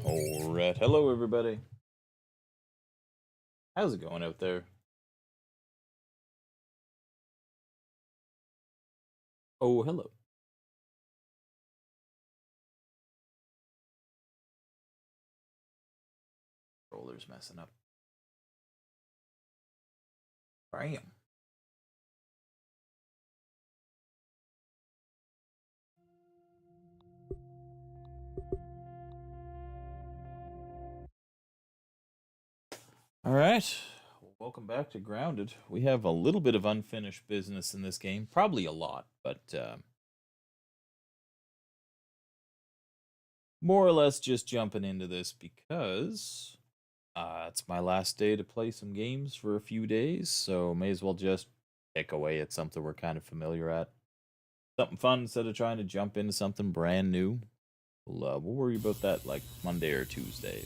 Alright, hello everybody. How's it going out there? Oh, hello. Roller's messing up. Bam. Alright, welcome back to Grounded. We have a little bit of unfinished business in this game. Probably a lot, but more or less just jumping into this because it's my last day to play some games for a few days, so may as well just pick away at something we're kind of familiar at. Something fun instead of trying to jump into something brand new. We'll worry about that like Monday or Tuesday.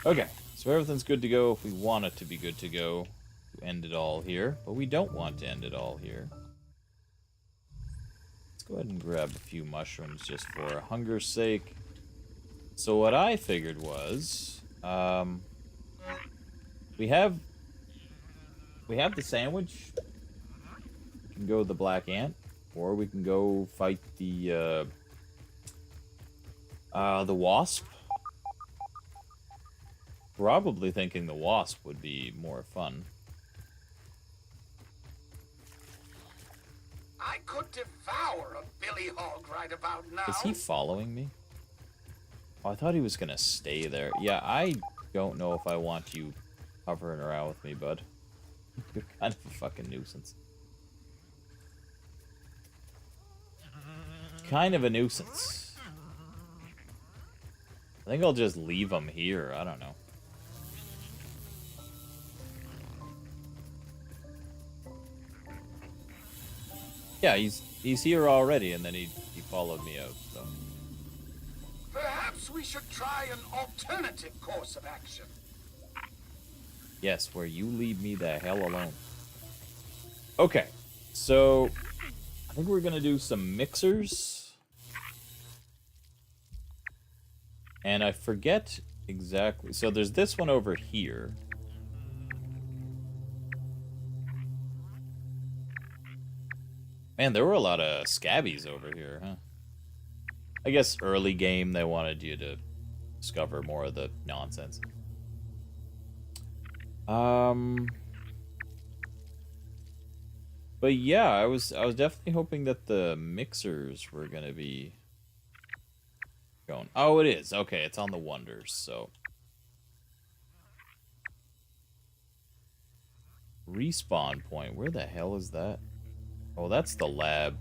Okay, so everything's good to go if we want it to be good to go to end it all here, but we don't want to end it all here. Let's go ahead and grab a few mushrooms just for hunger's sake. So what I figured was, we have the sandwich. We can go the black ant, or we can go fight the wasp. Probably thinking the wasp would be more fun. I could devour a billy hog right about now. Is he following me? Oh, I thought he was gonna stay there. Yeah, I don't know if I want you hovering around with me, bud. You're kind of a fucking nuisance. Kind of a nuisance. I think I'll just leave him here. I don't know. Yeah, he's here already, and then he followed me out, so. Perhaps we should try an alternative course of action. Yes, where you leave me the hell alone. Okay, so I think we're gonna do some mixers. And I forget exactly. So there's this one over here. Man, there were a lot of scabbies over here, huh? I guess early game they wanted you to discover more of the nonsense. But yeah, I was definitely hoping that the mixers were gonna be going. Oh, it is. Okay, it's on the Wonders, so. Respawn point. Where the hell is that? Oh, that's the lab.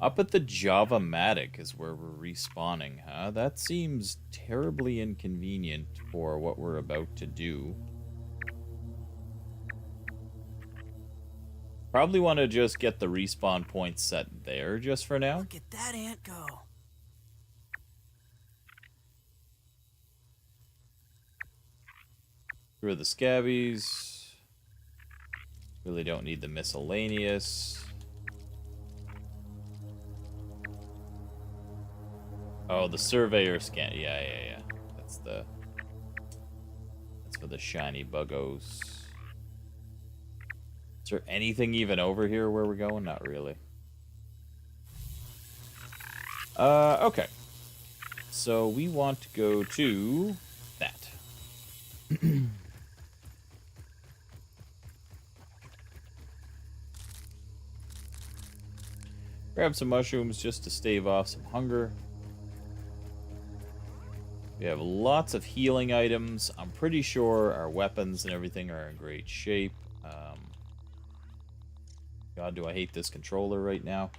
Up at the Java-Matic is where we're respawning, huh? That seems terribly inconvenient for what we're about to do. Probably want to just get the respawn point set there just for now. Look at that ant go. Through the scabbies. Really don't need the miscellaneous. Oh, the surveyor scan. Yeah. That's for the shiny buggos. Is there anything even over here where we're going? Not really. Okay. So we want to go to that. Grab some mushrooms just to stave off some hunger. We have lots of healing items. I'm pretty sure our weapons and everything are in great shape. God, do I hate this controller right now.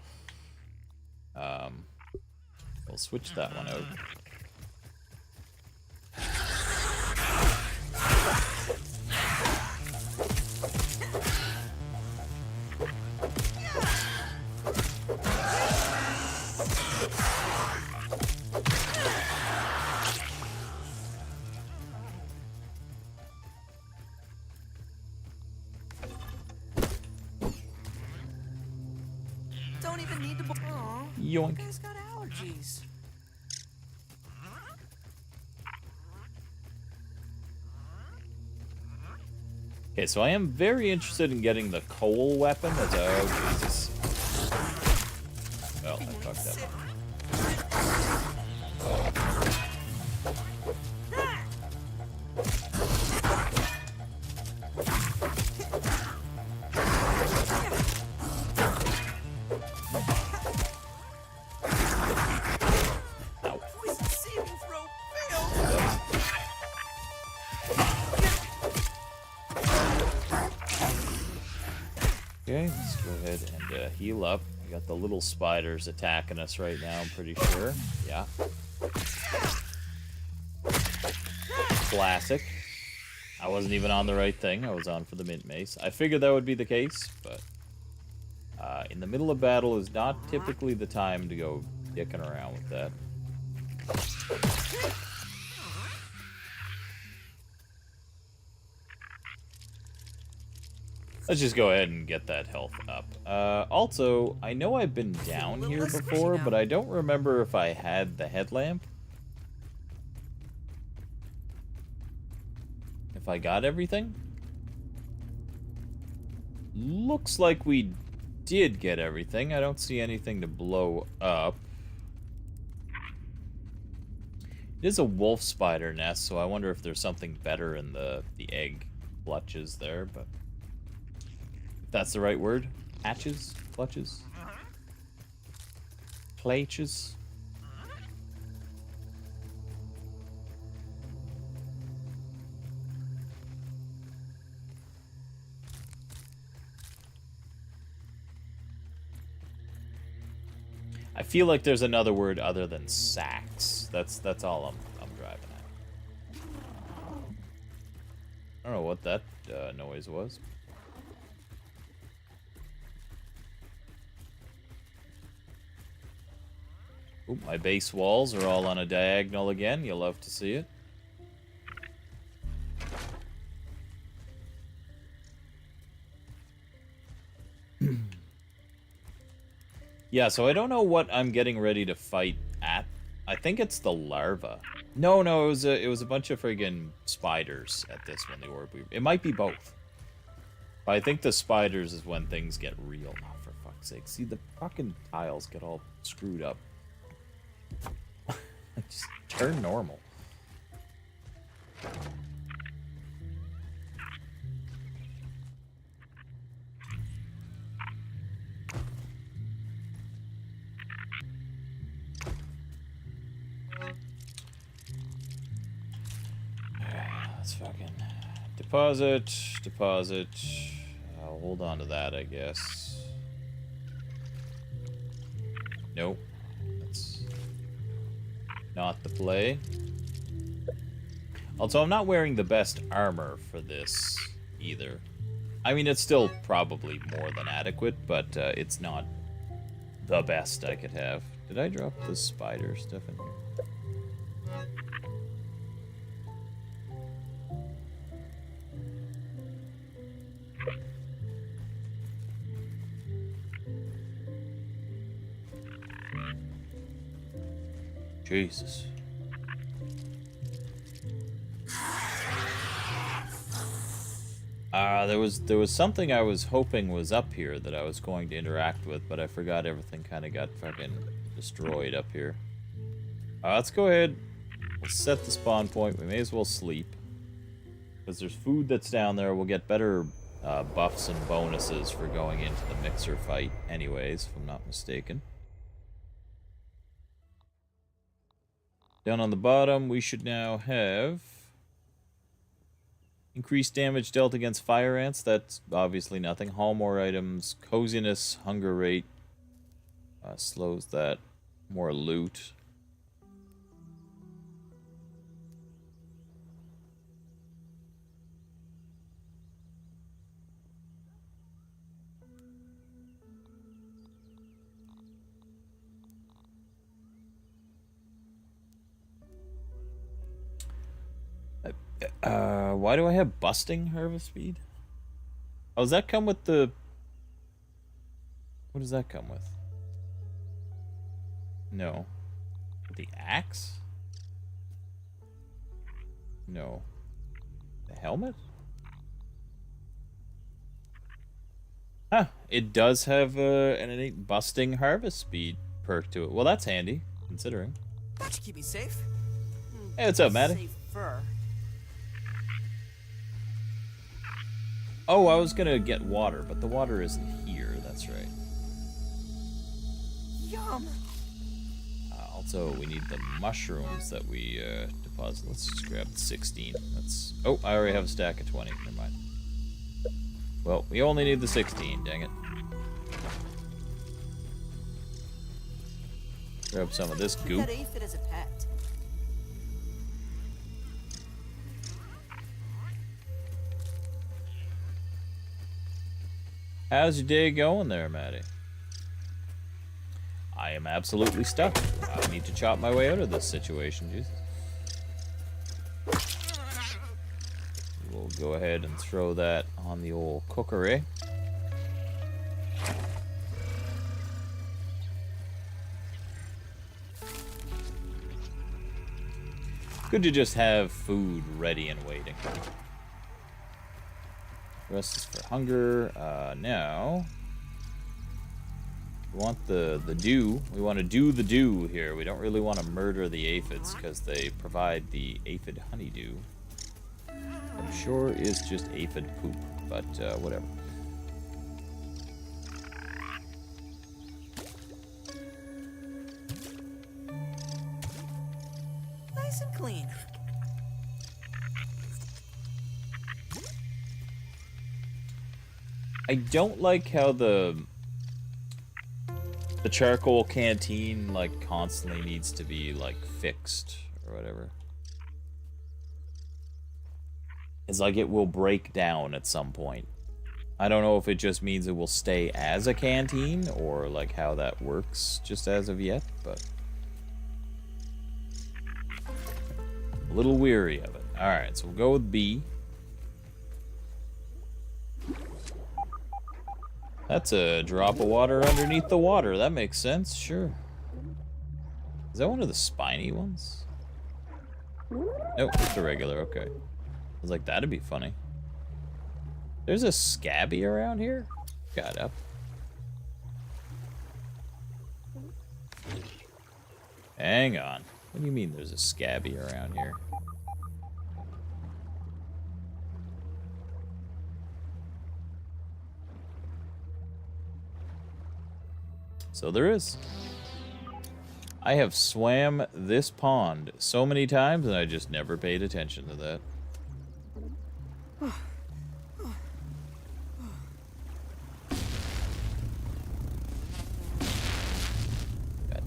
We'll switch that one out. think. That guy's got allergies. Okay, so I am very interested in getting the coal weapon. That's oh Jesus. Well, I fucked up. Poison saving throw failed. Okay, let's go ahead and heal up. We got the little spiders attacking us right now, I'm pretty sure. Yeah. Classic. I wasn't even on the right thing. I was on for the mint mace. I figured that would be the case, but in the middle of battle is not typically the time to go dicking around with that. Let's just go ahead and get that health up. Also, I know I've been down here before, but I don't remember if I had the headlamp. If I got everything? Looks like we did get everything. I don't see anything to blow up. It is a wolf spider nest, so I wonder if there's something better in the egg clutches there, but... if that's the right word? Hatches? Clutches? Plaches? I feel like there's another word other than sacks. That's all I'm driving at. I don't know what that noise was. Ooh, my base walls are all on a diagonal again. You'll love to see it. Yeah, so I don't know what I'm getting ready to fight at. I think it's the larva. No, it was a bunch of friggin' spiders at this one. It might be both. But I think the spiders is when things get real. Oh, for fuck's sake. See, the fucking tiles get all screwed up. Just turn normal. Let's fucking deposit. I'll hold on to that, I guess. Nope. That's not the play. Also, I'm not wearing the best armor for this either. I mean, it's still probably more than adequate, but it's not the best I could have. Did I drop the spider stuff in here? Jesus. There was something I was hoping was up here that I was going to interact with, but I forgot everything kind of got fucking destroyed up here. Let's go ahead. Let's set the spawn point. We may as well sleep. Because there's food that's down there. We'll get better buffs and bonuses for going into the mixer fight anyways, if I'm not mistaken. Down on the bottom, we should now have increased damage dealt against fire ants. That's obviously nothing. Haul more items. Coziness, hunger rate. Slows that. More loot. Why do I have busting harvest speed? Oh, does that come with the... what does that come with? No. The axe? No. The helmet? Huh. It does have an innate busting harvest speed perk to it. Well, that's handy, considering. That should keep me safe. Hey, what's up, Maddie? Safer. Oh, I was gonna get water, but the water isn't here. That's right. Yum. Also, we need the mushrooms that we deposit. Let's just grab the 16. That's. Oh, I already have a stack of 20. Never mind. Well, we only need the 16. Dang it. Grab some of this goop. That aphid as a pet. How's your day going there, Maddie? I am absolutely stuck. I need to chop my way out of this situation, Jesus. We'll go ahead and throw that on the old cookery. Good to just have food ready and waiting. The rest is for hunger. Now we want the dew. We want to do the dew here. We don't really want to murder the aphids because they provide the aphid honeydew. I'm sure is just aphid poop, but whatever. Nice and clean. I don't like how the charcoal canteen like constantly needs to be like fixed or whatever. It's like it will break down at some point. I don't know if it just means it will stay as a canteen or like how that works just as of yet, but a little weary of it. Alright, so we'll go with B. That's a drop of water underneath the water. That makes sense, sure. Is that one of the spiny ones? Nope, it's a regular, okay. I was like, that'd be funny. There's a scabby around here? Got up. Hang on. What do you mean there's a scabby around here? So there is. I have swam this pond so many times and I just never paid attention to that. God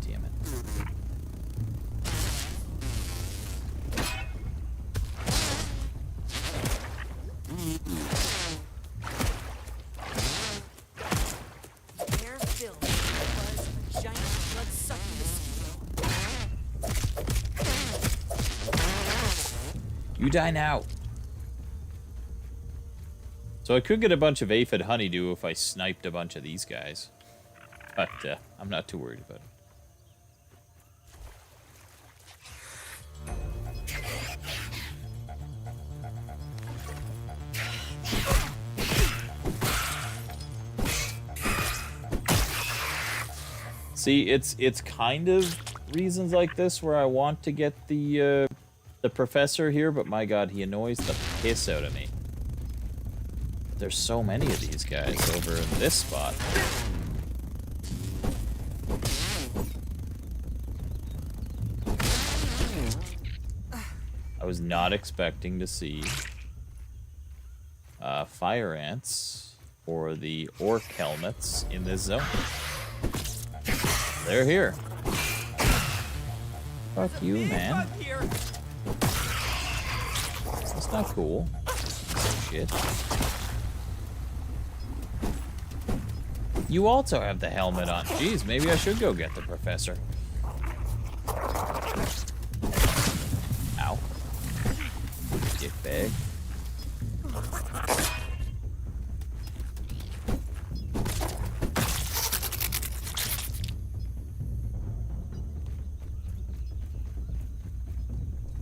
damn it. They're filled with a giant blood-sucking mosquito. You die now. So I could get a bunch of aphid honeydew if I sniped a bunch of these guys. But I'm not too worried about it. See, it's kind of reasons like this where I want to get the professor here, but my god, he annoys the piss out of me. There's so many of these guys over in this spot. I was not expecting to see fire ants or the orc helmets in this zone. They're here. Fuck you, man. That's not cool. Shit. You also have the helmet on. Jeez, maybe I should go get the professor. Ow. Dickbag.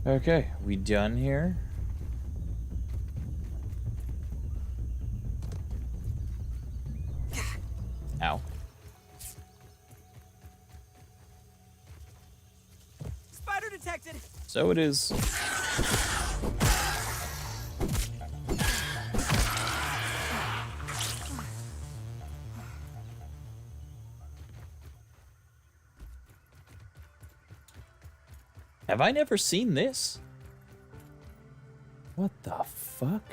Okay, we done here? Ow. Spider detected. So it is. Have I never seen this? What the fuck?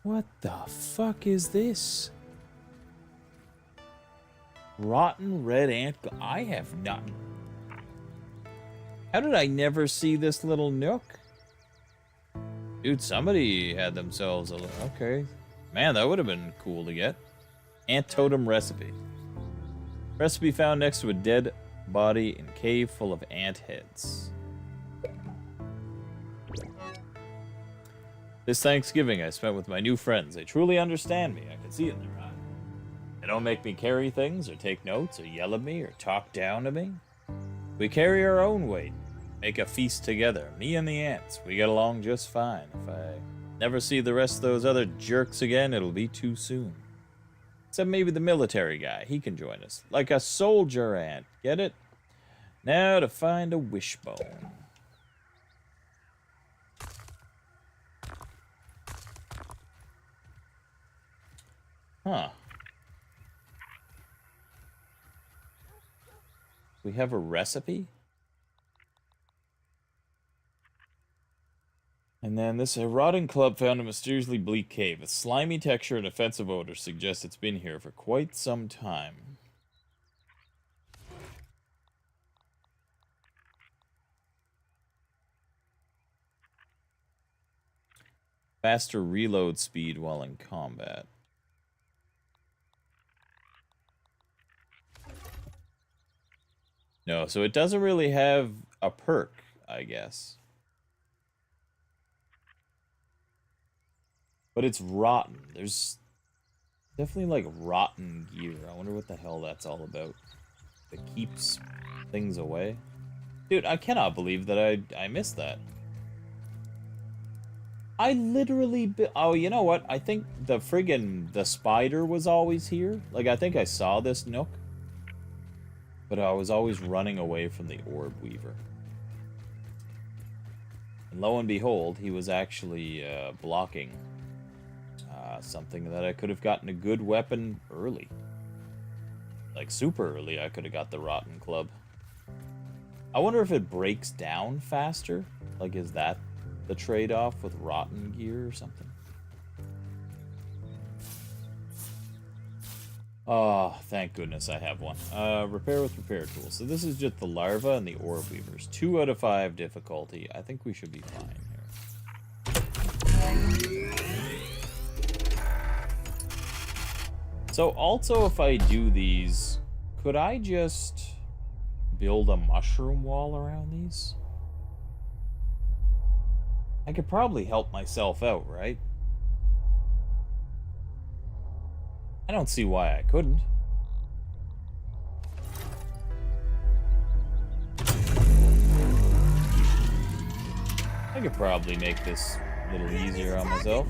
What the fuck is this? Rotten red ant. I have not. How did I never see this little nook? Dude, somebody had themselves a little. Okay. Man, that would have been cool to get. Ant totem recipe. Recipe found next to a dead body in cave full of ant heads. This Thanksgiving I spent with my new friends. They truly understand me. I can see it in their eyes. They don't make me carry things or take notes or yell at me or talk down to me. We carry our own weight. Make a feast together. Me and the ants. We get along just fine. If I never see the rest of those other jerks again, it'll be too soon. Except maybe the military guy. He can join us. Like a soldier ant. Get it? Now to find a wishbone. Huh. We have a recipe? And then this rotting club found a mysteriously bleak cave. A slimy texture and offensive odor suggests it's been here for quite some time. Faster reload speed while in combat. No, so it doesn't really have a perk, I guess. But it's rotten. There's definitely like rotten gear. I wonder what the hell that's all about. That keeps things away. Dude, I cannot believe that I missed that. I literally... Oh, you know what? I think the spider was always here. Like, I think I saw this nook. But I was always running away from the orb weaver. And lo and behold, he was actually blocking something that I could have gotten a good weapon early. Like, super early, I could have got the Rotten Club. I wonder if it breaks down faster. Like, is that the trade-off with rotten gear or something? Oh, thank goodness I have one. Repair with repair tools. So this is just the larva and the orb weavers. 2 out of 5 difficulty. I think we should be fine here. So also, if I do these, could I just build a mushroom wall around these? I could probably help myself out, right? I don't see why I couldn't. I could probably make this a little easier on myself.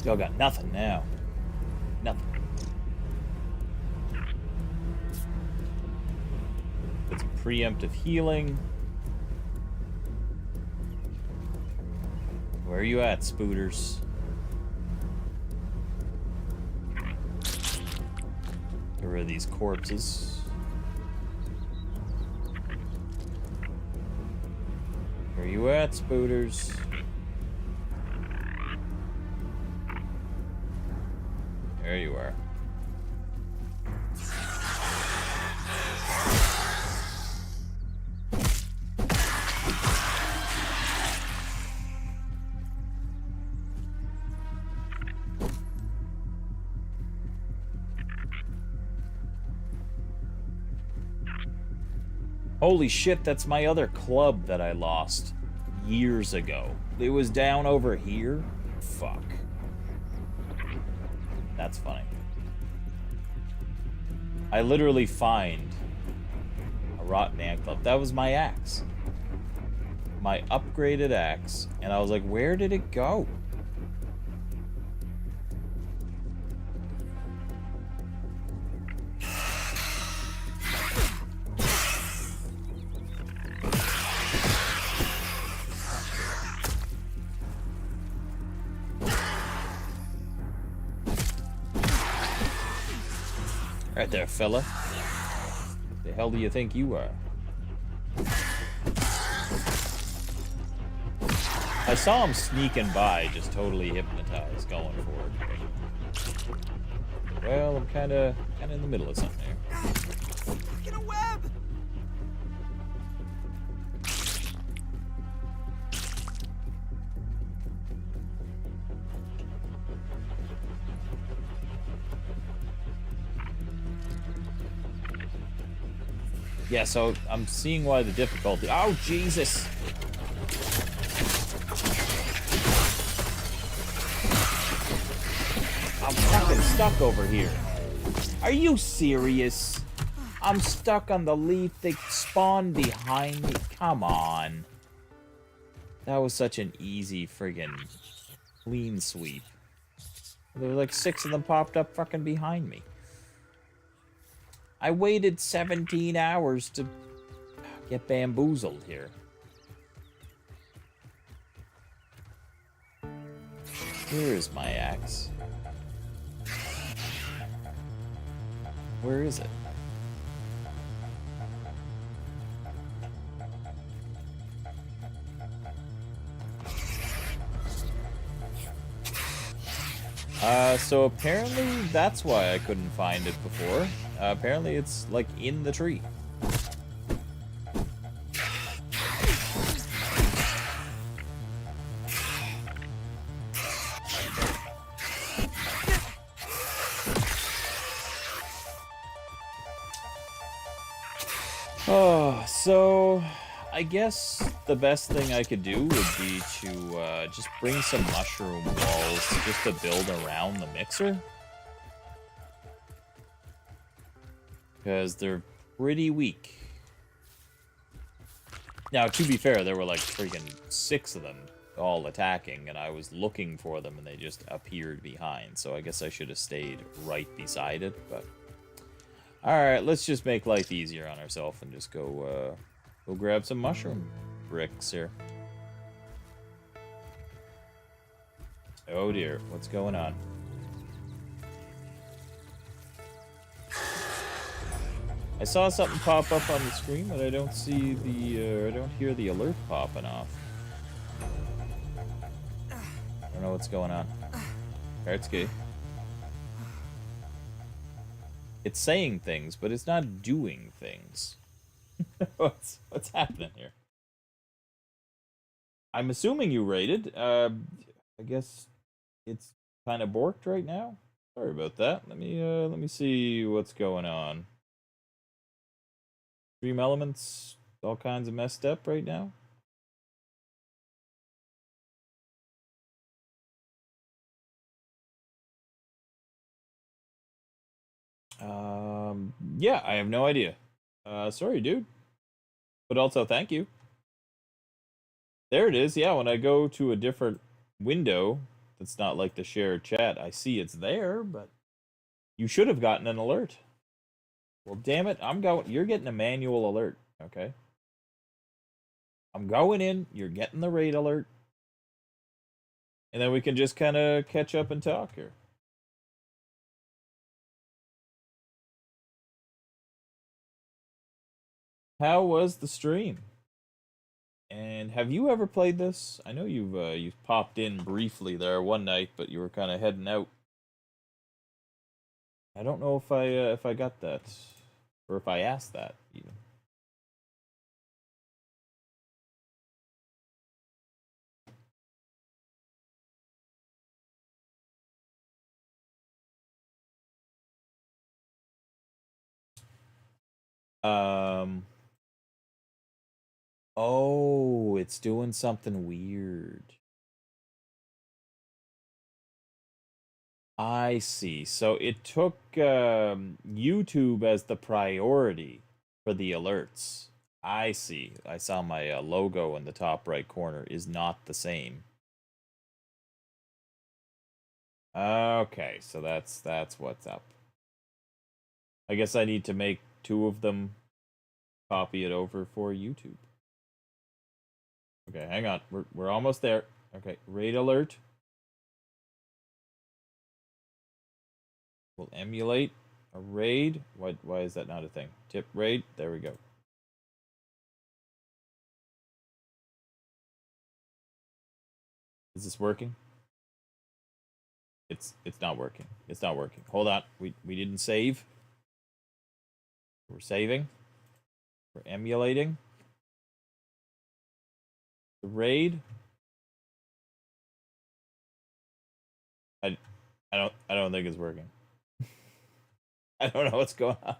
Y'all got nothing now. Nothing. Get some preemptive healing. Where are you at, spooters? Get rid of these corpses. Where are you at, spooters? There you are. Holy shit, that's my other club that I lost years ago. It was down over here? Fuck. That's funny. I literally find a rotten ant club. That was my axe. My upgraded axe. And I was like, where did it go? Right there, fella. The hell do you think you are? I saw him sneaking by, just totally hypnotized, going for it. Well, I'm kind of in the middle of something here. Get a web! Yeah, so I'm seeing why the difficulty. Oh, Jesus! I'm fucking stuck over here. Are you serious? I'm stuck on the leaf. They spawned behind me. Come on. That was such an easy friggin' clean sweep. There were like 6 of them popped up fucking behind me. I waited 17 hours to get bamboozled here. Where is my axe? Where is it? So apparently that's why I couldn't find it before. Apparently it's, like, in the tree. Oh, so I guess the best thing I could do would be to just bring some mushroom walls just to build around the mixer. Because they're pretty weak. Now, to be fair, there were like freaking 6 of them all attacking, and I was looking for them, and they just appeared behind. So I guess I should have stayed right beside it, but... Alright, let's just make life easier on ourselves and just go grab some mushroom bricks here. Oh dear, what's going on? I saw something pop up on the screen, but I don't see the, I don't hear the alert popping off. I don't know what's going on. Kartsky. It's saying things, but it's not doing things. what's happening here? I'm assuming you rated. I guess it's kind of borked right now. Sorry about that. Let me see what's going on. Stream elements, all kinds of messed up right now. Yeah, I have no idea. Sorry, dude. But also, thank you. There it is. Yeah, when I go to a different window that's not like the shared chat, I see it's there, but you should have gotten an alert. Well, damn it, you're getting a manual alert, okay? I'm going in, you're getting the raid alert. And then we can just kind of catch up and talk here. How was the stream? And have you ever played this? I know you've popped in briefly there one night, but you were kind of heading out. I don't know if I got that, or if I asked that even. Oh, it's doing something weird. I see. So it took YouTube as the priority for the alerts. I see. I saw my logo in the top right corner is not the same. Okay, so that's what's up. I guess I need to make 2 of them copy it over for YouTube. Okay, hang on. We're almost there. Okay, raid alert. We'll emulate a raid. Why is that not a thing? Tip raid. There we go. Is this working? It's not working. It's not working. Hold on. We didn't save. We're saving. We're emulating. The raid. I don't think it's working. I don't know what's going on.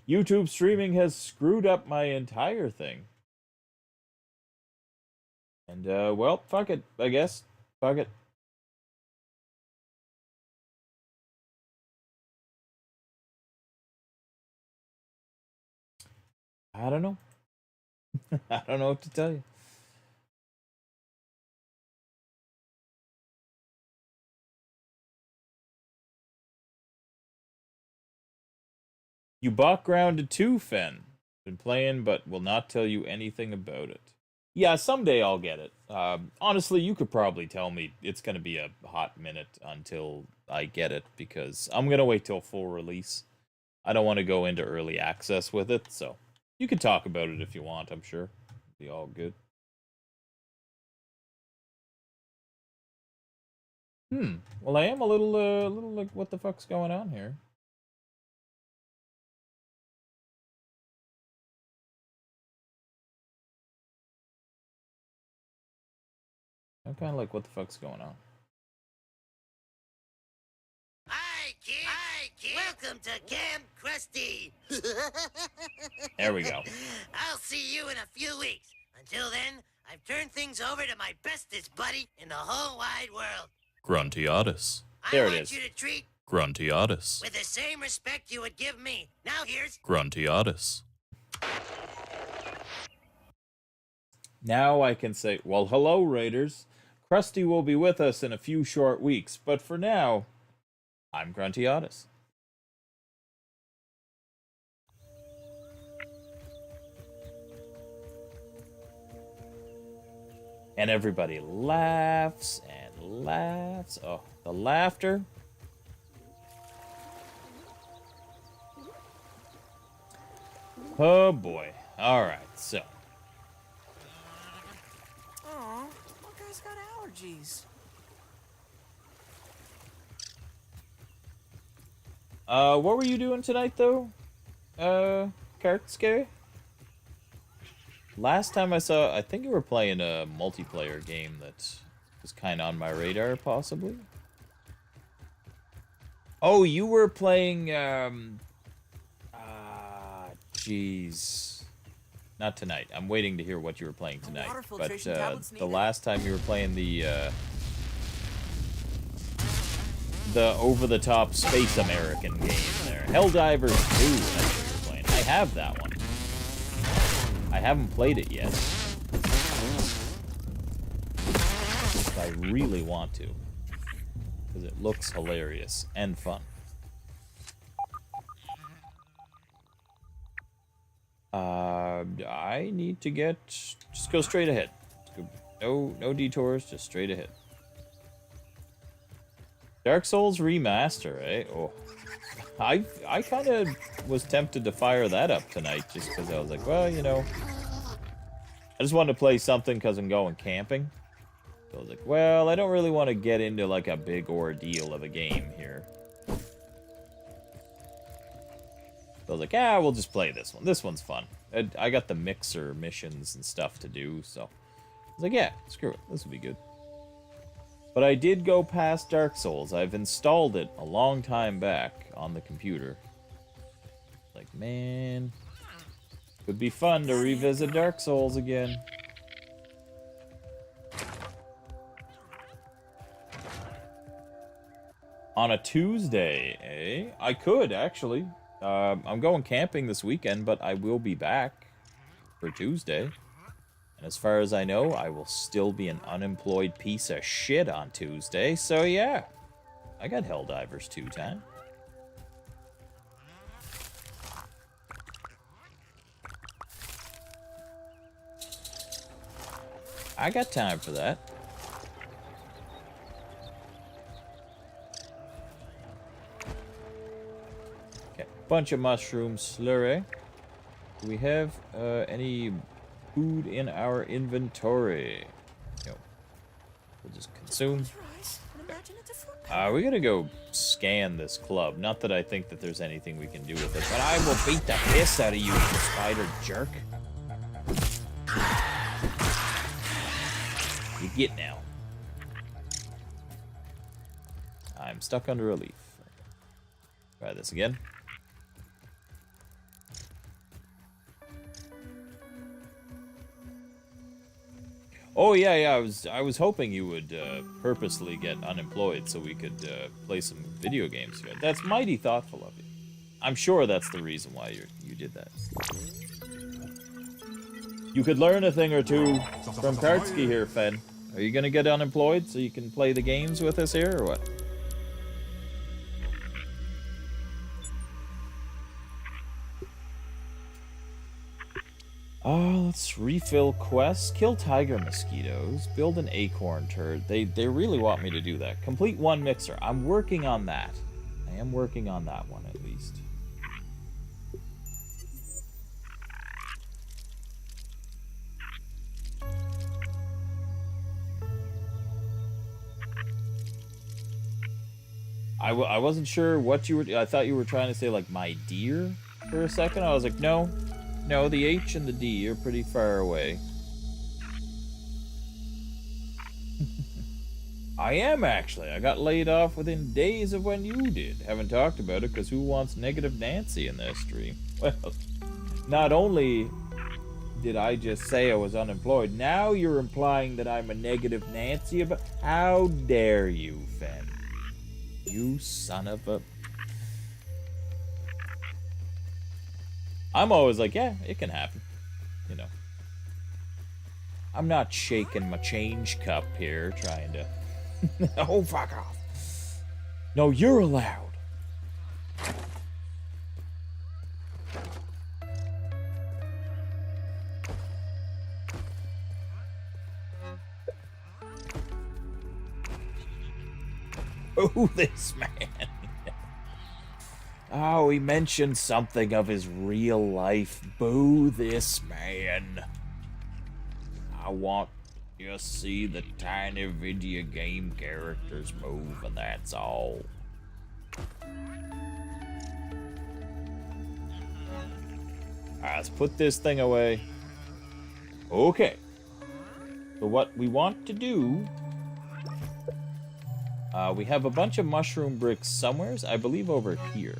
YouTube streaming has screwed up my entire thing. And well, fuck it, I guess. Fuck it. I don't know. I don't know what to tell you. You bought Grounded 2, Fen. Been playing, but will not tell you anything about it. Yeah, someday I'll get it. Honestly, you could probably tell me it's going to be a hot minute until I get it, because I'm going to wait till full release. I don't want to go into early access with it, so you could talk about it if you want, I'm sure. It'll be all good. Well, I am a little like, what the fuck's going on here? I'm kind of like, what the fuck's going on? Hi, kids. Hi, kids. Welcome to Camp Krusty. There we go. I'll see you in a few weeks. Until then, I've turned things over to my bestest buddy in the whole wide world. Gruntiatus. There I it want is. you to treat Gruntiatus. with the same respect you would give me. Now here's... Gruntiatus. Now I can say, well, hello, Raiders. Krusty will be with us in a few short weeks, but for now, I'm Gruntiatus. And everybody laughs and laughs. Oh, the laughter. Oh boy. Alright, so. Aw, my guy's got allergies. What were you doing tonight, though? Kartske? Last time I saw, I think you were playing a multiplayer game that was kind of on my radar, possibly. Oh, you were playing, jeez. Not tonight. I'm waiting to hear what you were playing tonight. Water But filtration tablets the needed. last time you were playing the over-the-top Space American game there. Helldivers 2, that's what you were playing. I have that one. I haven't played it yet. But I really want to. Because it looks hilarious and fun. I need to get... Just go straight ahead. No detours, just straight ahead. Dark Souls Remaster, eh? Oh. I kind of was tempted to fire that up tonight just because I was like, well, you know, I just wanted to play something because I'm going camping. So I was like, well, I don't really want to get into like a big ordeal of a game here. So I was like, yeah, we'll just play this one. This one's fun. I got the mixer missions and stuff to do, so I was like, yeah, screw it. This will be good. But I did go past Dark Souls. I've installed it a long time back on the computer. Like, man, Would be fun to revisit Dark Souls again. On a Tuesday, eh? I could, actually. I'm going camping this weekend, but I will be back for Tuesday. And as far as I know, I will still be an unemployed piece of shit on Tuesday. So yeah, I got Helldivers 2 time. I got time for that. Okay, bunch of mushroom slurry. Do we have any food in our inventory? No. We'll just consume. We gotta go scan this club. Not that I think that there's anything we can do with it, but I will beat the piss out of you, spider jerk. You get now. I'm stuck under a leaf. Try this again. Oh yeah, I was hoping you would purposely get unemployed so we could play some video games together. That's mighty thoughtful of you. I'm sure that's the reason why you did that. You could learn a thing or two from Kartsky here, Fen. Are you gonna get unemployed so you can play the games with us here, or what? Oh, let's refill quests. Kill tiger mosquitoes. Build an acorn turd. They really want me to do that. Complete one mixer. I'm working on that. I am working on that one, at least. I wasn't sure what you were... I thought you were trying to say, like, my dear for a second. I was like, no. No, the H and the D are pretty far away. I am, actually. I got laid off within days of when you did. Haven't talked about it, because who wants negative Nancy in this stream? Well, not only did I just say I was unemployed, now you're implying that I'm a negative Nancy about... How dare you, Fen? You son of a... I'm always like, yeah, it can happen. You know. I'm not shaking my change cup here, trying to... Oh, fuck off. No, you're allowed. Oh, this man. Oh, he mentioned something of his real life. Boo this man. I want to just see the tiny video game characters move, and that's all. Alright, let's put this thing away. Okay. So what we want to do... we have a bunch of mushroom bricks somewheres, I believe over here.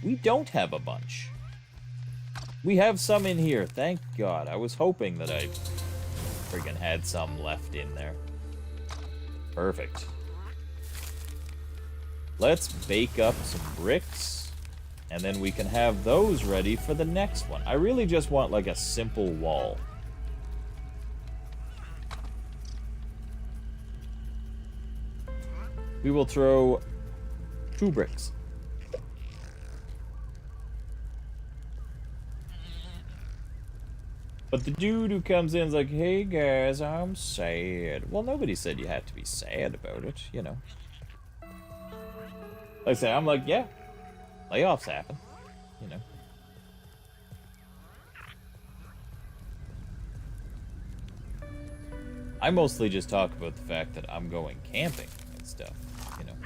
We don't have a bunch. We have some in here, thank God. I was hoping that I friggin' had some left in there. Perfect. Let's bake up some bricks, and then we can have those ready for the next one. I really just want like a simple wall. We will throw 2 bricks. But the dude who comes in is like, hey guys, I'm sad. Well, nobody said you had to be sad about it, you know. Like I say, I'm like, yeah, layoffs happen, you know. I mostly just talk about the fact that I'm going camping and stuff, you know.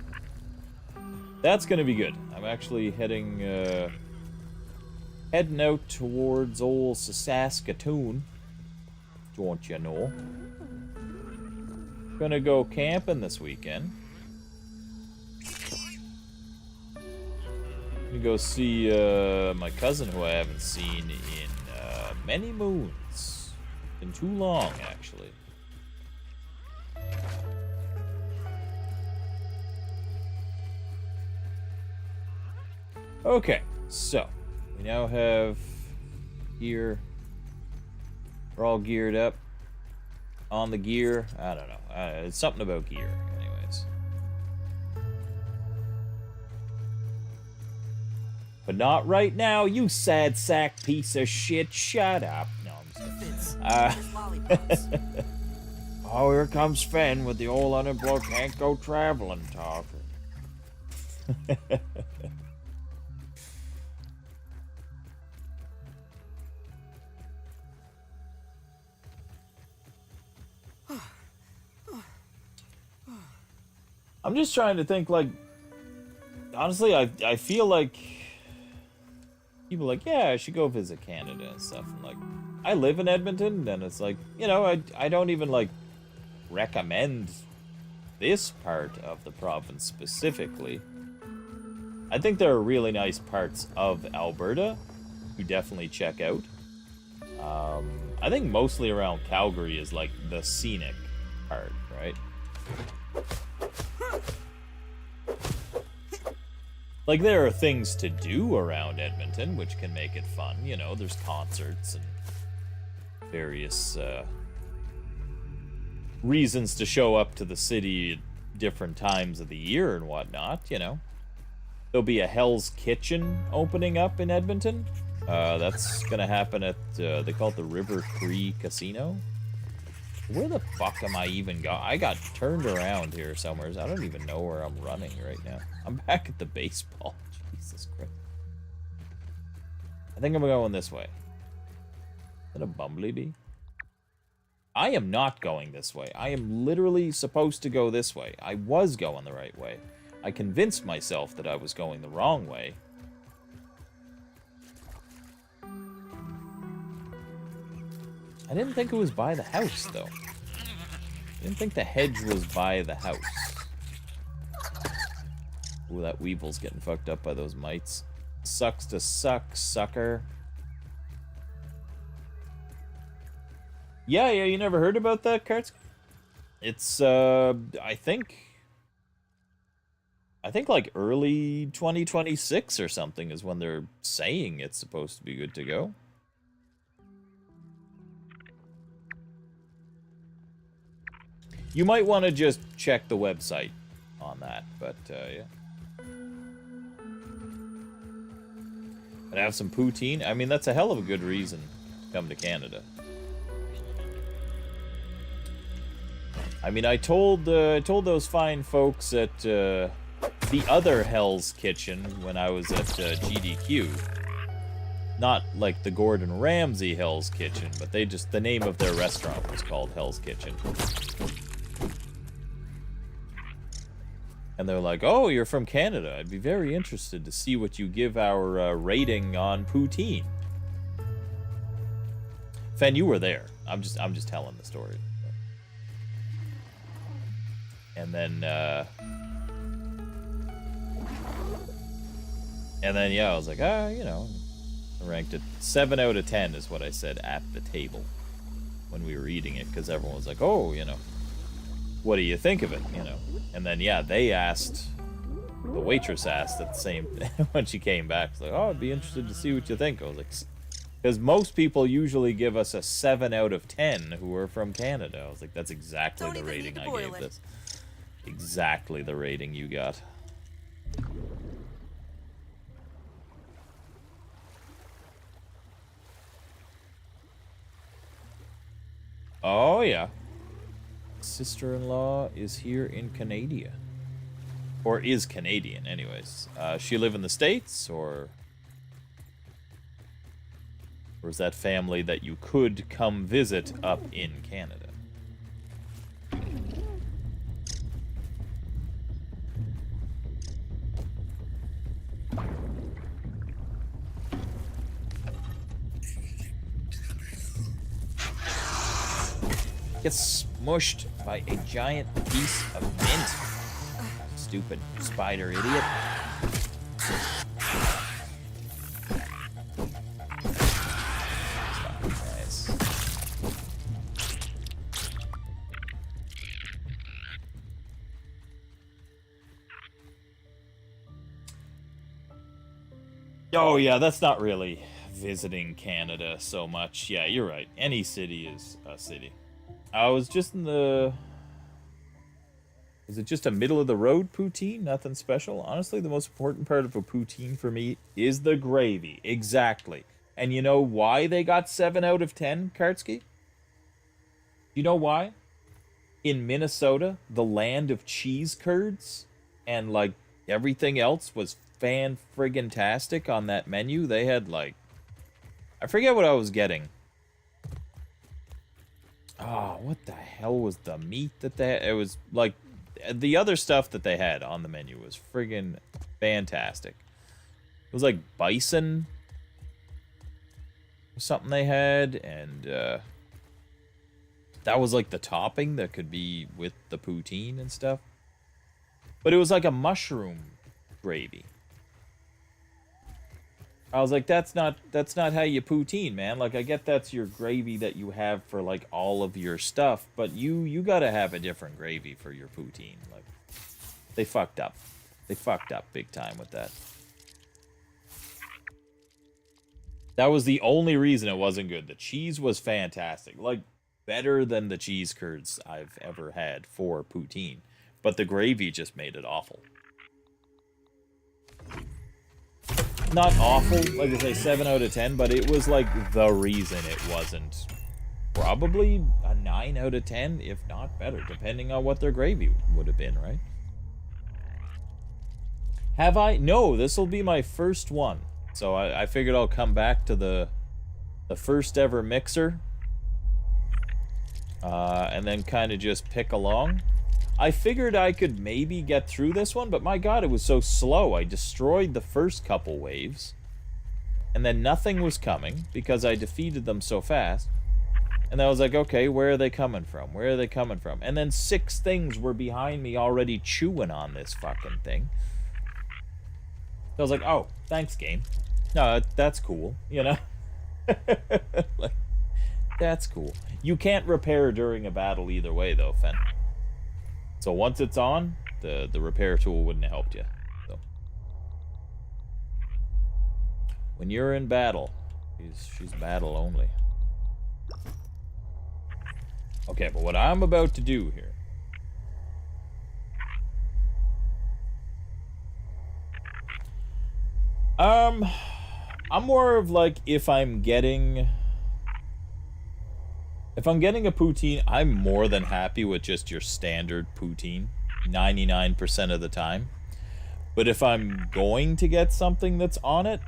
That's gonna be good. I'm actually heading out towards old Saskatoon. Don't you know? Gonna go camping this weekend. Gonna go see my cousin who I haven't seen in many moons. Been too long, actually. Okay, so we now have gear. We're all geared up. On the gear, I don't know. It's something about gear, anyways. But not right now, you sad sack piece of shit. Shut up. No, I'm just kidding. Lollipops. Oh, here comes Fen with the old unemployed can't go traveling talk. I'm just trying to think, like, honestly, I feel like people are like, yeah, I should go visit Canada and stuff. And like, I live in Edmonton, and it's like, you know, I don't even like recommend this part of the province specifically. I think there are really nice parts of Alberta you definitely check out. I think mostly around Calgary is like the scenic part, right? Like, there are things to do around Edmonton, which can make it fun. You know, there's concerts and various reasons to show up to the city at different times of the year and whatnot, you know. There'll be a Hell's Kitchen opening up in Edmonton. That's gonna happen at, they call it the River Cree Casino. Where the fuck am I even I got turned around here somewhere. I don't even know where I'm running right now. I'm back at the baseball. Jesus Christ. I think I'm going this way. Is that a bumblebee? I am not going this way. I am literally supposed to go this way. I was going the right way. I convinced myself that I was going the wrong way. I didn't think it was by the house, though. I didn't think the hedge was by the house. Ooh, that weevil's getting fucked up by those mites. Sucks to suck, sucker. Yeah, you never heard about that, Karts? It's, I think like early 2026 or something is when they're saying it's supposed to be good to go. You might want to just check the website on that, but, yeah. And have some poutine? I mean, that's a hell of a good reason to come to Canada. I mean, I told those fine folks at, the other Hell's Kitchen when I was at, GDQ. Not like the Gordon Ramsay Hell's Kitchen, but the name of their restaurant was called Hell's Kitchen. And they're like, oh, you're from Canada. I'd be very interested to see what you give our rating on poutine. Fen, you were there. I'm just telling the story. And then yeah, I was like, you know, I ranked it 7 out of 10 is what I said at the table when we were eating it, because everyone was like, oh, you know, what do you think of it, you know? And then, yeah, they asked, the waitress asked at the same, when she came back, like, oh, I'd be interested to see what you think. I was like, because most people usually give us a 7 out of 10 who are from Canada. I was like, that's exactly the rating I gave this. Exactly the rating you got. Oh, yeah. Sister-in-law is here in Canada. Or is Canadian, anyways. She live in the States, or is that family that you could come visit up in Canada? Get smushed by a giant piece of mint. Stupid spider idiot. Oh yeah, that's not really visiting Canada so much. Yeah, you're right. Any city is a city. I was just in the... Is it just a middle of the road poutine? Nothing special? Honestly, the most important part of a poutine for me is the gravy. Exactly. And you know why they got 7 out of 10, Kartsky? You know why? In Minnesota, the land of cheese curds, and like everything else was fan-friggin-tastic on that menu. They had like... I forget what I was getting. Oh, what the hell was the meat that they had? It was like... The other stuff that they had on the menu was friggin' fantastic. It was like bison or something they had, and that was like the topping that could be with the poutine and stuff. But it was like a mushroom gravy. I was like, that's not how you poutine, man. Like, I get that's your gravy that you have for like all of your stuff, but you gotta have a different gravy for your poutine. Like, they fucked up. They fucked up big time with that. That was the only reason it wasn't good. The cheese was fantastic. Like, better than the cheese curds I've ever had for poutine. But the gravy just made it awful. Not awful, like I say, 7 out of 10, but it was like the reason it wasn't. Probably a 9 out of 10, if not better, depending on what their gravy would have been, right? Have I? No, this will be my first one. So I figured I'll come back to the first ever mixer. And then kind of just pick along. I figured I could maybe get through this one, but my god, it was so slow. I destroyed the first couple waves, and then nothing was coming because I defeated them so fast. And I was like, okay, where are they coming from? Where are they coming from? And then 6 things were behind me already chewing on this fucking thing. So I was like, oh, thanks, game. No, that's cool, you know? Like, that's cool. You can't repair during a battle either way, though, Fen. So once it's on, the repair tool wouldn't have helped you. So when you're in battle, she's battle only. Okay, but what I'm about to do here. I'm more of like if I'm getting a poutine, I'm more than happy with just your standard poutine 99% of the time. But if I'm going to get something that's on it,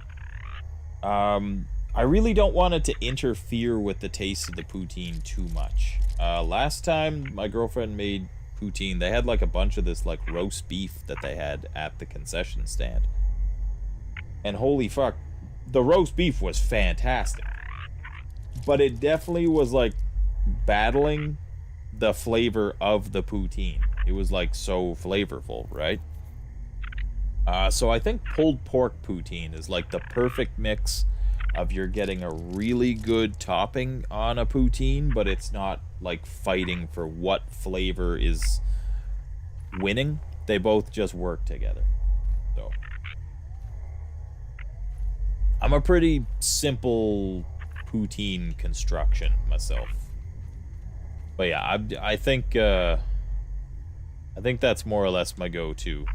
I really don't want it to interfere with the taste of the poutine too much. Last time my girlfriend made poutine, they had like a bunch of this like roast beef that they had at the concession stand. And holy fuck, the roast beef was fantastic. But it definitely was like battling the flavor of the poutine. It was like so flavorful, right? So I think pulled pork poutine is like the perfect mix of you're getting a really good topping on a poutine, but it's not like fighting for what flavor is winning. They both just work together. So I'm a pretty simple poutine construction myself. But yeah, I think that's more or less my go-to.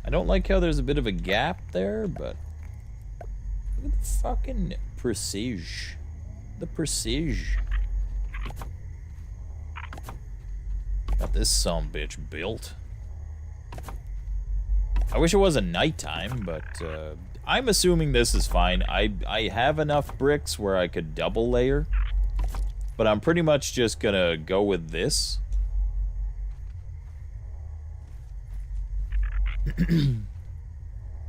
I don't like how there's a bit of a gap there, but look at the fucking prestige. The prestige. Got this sumbitch built. I wish it wasn't nighttime, but I'm assuming this is fine. I have enough bricks where I could double layer, but I'm pretty much just gonna go with this.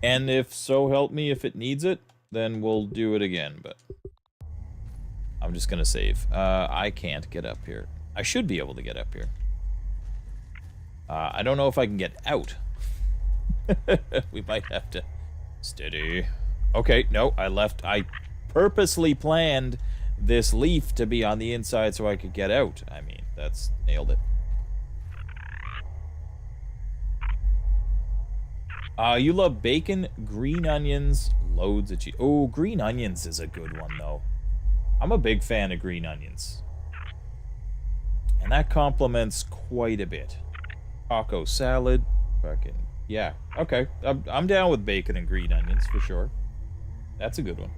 And if so help me, if it needs it, then we'll do it again, but I'm just gonna save. I can't get up here. I should be able to get up here. I don't know if I can get out. We might have to... Steady. Okay, no, I left. I purposely planned this leaf to be on the inside so I could get out. I mean, that's... nailed it. You love bacon, green onions, loads of cheese. Oh, green onions is a good one, though. I'm a big fan of green onions. And that complements quite a bit. Taco salad. Fucking, yeah. Okay, I'm down with bacon and green onions, for sure. That's a good one.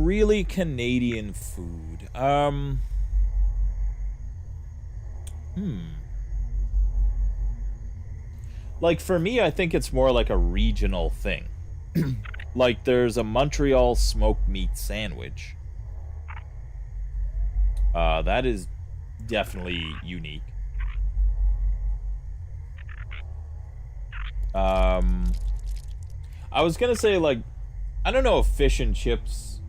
Really Canadian food. Like, for me, I think it's more like a regional thing. Like, there's a Montreal smoked meat sandwich. That is definitely unique. I was gonna say, like, I don't know if fish and chips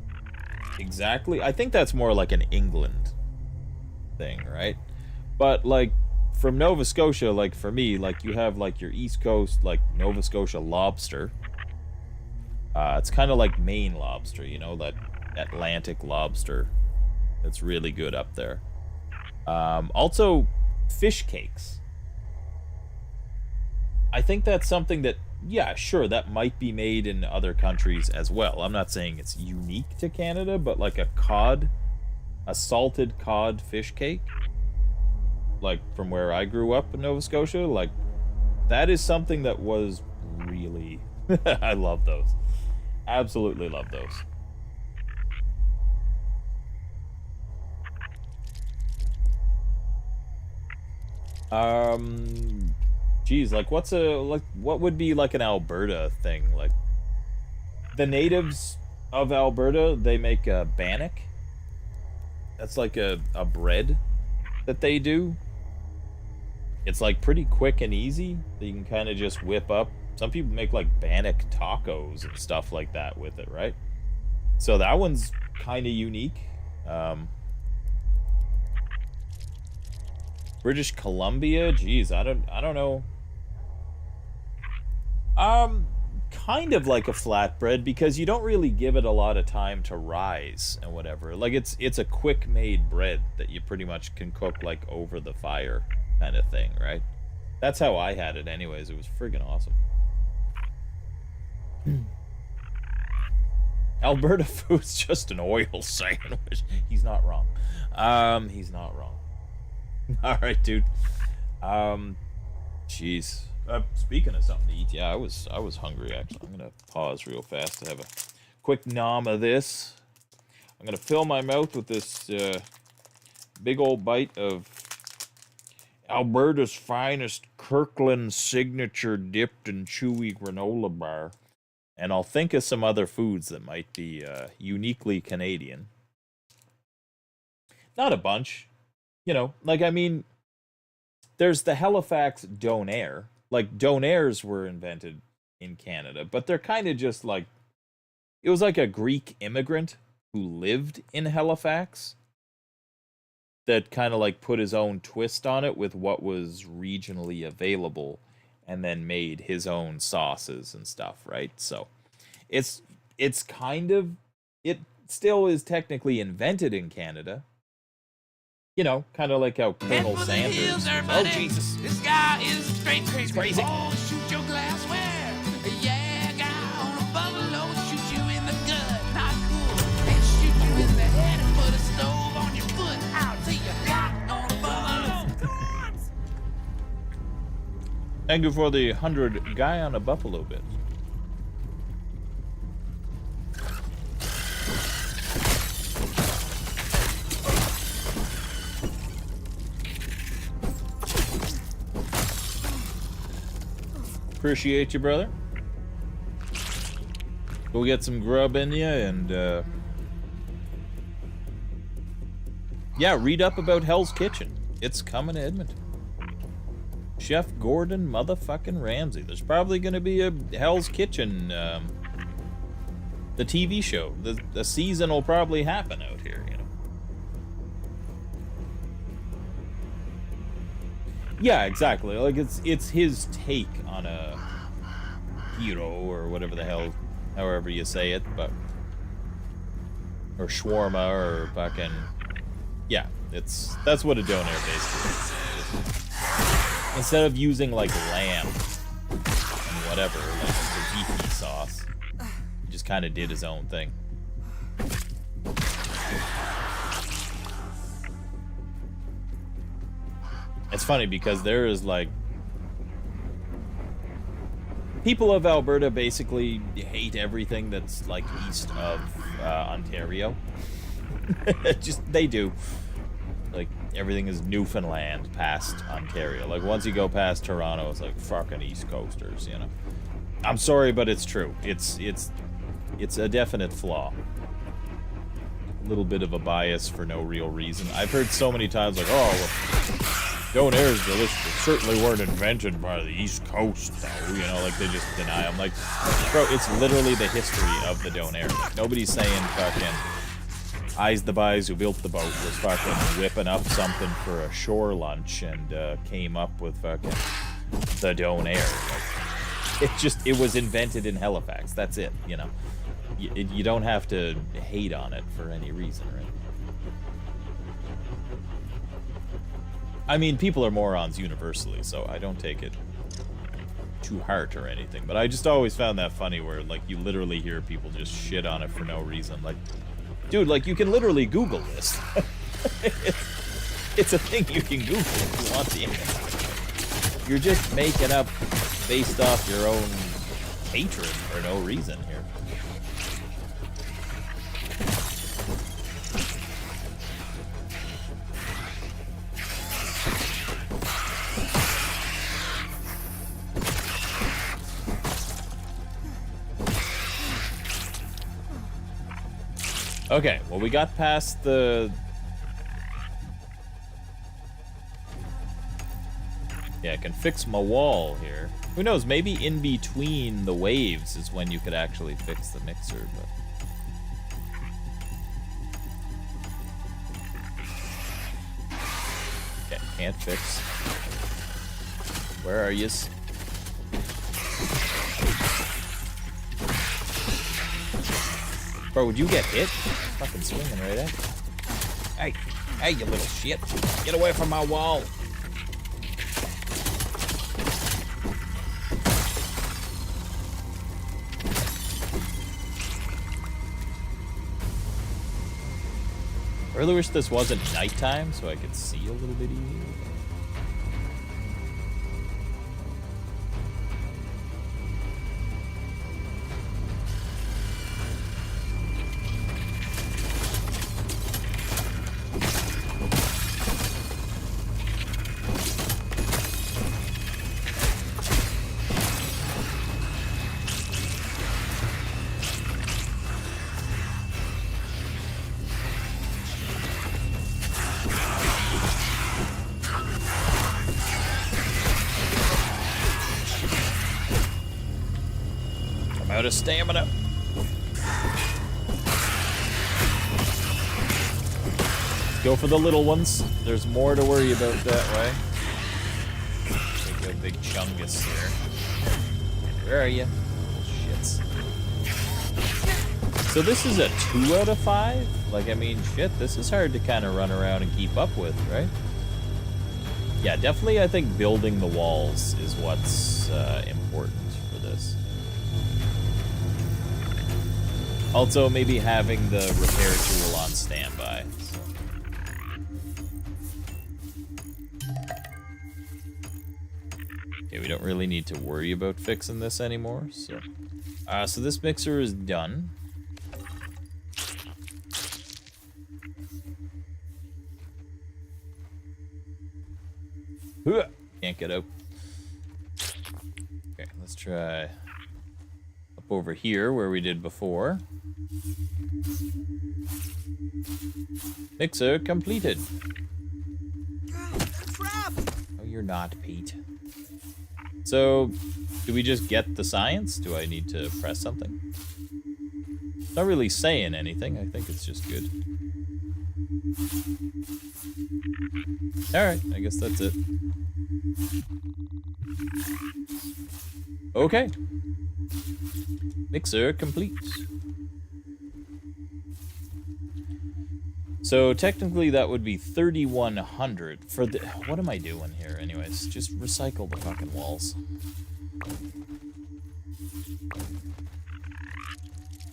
exactly. I think that's more like an England thing, right? But, like, from Nova Scotia, like, for me, like, you have, like, your East Coast, like, Nova Scotia lobster. It's kind of like Maine lobster, you know, that Atlantic lobster. That's really good up there. Also, fish cakes. I think that's something that, yeah, sure, that might be made in other countries as well. I'm not saying it's unique to Canada, but like a salted cod fish cake, like from where I grew up in Nova Scotia, like, that is something that was really... I love those. Absolutely love those. Geez, like, what would be like an Alberta thing? Like, the natives of Alberta, they make a bannock. That's like a bread that they do. It's like pretty quick and easy that you can kind of just whip up. Some people make like bannock tacos and stuff like that with it, right? So that one's kind of unique. British Columbia, geez, I don't know. Kind of like a flatbread, because you don't really give it a lot of time to rise and whatever. Like, it's a quick made bread that you pretty much can cook like over the fire kind of thing, right? That's how I had it anyways. It was friggin' awesome. Alberta food's just an oil sandwich. He's not wrong. He's not wrong. All right, dude. Jeez. Speaking of something to eat, yeah, I was hungry actually. I'm gonna pause real fast to have a quick nom of this. I'm gonna fill my mouth with this big old bite of Alberta's finest Kirkland signature dipped and chewy granola bar, and I'll think of some other foods that might be uniquely Canadian. Not a bunch. You know, like, I mean, there's the Halifax Donair. Like, Donairs were invented in Canada, but they're kind of just like, it was like a Greek immigrant who lived in Halifax that kind of like put his own twist on it with what was regionally available, and then made his own sauces and stuff, right? So it's kind of, it still is technically invented in Canada. You know, kind of like how Colonel Sanders. Oh, Jesus. This guy is straight crazy. Crazy. Oh, shoot your glassware. Yeah, guy on a buffalo, shoot you in the gut. Not cool. And shoot you in the head and put a stove on your foot. Out till you got on a buffalo. Thank you for the 100 guy on a buffalo bit. Appreciate you, brother. Go get some grub in you, and yeah, read up about Hell's Kitchen. It's coming to Edmonton. Chef Gordon motherfucking Ramsay. There's probably going to be a Hell's Kitchen the TV show. The season will probably happen out here, you know. Yeah, exactly. Like it's his take on a hero or whatever the hell, however you say it, but or shawarma or fucking yeah. That's what a donair basically is. Instead of using like lamb and whatever, like tzatziki sauce, he just kind of did his own thing. It's funny because there is like people of Alberta basically hate everything that's like east of Ontario. Just they do. Like everything is Newfoundland past Ontario. Like once you go past Toronto, it's like fucking East Coasters, you know. I'm sorry, but it's true. It's a definite flaw. A little bit of a bias for no real reason. I've heard so many times like, oh, well, donairs delicious. Certainly weren't invented by the East Coast, though. You know, like they just deny. I'm like, bro, it's literally the history of the donair. Like, nobody's saying fucking Eyes the Buys who built the boat was fucking whipping up something for a shore lunch and came up with fucking the donair. Like, it was invented in Halifax. That's it, you know. You don't have to hate on it for any reason, right? I mean, people are morons universally, so I don't take it to heart or anything. But I just always found that funny where, like, you literally hear people just shit on it for no reason. Like, dude, like, you can literally Google this. It's a thing you can Google if you want to. You're just making up based off your own hatred for no reason here. Okay, well, we got past the... Yeah, I can fix my wall here. Who knows, maybe in between the waves is when you could actually fix the mixer, but... Okay, can't fix. Where are yous? Bro, would you get hit? Fucking swinging right at you. Hey, you little shit. Get away from my wall. I really wish this wasn't nighttime so I could see a little bit easier. Out of stamina. Go for the little ones. There's more to worry about that way. Take a big chungus here. Where are you? Shits. So this is a 2 out of 5? Like, I mean, shit, this is hard to kind of run around and keep up with, right? Yeah, definitely I think building the walls is what's important for this. Also, maybe having the repair tool on standby. So. Okay, we don't really need to worry about fixing this anymore. So, so this mixer is done. Can't get out. Okay, let's try up over here where we did before. Mixer completed. Oh, you're not, Pete. So, do we just get the science? Do I need to press something? Not really saying anything. I think it's just good. Alright, I guess that's it. Okay. Mixer complete. So technically that would be 3,100 for the... What am I doing here anyways? Just recycle the fucking walls.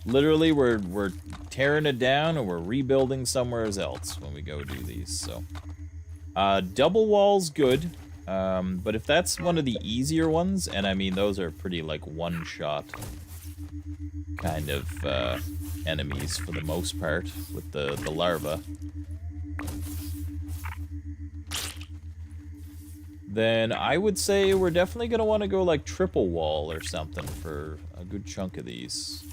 Literally, we're tearing it down and we're rebuilding somewhere else when we go do these, so. Double wall's good, but if that's one of the easier ones, and I mean, those are pretty, like, one-shot kind of, enemies for the most part with the larva. Then I would say we're definitely going to want to go, like, triple wall or something for a good chunk of these.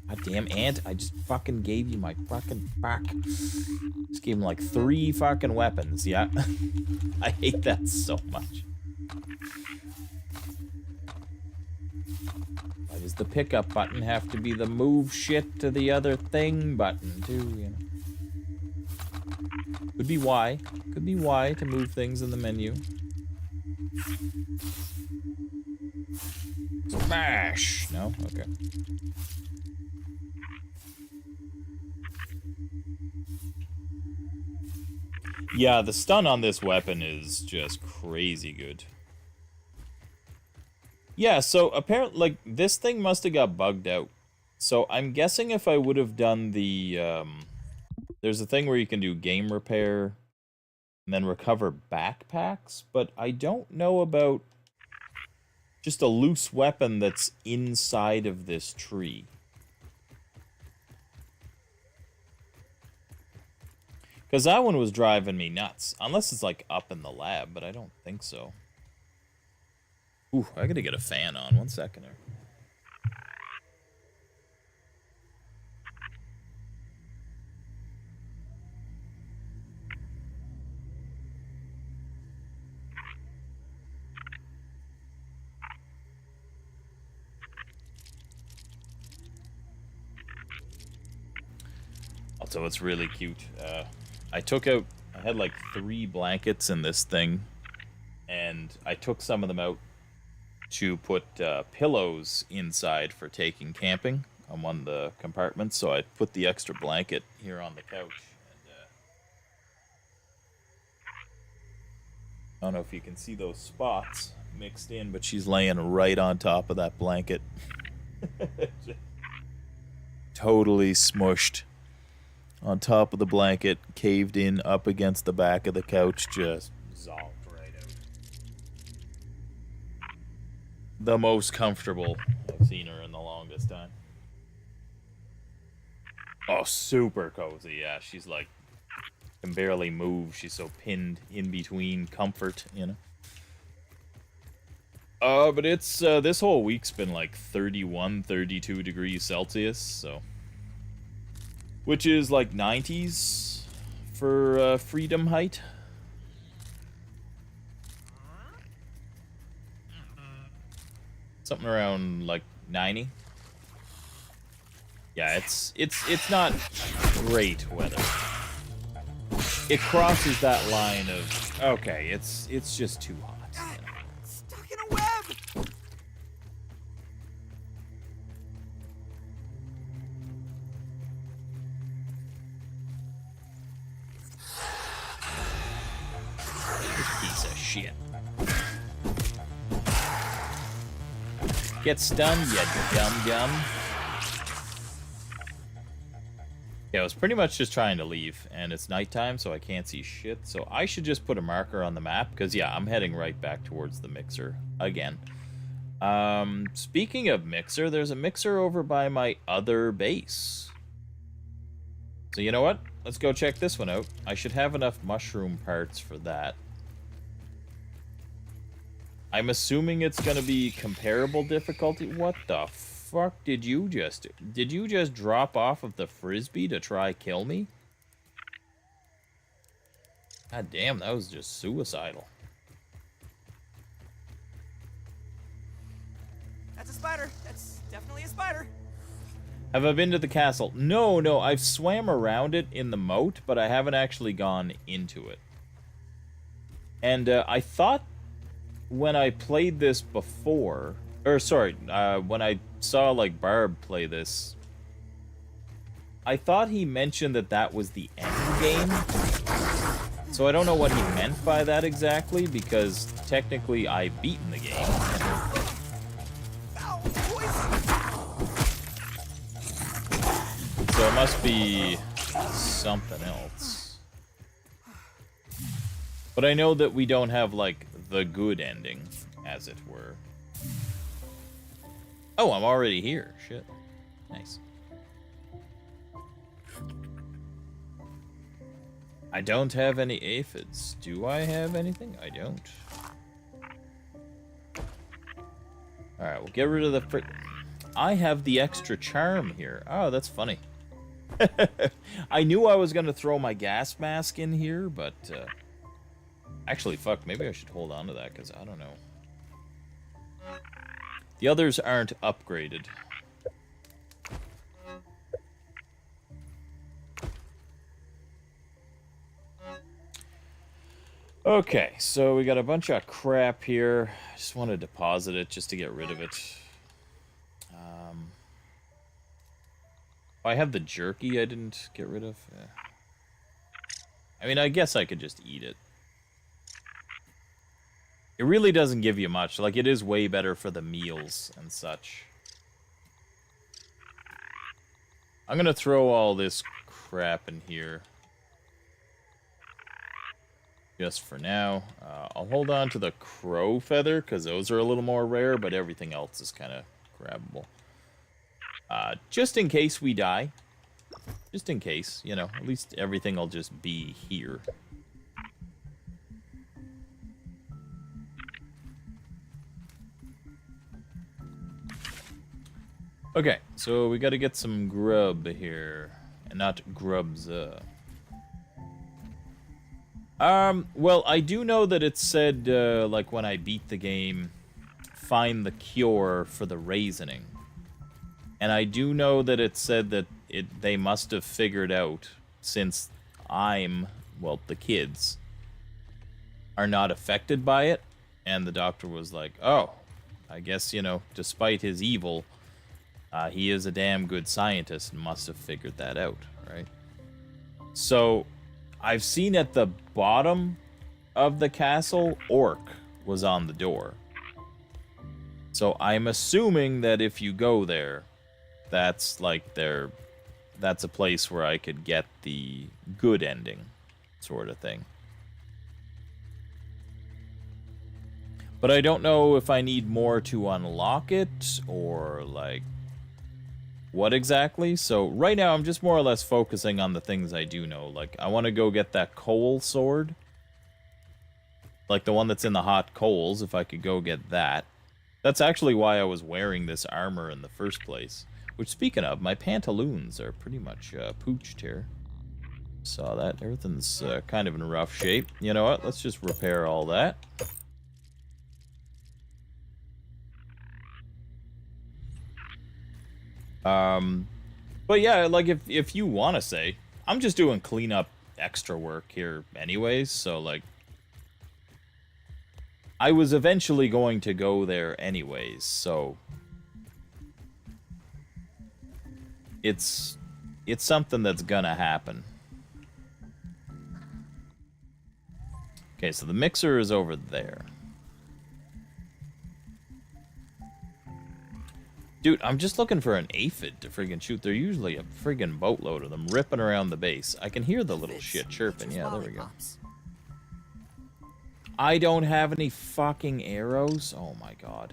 God damn ant, I just fucking gave you my fucking back. Just gave him like 3 fucking weapons, yeah. I hate that so much. Why does the pickup button have to be the move shit to the other thing button too, you know? Could be Y. Could be Y to move things in the menu. Smash! No? Okay. Yeah, the stun on this weapon is just crazy good. Yeah, so apparently, like, this thing must have got bugged out. So I'm guessing if I would have done the, there's a thing where you can do game repair and then recover backpacks, but I don't know about just a loose weapon that's inside of this tree. Because that one was driving me nuts. Unless it's, like, up in the lab, but I don't think so. Ooh, I gotta get a fan on. 1 second here. Also, it's really cute. I had like 3 blankets in this thing, and I took some of them out to put pillows inside for taking camping on one of the compartments, so I put the extra blanket here on the couch. And, I don't know if you can see those spots mixed in, but she's laying right on top of that blanket. Totally smushed. On top of the blanket, caved in up against the back of the couch, just zonked right out. The most comfortable I've seen her in the longest time. Oh, super cozy, yeah. She's like, can barely move. She's so pinned in between comfort, you know. But it's, this whole week's been like 31, 32 degrees Celsius, so... Which is like 90s for freedom height. Something around like 90. Yeah, it's not great weather. It crosses that line of okay, it's just too hot. You know? Stuck in a web! Piece of shit. Get stunned, you dum-dum. Yeah, I was pretty much just trying to leave, and it's nighttime, so I can't see shit. So I should just put a marker on the map, because, yeah, I'm heading right back towards the mixer again. Speaking of mixer, there's a mixer over by my other base. So you know what? Let's go check this one out. I should have enough mushroom parts for that. I'm assuming it's going to be comparable difficulty. What the fuck did you just do? Did you just drop off of the frisbee to try kill me? God damn, that was just suicidal. spider. That's definitely a spider. Have I been to the castle? No, I've swam around it in the moat, but I haven't actually gone into it. And I thought when I played this before, or sorry, when I saw like Barb play this, I thought he mentioned that that was the end game. So I don't know what he meant by that exactly, because technically I've beaten the game. Ow, poison. So it must be something else. But I know that we don't have, like, the good ending, as it were. Oh, I'm already here. Shit. Nice. I don't have any aphids. Do I have anything? I don't. Alright, we'll get rid of the I have the extra charm here. Oh, that's funny. I knew I was going to throw my gas mask in here, but... actually, fuck, maybe I should hold on to that, because I don't know. The others aren't upgraded. Okay, so we got a bunch of crap here. I just want to deposit it just to get rid of it. I have the jerky I didn't get rid of. Yeah. I mean, I guess I could just eat it. It really doesn't give you much. Like, it is way better for the meals and such. I'm gonna throw all this crap in here. Just for now. I'll hold on to the crow feather, because those are a little more rare, but everything else is kind of grabbable. Just in case we die. Just in case, you know, at least everything will just be here. Okay, so we gotta get some grub here. And not grubs, well, I do know that it said, like, when I beat the game, find the cure for the raisening. And I do know that it said that they must have figured out, since well, the kids are not affected by it. And the doctor was like, oh, I guess, you know, despite his evil, he is a damn good scientist and must have figured that out, right? So, I've seen at the bottom of the castle, Orc was on the door. So I'm assuming that if you go there, that's like that's a place where I could get the good ending, sort of thing. But I don't know if I need more to unlock it, or like what exactly. So right now I'm just more or less focusing on the things I do know. Like, I want to go get that coal sword. Like the one that's in the hot coals, if I could go get that. That's actually why I was wearing this armor in the first place. Which, speaking of, my pantaloons are pretty much pooched here. Saw that. Everything's kind of in rough shape. You know what? Let's just repair all that. But yeah, like, if you want to say, I'm just doing cleanup extra work here anyways, so, like, I was eventually going to go there anyways, so it's something that's gonna happen. Okay, so the mixer is over there. Dude, I'm just looking for an aphid to friggin' shoot. They're usually a friggin' boatload of them ripping around the base. I can hear the little shit chirping. Yeah, there we go. I don't have any fucking arrows? Oh my god.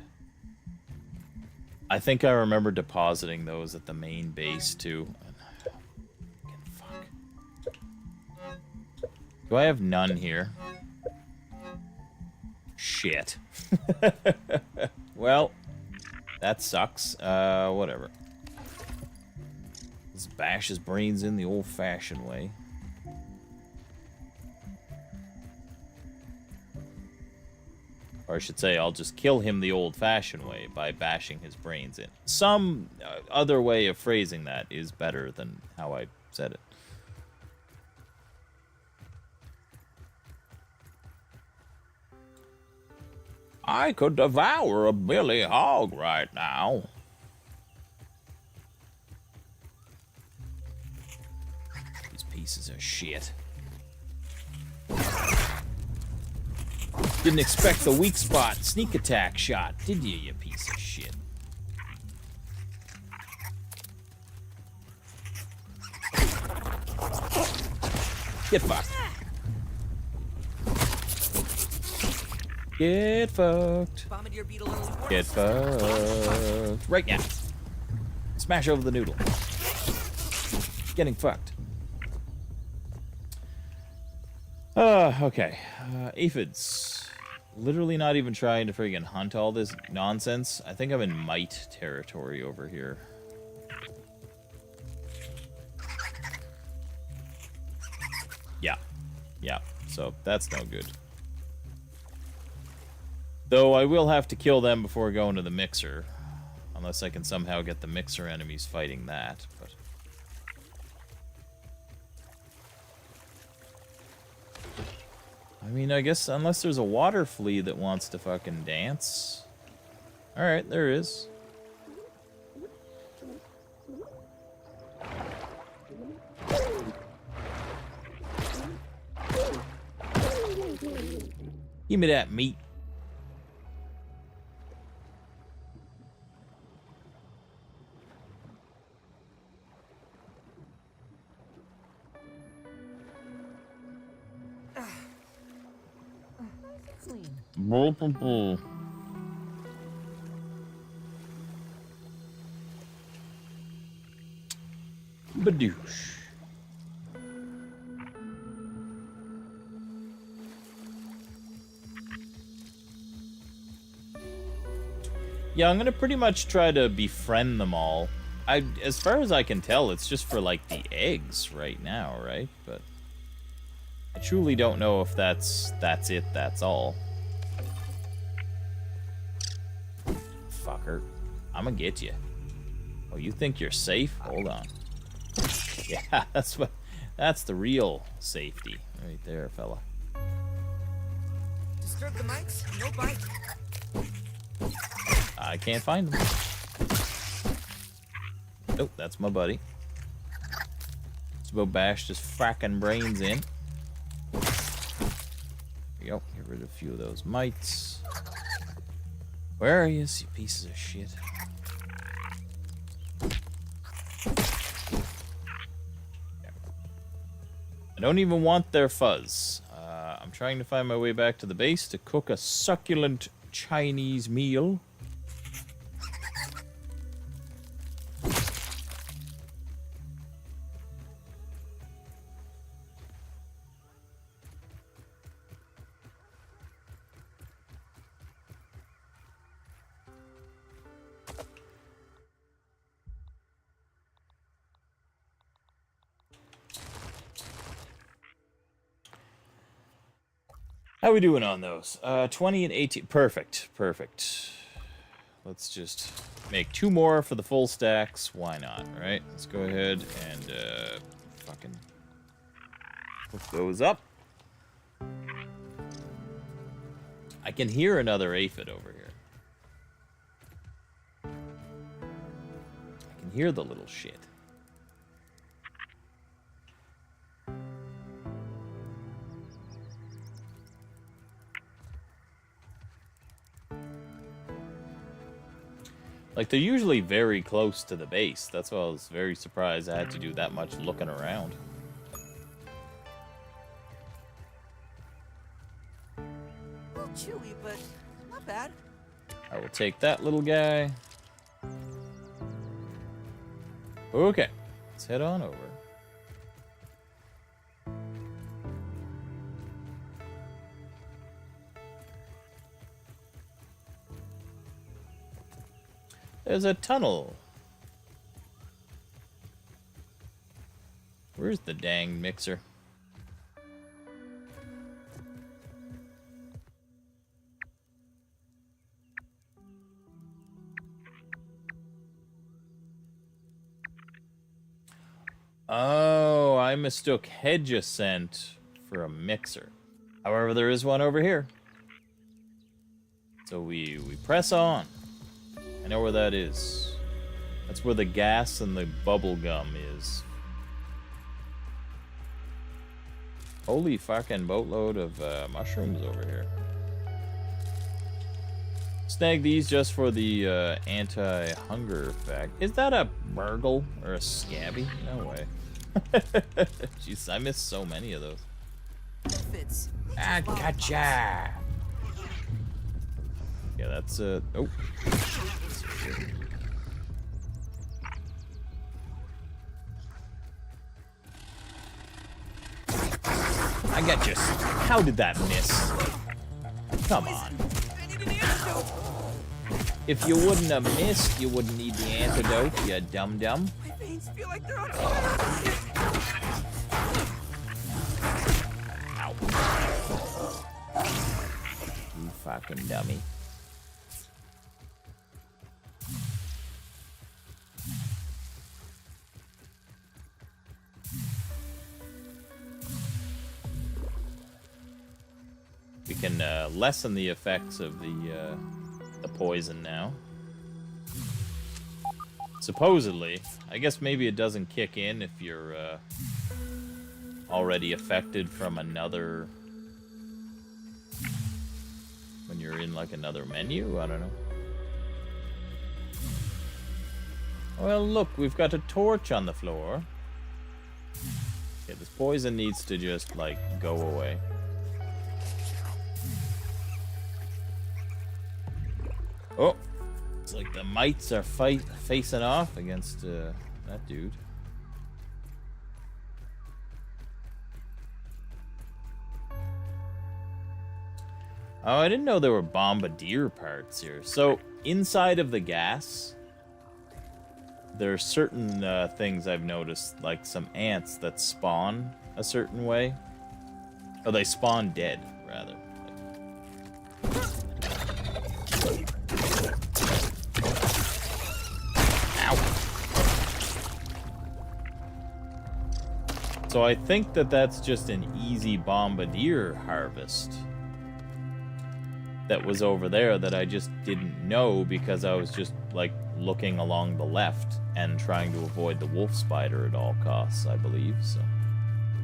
I think I remember depositing those at the main base, too. Fuck. Do I have none here? Shit. Well... that sucks. Whatever. Let's bash his brains in the old-fashioned way. Or I should say, I'll just kill him the old-fashioned way by bashing his brains in. Some other way of phrasing that is better than how I said it. I could devour a Billy Hog right now. These pieces of shit. Didn't expect the weak spot sneak attack shot, did you, you piece of shit? Get fucked. Get fucked. Bombardier beetle only works. Get fucked. Right now. Smash over the noodle. Getting fucked. Okay. Aphids. Literally not even trying to friggin' hunt all this nonsense. I think I'm in mite territory over here. Yeah. Yeah. So that's no good. Though I will have to kill them before going to the mixer. Unless I can somehow get the mixer enemies fighting that. But I mean, I guess unless there's a water flea that wants to fucking dance. Alright, there is. Give me that meat. Badoosh. Yeah, I'm gonna pretty much try to befriend them all. As far as I can tell, it's just for like the eggs right now, right? But I truly don't know if that's it, that's all. Fucker. I'm gonna get you. Oh, you think you're safe? Hold on. Yeah, that's the real safety right there, fella. Disturb the mics, no bite. I can't find him. Oh, that's my buddy. Let's go bash his frackin' brains in. There we go. Get rid of a few of those mites. Where are you, you pieces of shit? I don't even want their fuzz. I'm trying to find my way back to the base to cook a succulent Chinese meal. How we doing on those? 20 and 18. Perfect. Perfect. Let's just make 2 more for the full stacks. Why not, right? Let's go ahead and fucking hook those up. I can hear another aphid over here. I can hear the little shit. Like, they're usually very close to the base. That's why I was very surprised I had to do that much looking around. A little chewy, but not bad. I will take that little guy. Okay, let's head on over. There's a tunnel. Where's the dang mixer? Oh, I mistook hedge ascent for a mixer. However, there is one over here. So we press on. I know where that is. That's where the gas and the bubble gum is. Holy fucking boatload of mushrooms over here. Snag these just for the anti-hunger effect. Is that a burgle or a scabby? No way. Jeez, I missed so many of those. Fits. Ah, gotcha! Yeah, that's oh. I got you. How did that miss? Come on. I need an antidote. If you wouldn't have missed, you wouldn't need the antidote, you dum-dum. My veins feel like they're on fire. Ow. You fucking dummy. We can lessen the effects of the poison now. Supposedly. I guess maybe it doesn't kick in if you're already affected from another... when you're in, like, another menu? I don't know. Well, look, we've got a torch on the floor. Okay, this poison needs to just, like, go away. Oh, it's like the mites are facing off against that dude. Oh, I didn't know there were bombardier parts here. So, inside of the gas, there are certain things I've noticed, like some ants that spawn a certain way. Oh, they spawn dead, rather. So I think that that's just an easy bombardier harvest that was over there that I just didn't know because I was just, like, looking along the left and trying to avoid the wolf spider at all costs, I believe. So,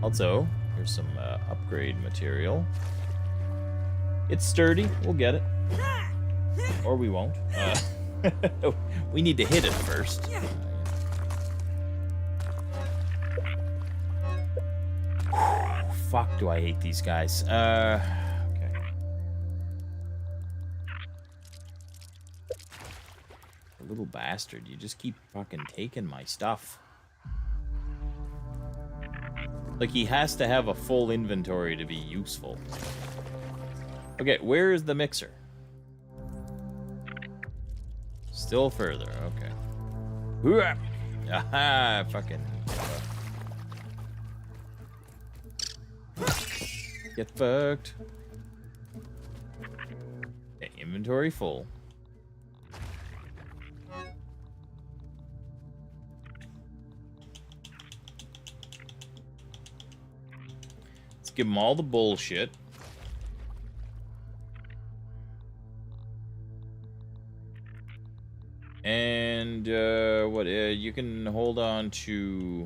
also, here's some upgrade material. It's sturdy. We'll get it. Or we won't. We need to hit it first. Fuck, do I hate these guys. Okay. The little bastard, you just keep fucking taking my stuff. Like, he has to have a full inventory to be useful. Okay, where is the mixer? Still further, okay. Hooah! Aha, fucking... Get fucked. Okay, inventory full. Let's give them all the bullshit. And, what, you can hold on to...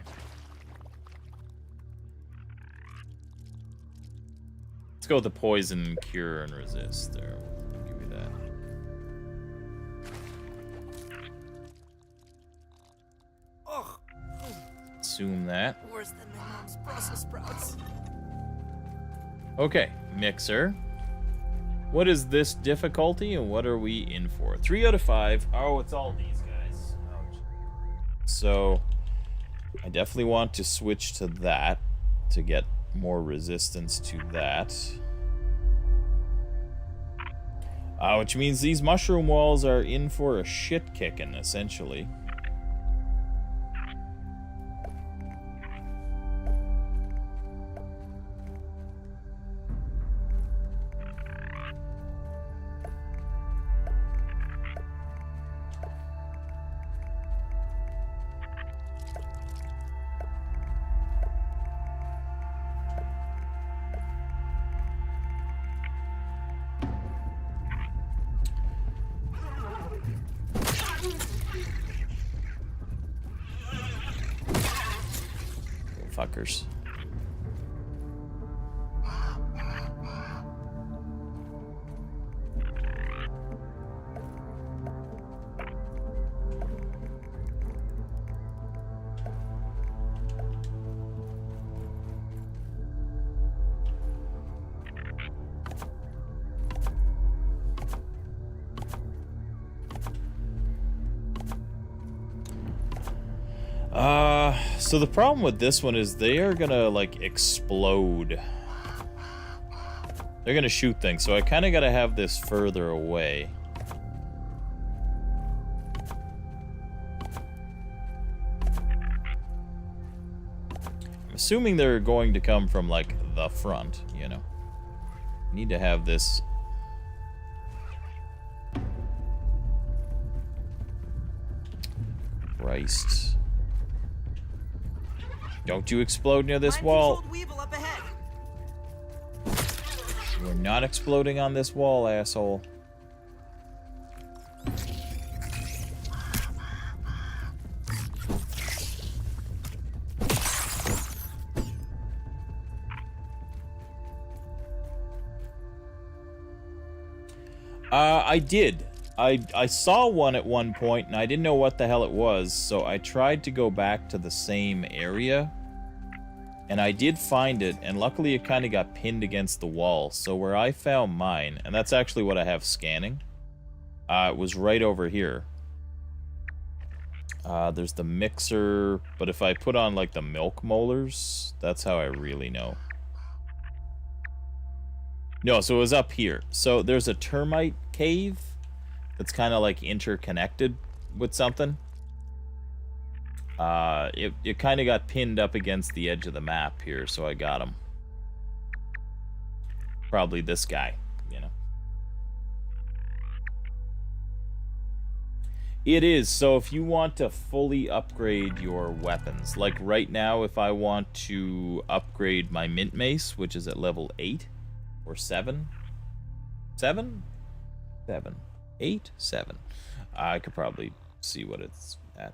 Let's go with the poison, cure, and resist. There, I'll give you that. Ugh. Assume that. Worse than my mom's Brussels sprouts. Okay, mixer. What is this difficulty, and what are we in for? 3 out of 5. Oh, it's all these guys. Ouch. So, I definitely want to switch to that to get more resistance to that. Which means these mushroom walls are in for a shit kicking, essentially. fuckers. So the problem with this one is they are gonna, like, explode. They're gonna shoot things, so I kind of gotta have this further away. I'm assuming they're going to come from, like, the front, you know. Need to have this... Christ. Don't you explode near this wall. Weevil up ahead. We're not exploding on this wall, asshole. I did. I saw one at one point, and I didn't know what the hell it was, so I tried to go back to the same area. And I did find it, and luckily it kind of got pinned against the wall. So where I found mine, and that's actually what I have scanning, it was right over here. There's the mixer, but if I put on, like, the milk molars, that's how I really know. No, so it was up here. So there's a termite cave that's kind of, like, interconnected with something. It kind of got pinned up against the edge of the map here, so I got him. Probably this guy, you know. It is, so if you want to fully upgrade your weapons, like right now, if I want to upgrade my mint mace, which is at level 8 or 7, 7? 7. 8? 7. I could probably see what it's at.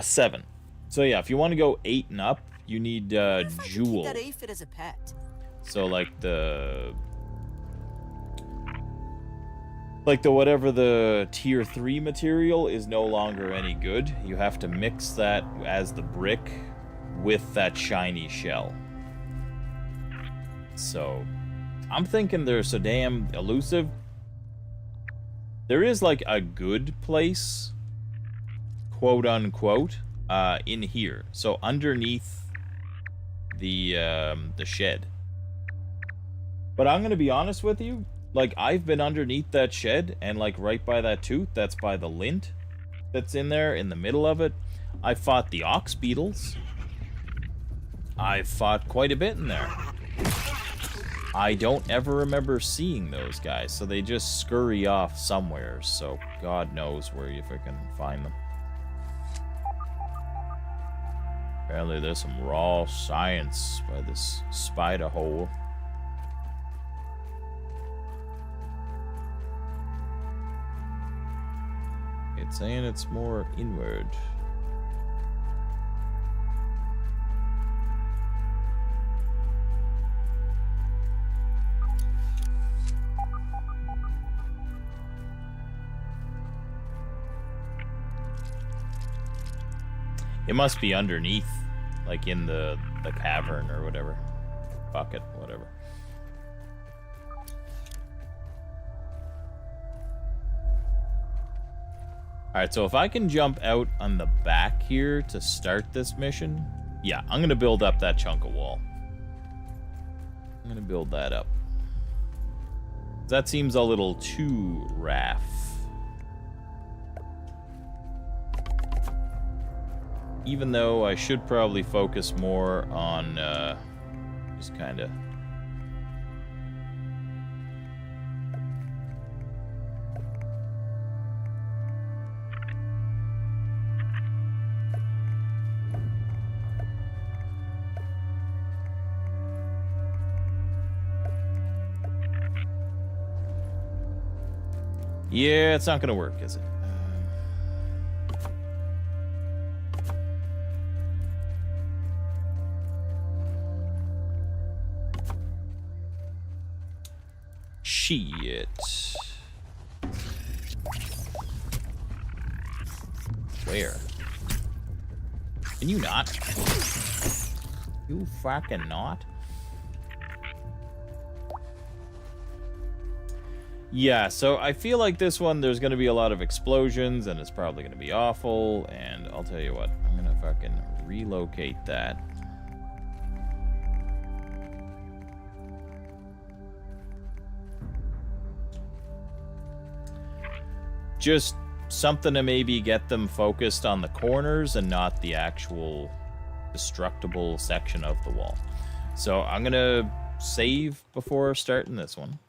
7. So yeah, if you want to go 8 and up, you need jewel. That aphid as a pet. So like the whatever the tier 3 material is no longer any good. You have to mix that as the brick with that shiny shell. So I'm thinking they're so damn elusive. There is like a good place, quote unquote, in here. So underneath the shed. But I'm gonna be honest with you, like I've been underneath that shed and like right by that tooth, that's by the lint that's in there in the middle of it. I fought the ox beetles. I fought quite a bit in there. I don't ever remember seeing those guys, so they just scurry off somewhere, so God knows where you can find them. Apparently there's some raw science by this spider hole. It's saying it's more inward. It must be underneath, like in the cavern or whatever. Bucket, whatever. Alright, so if I can jump out on the back here to start this mission, yeah, I'm going to build up that chunk of wall. I'm going to build that up. That seems a little too raff. Even though I should probably focus more on just kind of... Yeah, it's not going to work, is it? Shit. Where? Can you not? You fucking not? Yeah, so I feel like this one, there's going to be a lot of explosions, and it's probably going to be awful, and I'll tell you what, I'm going to fucking relocate that. Just something to maybe get them focused on the corners and not the actual destructible section of the wall. So I'm going to save before starting this one.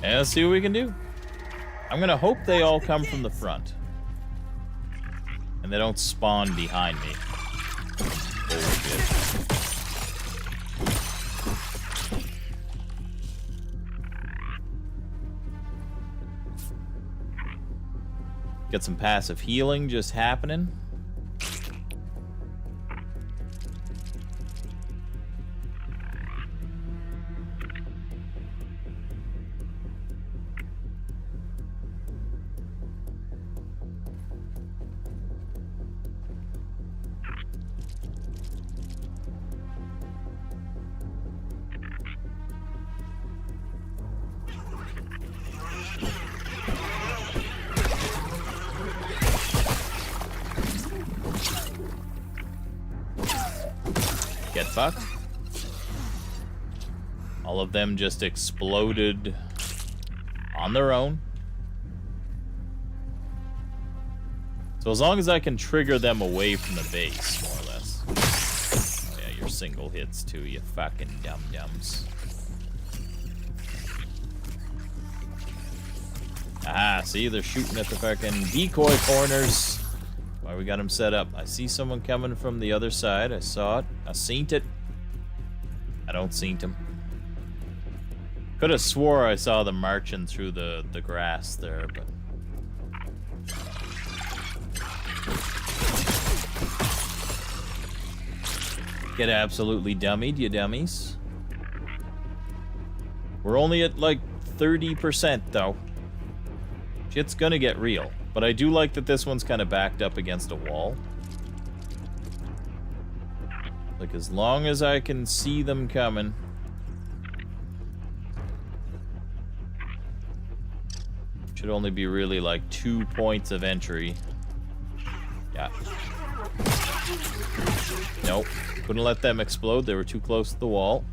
And let's see what we can do. I'm gonna hope they all come from the front. And they don't spawn behind me. Bullshit. Get some passive healing just happening. Get fucked. All of them just exploded on their own. So as long as I can trigger them away from the base, more or less. Oh yeah, your single hits too, you fucking dum-dums. Ah, see, they're shooting at the fucking decoy corners. Why we got him set up? I see someone coming from the other side. I saw it. I seen it. I don't seen him. Could have swore I saw them marching through the grass there, but... Get absolutely dummied, you dummies. We're only at like 30% though. Shit's gonna get real. But I do like that this one's kind of backed up against a wall. Like, as long as I can see them coming. Should only be really like 2 points of entry. Yeah. Nope. Couldn't let them explode. They were too close to the wall.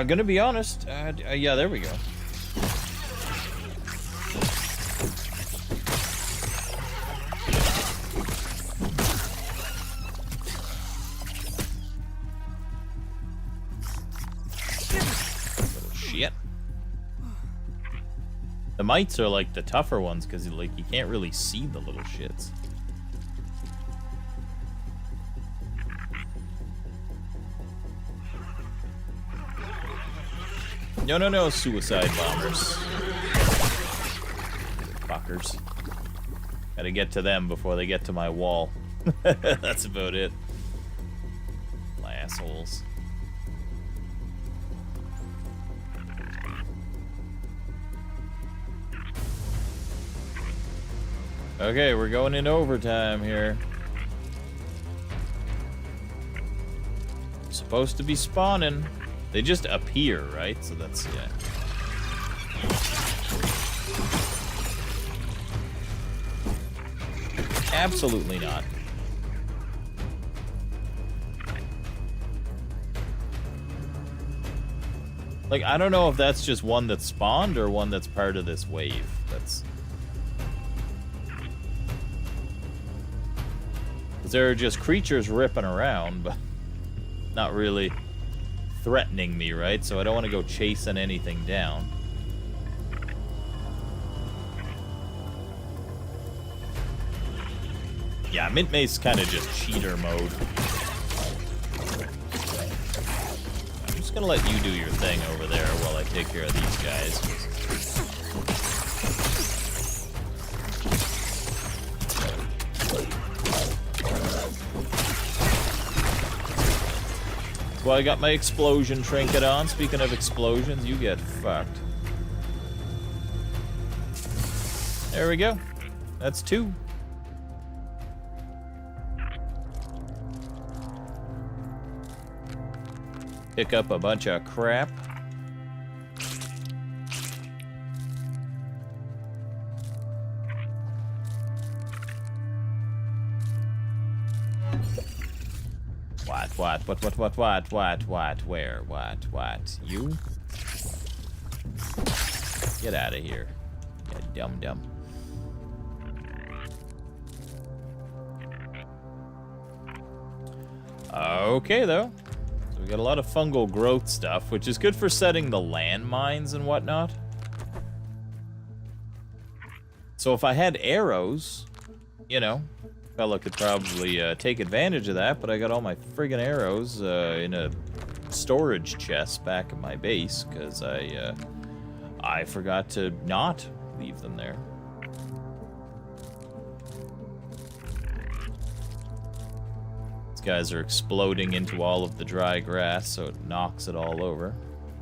Gonna be honest. Yeah, there we go. Little shit. The mites are like the tougher ones because like you can't really see the little shits. No, suicide bombers. Fuckers. Gotta get to them before they get to my wall. That's about it. Assholes. Okay, we're going in overtime here. Supposed to be spawning. They just appear, right? So that's, yeah. Absolutely not. Like, I don't know if that's just one that spawned or one that's part of this wave. That's... There are just creatures ripping around, but not really threatening me, right? So I don't want to go chasing anything down. Yeah, Mint Mace kind of just cheater mode. I'm just gonna let you do your thing over there while I take care of these guys. Well, I got my explosion trinket on. Speaking of explosions, you get fucked. There we go. That's 2. Pick up a bunch of crap. What? Where? What? You? Get out of here. You dumb. Okay, though. So we got a lot of fungal growth stuff, which is good for setting the landmines and whatnot. So if I had arrows, you know, fella could probably take advantage of that, but I got all my friggin' arrows in a storage chest back at my base, because I forgot to not leave them there. These guys are exploding into all of the dry grass, so it knocks it all over.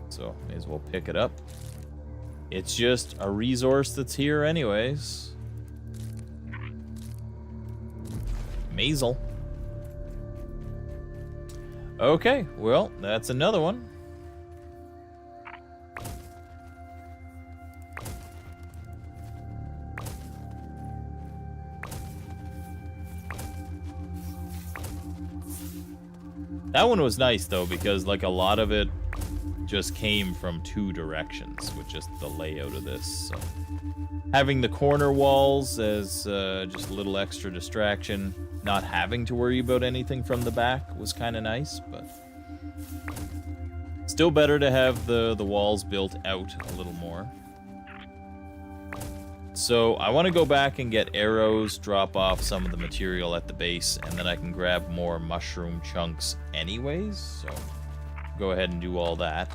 So may as well pick it up. It's just a resource that's here anyways. Mazel. Okay, well, that's another one. That one was nice, though, because, like, a lot of it just came from 2 directions with just the layout of this. So having the corner walls as just a little extra distraction, not having to worry about anything from the back was kind of nice, but still better to have the walls built out a little more. So I want to go back and get arrows, drop off some of the material at the base, and then I can grab more mushroom chunks anyways, so go ahead and do all that.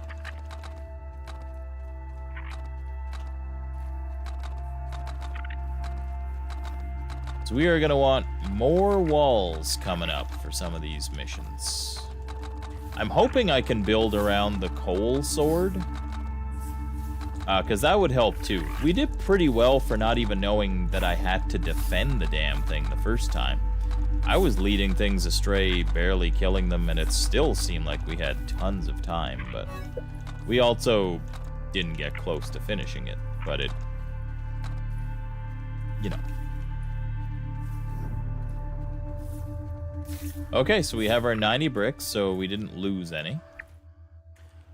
So we are going to want more walls coming up for some of these missions. I'm hoping I can build around the coal sword, because that would help too. We did pretty well for not even knowing that I had to defend the damn thing the first time. I was leading things astray, barely killing them, and it still seemed like we had tons of time, but we also didn't get close to finishing it, but it, you know. Okay, so we have our 90 bricks, so we didn't lose any.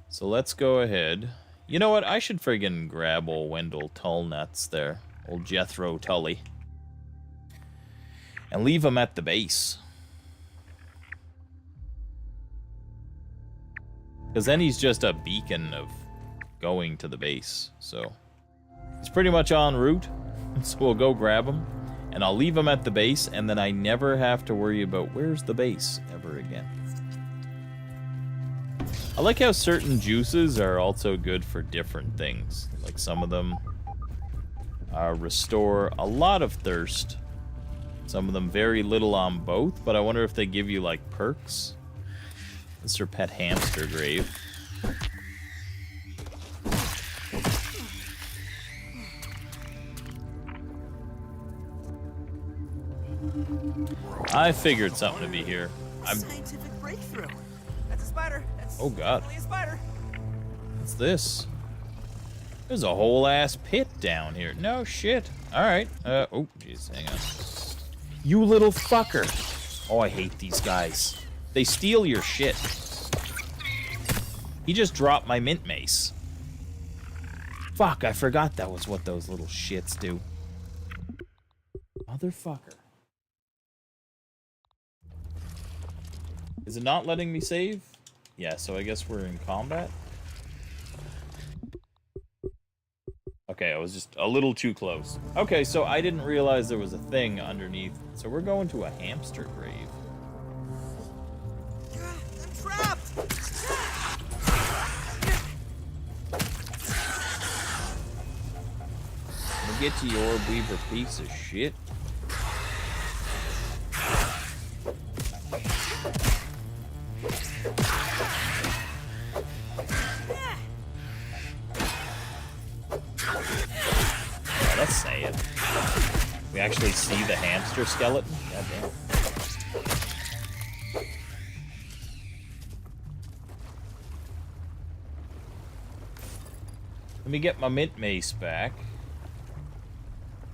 So let's go ahead. You know what? I should friggin' grab old Wendell Tullnuts there. Old Jethro Tully. And leave him at the base. Because then he's just a beacon of going to the base. So he's pretty much en route. So we'll go grab him. And I'll leave him at the base, and then I never have to worry about where's the base ever again. I like how certain juices are also good for different things. Like some of them restore a lot of thirst. Some of them very little on both, but I wonder if they give you like perks. Mr. Pet Hamster Grave. I figured something to be here. Scientific breakthrough. That's a spider. That's Oh god. definitely a spider. What's this? There's a whole ass pit down here. No shit. Alright. Oh, jeez, hang on. You little fucker. Oh, I hate these guys. They steal your shit. He just dropped my mint mace. Fuck, I forgot that was what those little shits do. Motherfucker. Is it not letting me save? Yeah, so I guess we're in combat. Okay, I was just a little too close. Okay, so I didn't realize there was a thing underneath. So we're going to a hamster grave. I'm trapped! We'll get to your Weaver, piece of shit. Yeah, let's say it. We actually see the hamster skeleton? Goddamn. Let me get my mint mace back.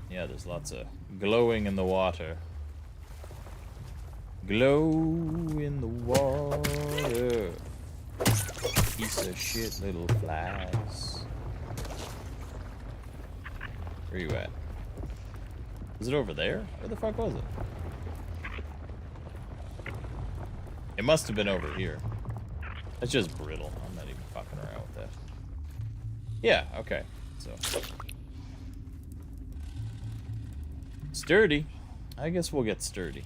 Yeah, there's lots of glowing in the water. Glow in the water. Piece of shit little flies. Where you at? Was it over there? Where the fuck was it? It must have been over here. That's just brittle. I'm not even fucking around with that. Yeah, okay. So sturdy. I guess we'll get sturdy.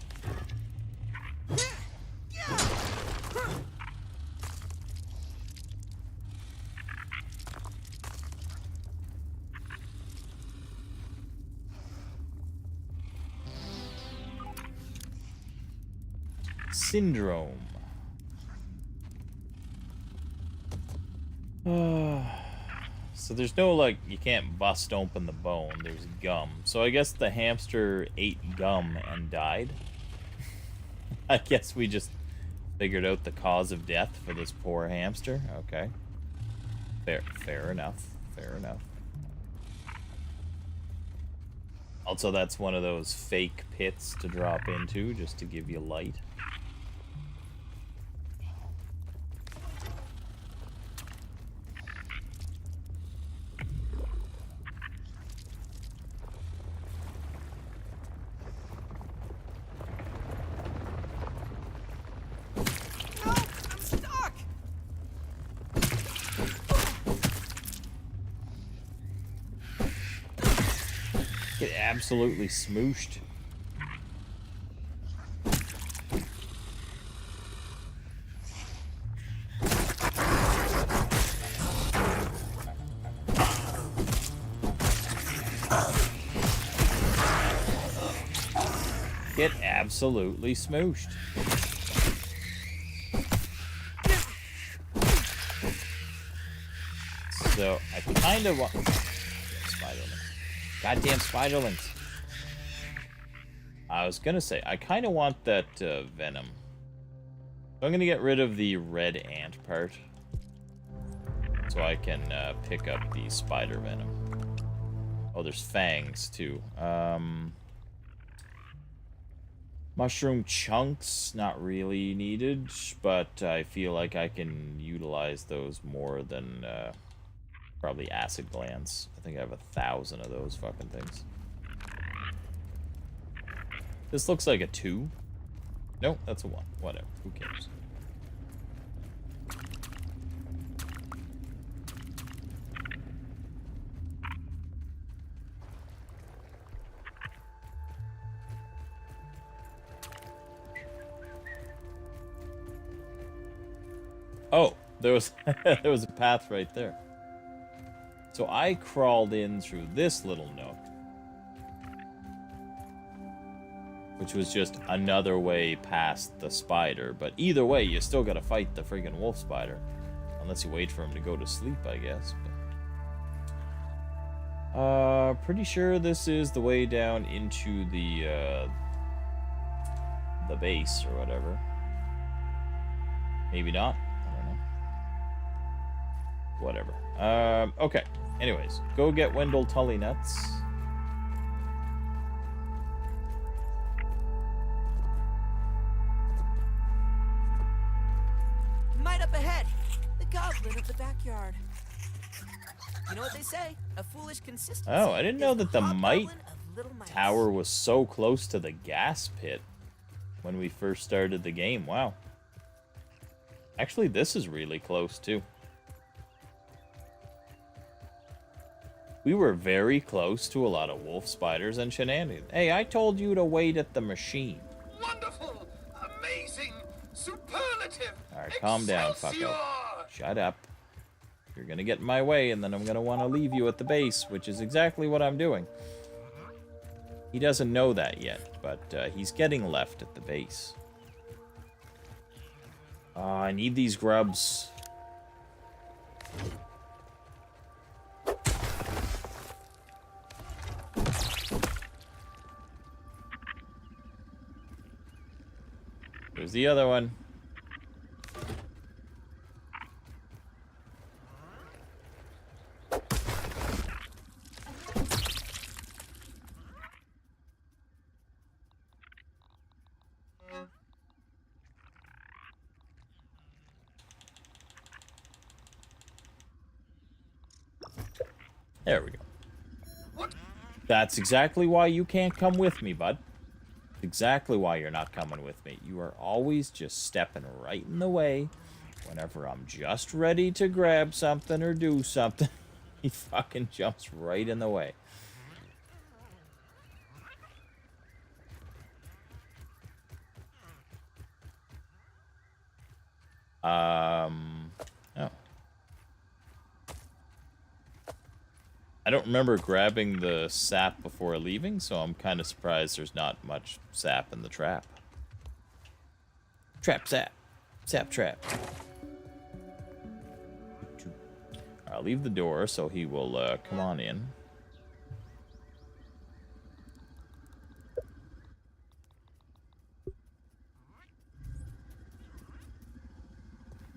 Syndrome. So there's no, like, you can't bust open the bone. There's gum. So I guess the hamster ate gum and died. I guess we just figured out the cause of death for this poor hamster. Okay. Fair enough. Fair enough. Also, that's one of those fake pits to drop into just to give you light. Get absolutely smooshed. Get absolutely smooshed. So I kind of want Spiderman. Goddamn spiderlings. I was gonna say, I kind of want that venom. So I'm gonna get rid of the red ant part. So I can pick up the spider venom. Oh, there's fangs too. Mushroom chunks, not really needed, but I feel like I can utilize those more than probably acid glands. I think I have 1,000 of those fucking things. This looks like a 2. Nope, that's a 1. Whatever, who cares? Oh, there was there was a path right there. So I crawled in through this little nook, which was just another way past the spider. But either way, you still gotta fight the friggin' wolf spider, unless you wait for him to go to sleep, I guess. But, pretty sure this is the way down into the base or whatever. Maybe not. Whatever. Okay. Anyways, go get Wendell Tully nuts. Might up ahead. The goblin of the backyard. You know what they say? A foolish consistency. Oh, I didn't know is that the Might hobgoblin of little mice. Tower was so close to the gas pit when we first started the game. Wow. Actually, this is really close, too. We were very close to a lot of wolf spiders and shenanigans. Hey, I told you to wait at the machine. Wonderful, amazing, superlative. Alright, calm down, Excelsior! fucko. Shut up. You're gonna get in my way, and then I'm gonna want to leave you at the base, which is exactly what I'm doing. He doesn't know that yet, but he's getting left at the base. I need these grubs. There's the other one. There we go. What? That's exactly why you can't come with me, bud. Exactly why you're not coming with me. You are always just stepping right in the way. Whenever I'm just ready to grab something or do something, he fucking jumps right in the way. Oh. I don't remember grabbing the sap before leaving, so I'm kind of surprised there's not much sap in the trap. Trap sap. Sap trap. I'll leave the door so he will come on in.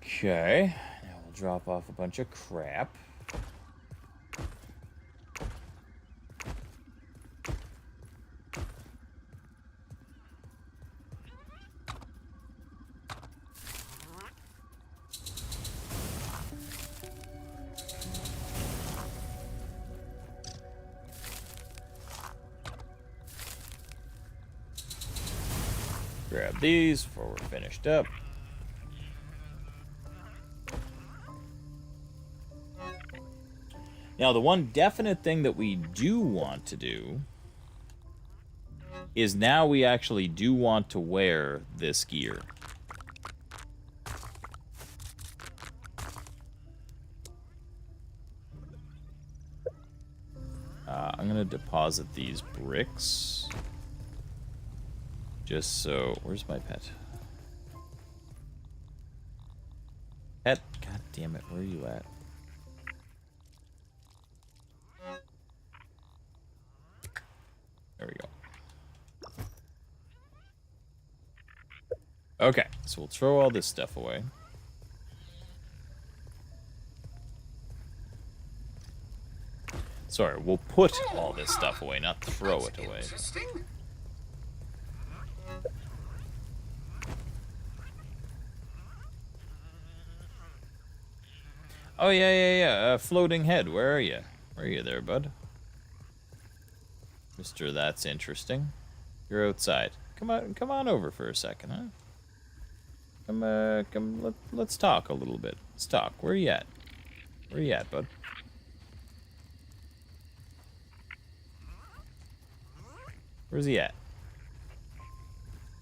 Okay. Now we'll drop off a bunch of crap. Grab these before we're finished up. Now, the one definite thing that we do want to do is now we actually do want to wear this gear. I'm going to deposit these bricks. Just so... Where's my pet? Pet? God damn it, where are you at? There we go. Okay, so we'll throw all this stuff away. Sorry, we'll put all this stuff away, not throw it away. Interesting. Oh, yeah. Floating head, where are you? Where are you there, bud? Mister, that's interesting. You're outside. Come on over for a second, huh? Let's talk a little bit. Let's talk. Where are you at? Where are you at, bud? Where's he at?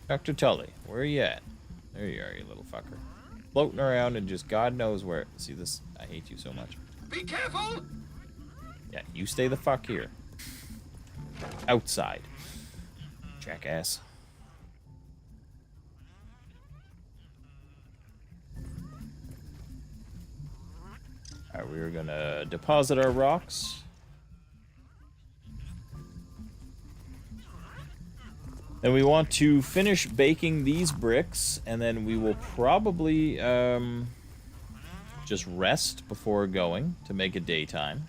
Dr. Tully, where are you at? There you are, you little fucker. Floating around and just God knows where. See this? I hate you so much. Be careful! Yeah, you stay the fuck here. Outside. Jackass. Alright, we're gonna deposit our rocks. And we want to finish baking these bricks, and then we will probably just rest before going to make it daytime.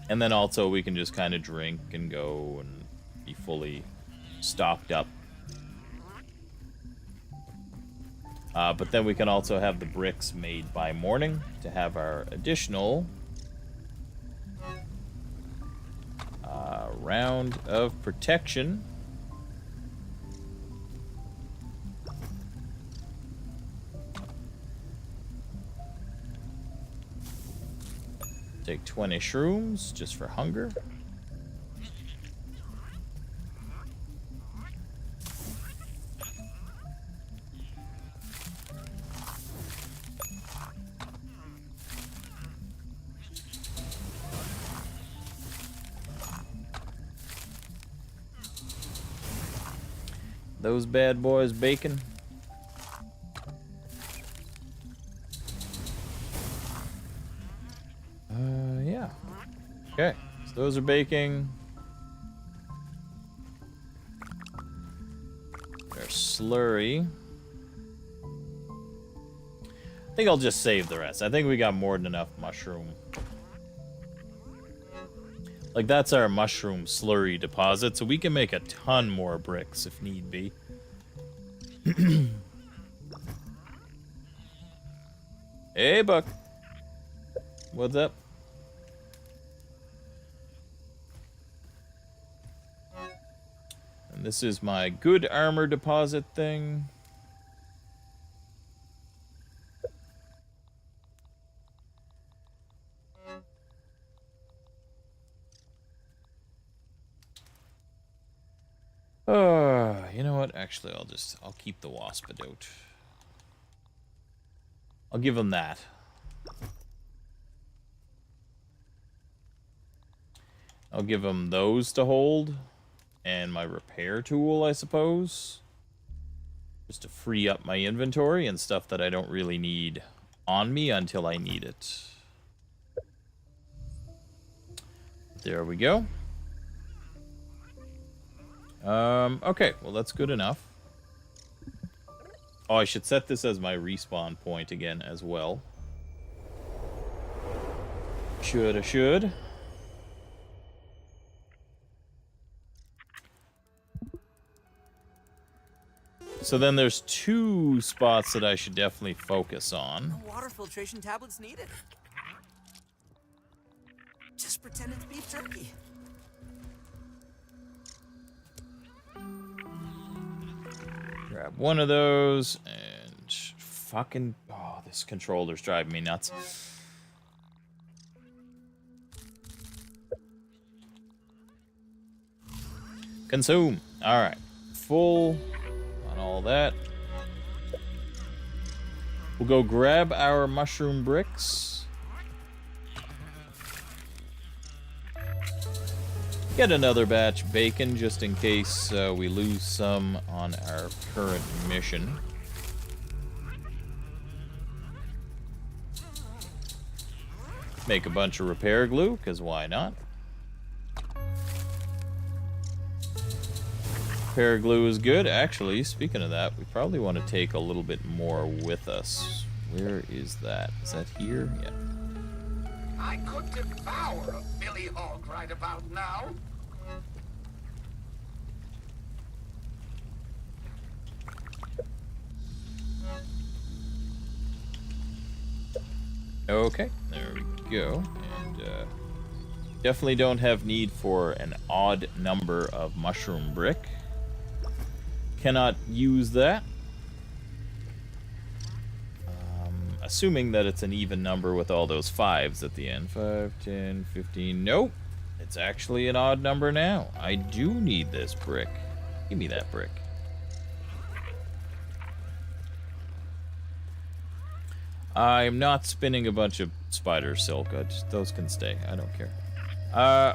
And then also we can just kind of drink and go and be fully stocked up. But then we can also have the bricks made by morning to have our additional round of protection. Take 20 shrooms just for hunger. Those bad boys baking. Yeah. Okay, so those are baking. There's slurry. I think I'll just save the rest. I think we got more than enough mushroom. Like, that's our mushroom slurry deposit, so we can make a ton more bricks if need be. Hey, Buck. What's up? And this is my good armor deposit thing. You know what? Actually, I'll keep the waspidote. I'll give him that. I'll give him those to hold. And my repair tool, I suppose. Just to free up my inventory and stuff that I don't really need on me until I need it. There we go. Okay, well that's good enough. Oh, I should set this as my respawn point again as well. Should. So then there's two spots that I should definitely focus on. No water filtration tablets needed. Just pretend it's beef jerky. Grab one of those and fucking... Oh, this controller's driving me nuts. Consume. Alright. Full on all that. We'll go grab our mushroom bricks. Get another batch bacon just in case we lose some on our current mission. Make a bunch of repair glue, because why not? Repair glue is good. Actually, speaking of that, we probably want to take a little bit more with us. Where is that? Is that here? Yeah. I could devour a Billy Hog right about now. Okay, there we go. And definitely don't have need for an odd number of mushroom brick. Cannot use that. Assuming that it's an even number with all those 5s at the end. 5, 10, 15. Nope. It's actually an odd number now. I do need this brick. Give me that brick. I'm not spinning a bunch of spider silk. Those can stay. I don't care.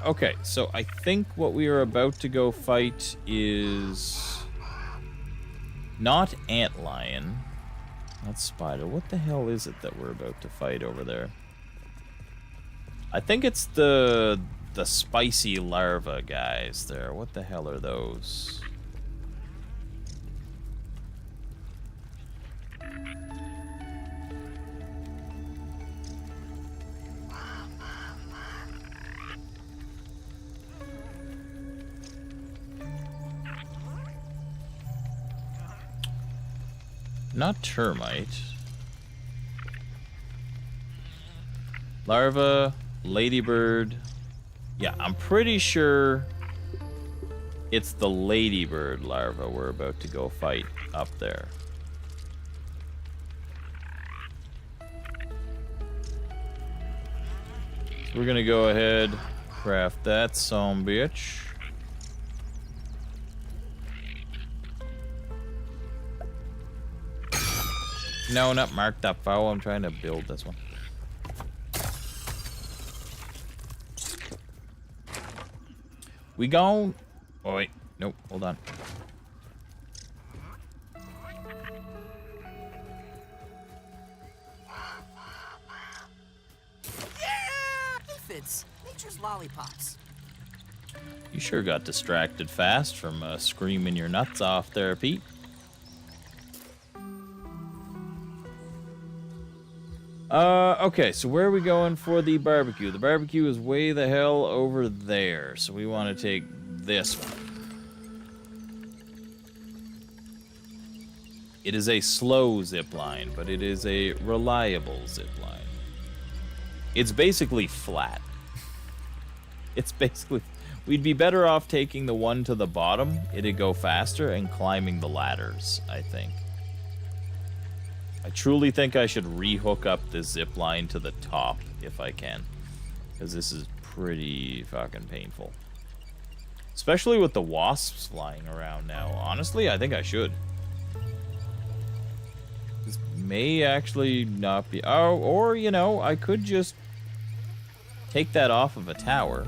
Okay, so I think what we are about to go fight is... not antlion. Not spider. What the hell is it that we're about to fight over there? I think it's the spicy larva guys there. What the hell are those? not termite. Larva, ladybird. Yeah, I'm pretty sure it's the ladybird larva we're about to go fight up there. So we're gonna go ahead, craft that some bitch. No, not mark that foul. I'm trying to build this one. We gone. Oh, wait. Nope. Hold on. Aphids, nature's lollipops. You sure got distracted fast from screaming your nuts off there, Pete. Okay, so where are we going for the barbecue? The barbecue is way the hell over there, so we want to take this one. It is a slow zip line, but it is a reliable zip line. It's basically flat. It's basically... We'd be better off taking the one to the bottom, it'd go faster, and climbing the ladders, I think. I truly think I should rehook up this zip line to the top if I can, because this is pretty fucking painful. Especially with the wasps flying around now. Honestly, I think I should. This may actually not be... Oh, or, you know, I could just take that off of a tower.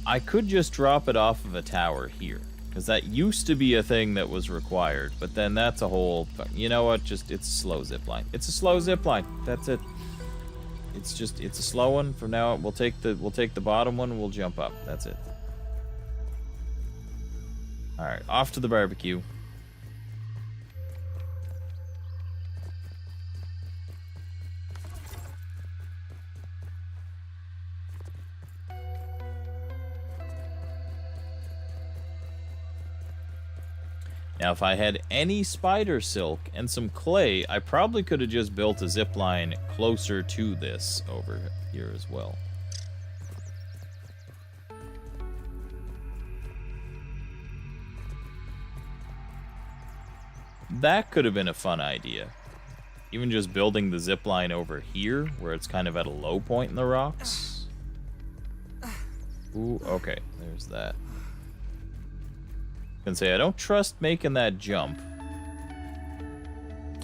I could just drop it off of a tower here, because that used to be a thing that was required, but then that's a whole... You know what? Just, it's a slow zip line. It's a slow zip line. That's it. It's just, it's a slow one. From now on, we'll take the bottom one and we'll jump up. That's it. Alright, off to the barbecue. Now, if I had any spider silk and some clay, I probably could have just built a zip line closer to this over here as well. That could have been a fun idea. Even just building the zip line over here, where it's kind of at a low point in the rocks. Ooh, okay, there's that. Can say I don't trust making that jump.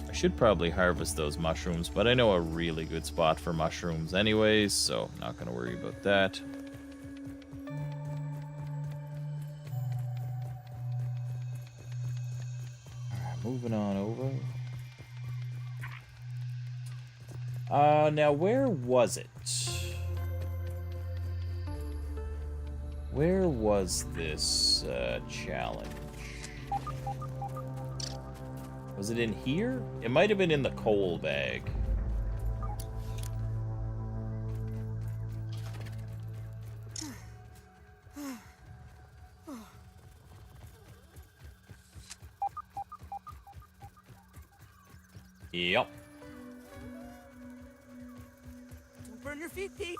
I should probably harvest those mushrooms, but I know a really good spot for mushrooms anyways, so I'm not going to worry about that. Alright, moving on over. Now where was it? Where was this challenge? Was it in here? It might have been in the coal bag. Yep. Don't burn your feet, Pete.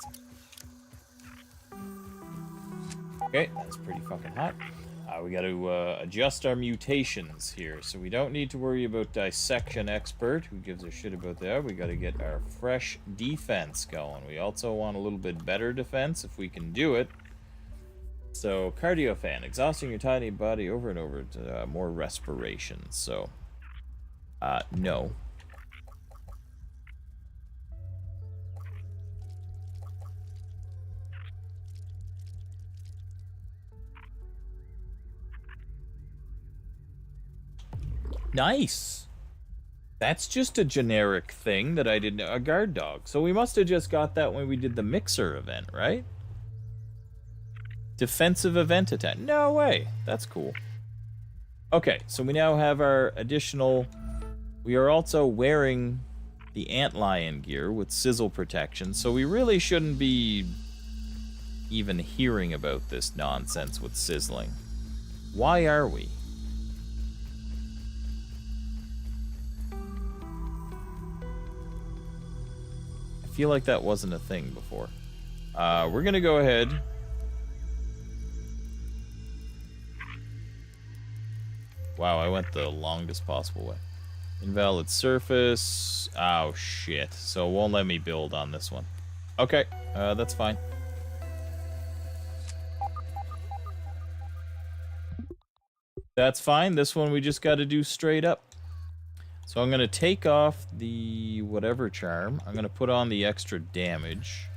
Okay, that's pretty fucking hot. We got to adjust our mutations here, so we don't need to worry about Dissection Expert. Who gives a shit about that? We got to get our fresh defense going. We also want a little bit better defense if we can do it. So, Cardiofan, exhausting your tiny body over and over to more respiration. So, no. Nice. That's just a generic thing that I didn't know. A guard dog. So we must have just got that when we did the mixer event, right? Defensive event attack. No way. That's cool. Okay, so we now have our additional... We are also wearing the antlion gear with sizzle protection, so we really shouldn't be, even hearing about this nonsense with sizzling? Why are we? I feel like that wasn't a thing before. We're gonna go ahead. Wow, I went the longest possible way. Invalid surface. Oh, shit. So it won't let me build on this one. Okay, that's fine. That's fine. This one we just got to do straight up. So I'm going to take off the whatever charm. I'm going to put on the extra damage.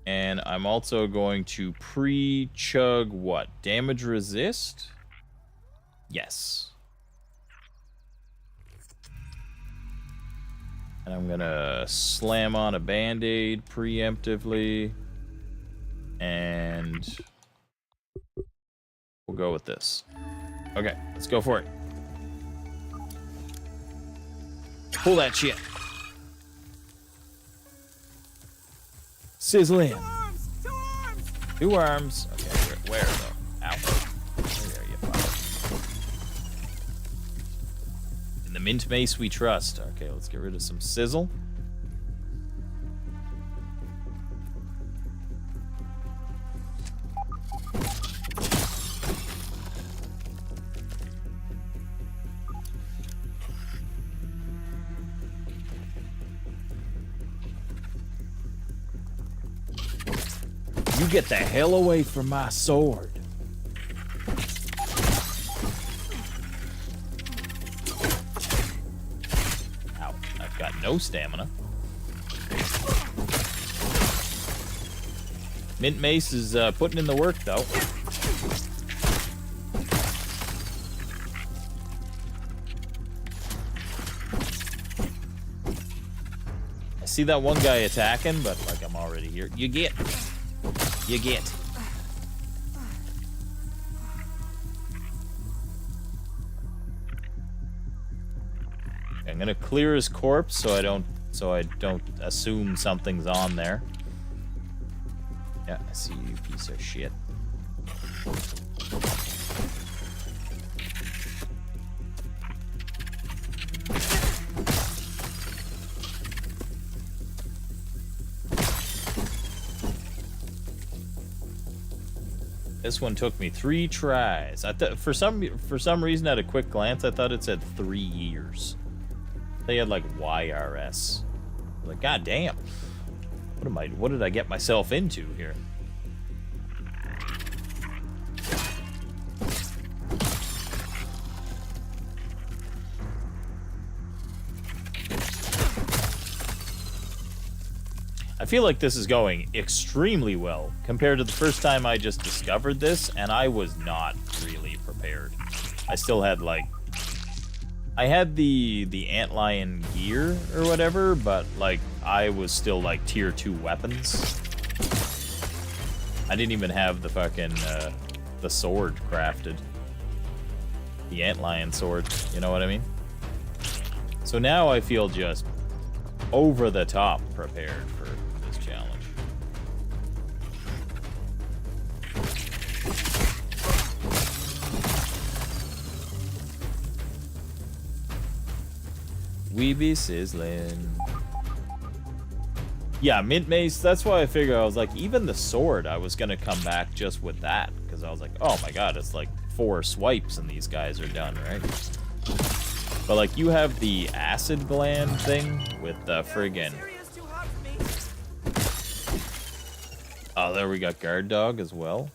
And I'm also going to pre-chug what? Damage resist? Yes. And I'm gonna slam on a band-aid preemptively. And we'll go with this. Okay, let's go for it. Pull that shit. Sizzle in. 2 arms! 2 arms! 2 arms. Okay, where though? Ow. There you go. In the mint mace we trust. Okay, let's get rid of some sizzle. You get the hell away from my sword. Ow, I've got no stamina. Mint Mace is putting in the work, though. I see that one guy attacking, but like I'm already here. You get. I'm gonna clear his corpse so I don't assume something's on there. Yeah, I see you, piece of shit. This one took me 3 tries. I thought for some reason at a quick glance I thought it said 3 years. They had like YRS. Like, god damn. What did I get myself into here? I feel like this is going extremely well compared to the first time I just discovered this, and I was not really prepared. I still had like... I had the antlion gear or whatever, but like I was still like tier 2 weapons. I didn't even have the fucking the sword crafted. The antlion sword, you know what I mean? So now I feel just over the top prepared for this challenge. We be sizzling. Yeah, Mint Mace, that's why I figured, I was like, even the sword, I was gonna come back just with that. Because I was like, oh my god, it's like 4 swipes and these guys are done, right? But like, you have the acid gland thing with the friggin'... Syria's too hot for me. Oh, there we got guard dog as well.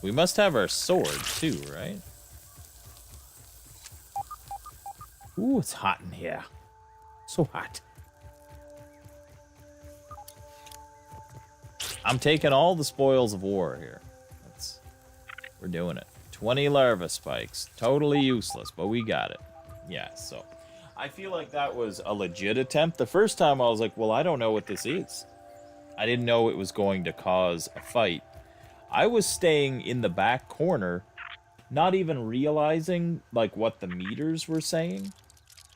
We must have our sword too, right? Ooh, it's hot in here. So hot. I'm taking all the spoils of war here. We're doing it. 20 larva spikes. Totally useless, but we got it. Yeah, so I feel like that was a legit attempt. The first time I was like, well, I don't know what this is. I didn't know it was going to cause a fight. I was staying in the back corner, not even realizing like what the meters were saying.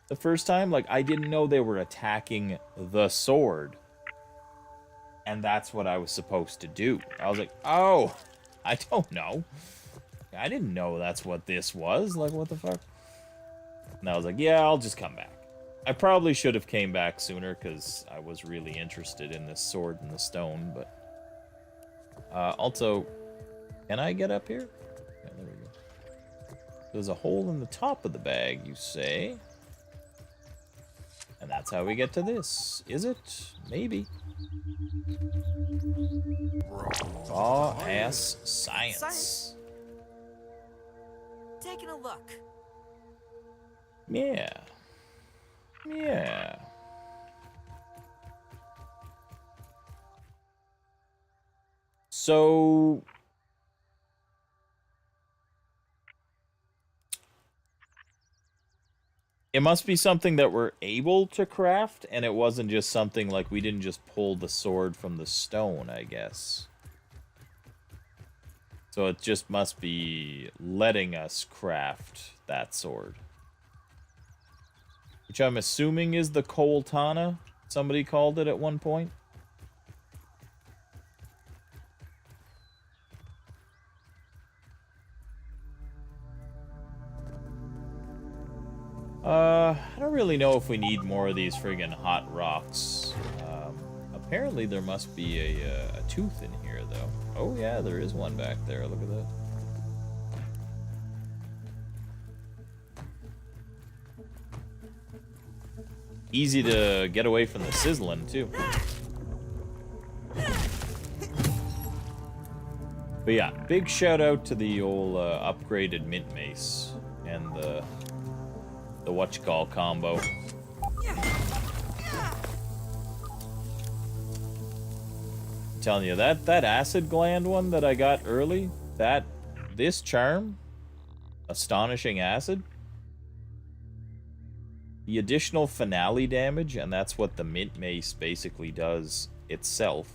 The first time, like, I didn't know they were attacking the sword. And that's what I was supposed to do. I was like, oh, I don't know. I didn't know that's what this was. Like, what the fuck? And I was like, yeah, I'll just come back. I probably should have came back sooner because I was really interested in this sword and the stone, but... also, can I get up here? Yeah, there we go. There's a hole in the top of the bag, you say? And that's how we get to this. Is it? Maybe. Raw ass science. Taking a look. Yeah. Yeah. So... it must be something that we're able to craft, and it wasn't just something like we didn't just pull the sword from the stone, I guess. So it just must be letting us craft that sword. Which I'm assuming is the Koltana, somebody called it at one point. I don't really know if we need more of these friggin' hot rocks. Apparently there must be a tooth in here, though. Oh yeah, there is one back there. Look at that. Easy to get away from the sizzling, too. But yeah, big shout out to the old upgraded mint mace and the whatchamacall combo. I'm telling you, that acid gland one that I got early, this charm, astonishing acid, the additional finale damage, and that's what the mint mace basically does itself,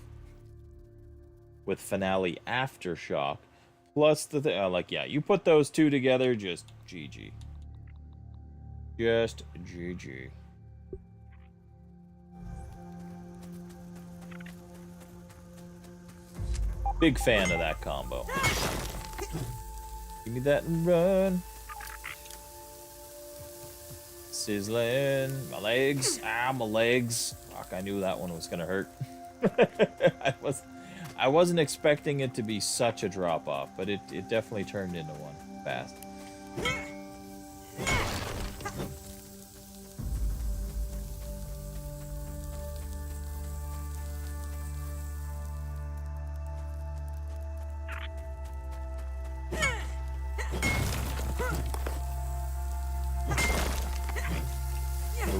with finale aftershock, plus the like, yeah, you put those two together, just GG. Just GG. Big fan of that combo. Give me that and run. Sizzling. My legs. Ah, my legs. Fuck, I knew that one was gonna hurt. I wasn't expecting it to be such a drop off, but it definitely turned into one fast.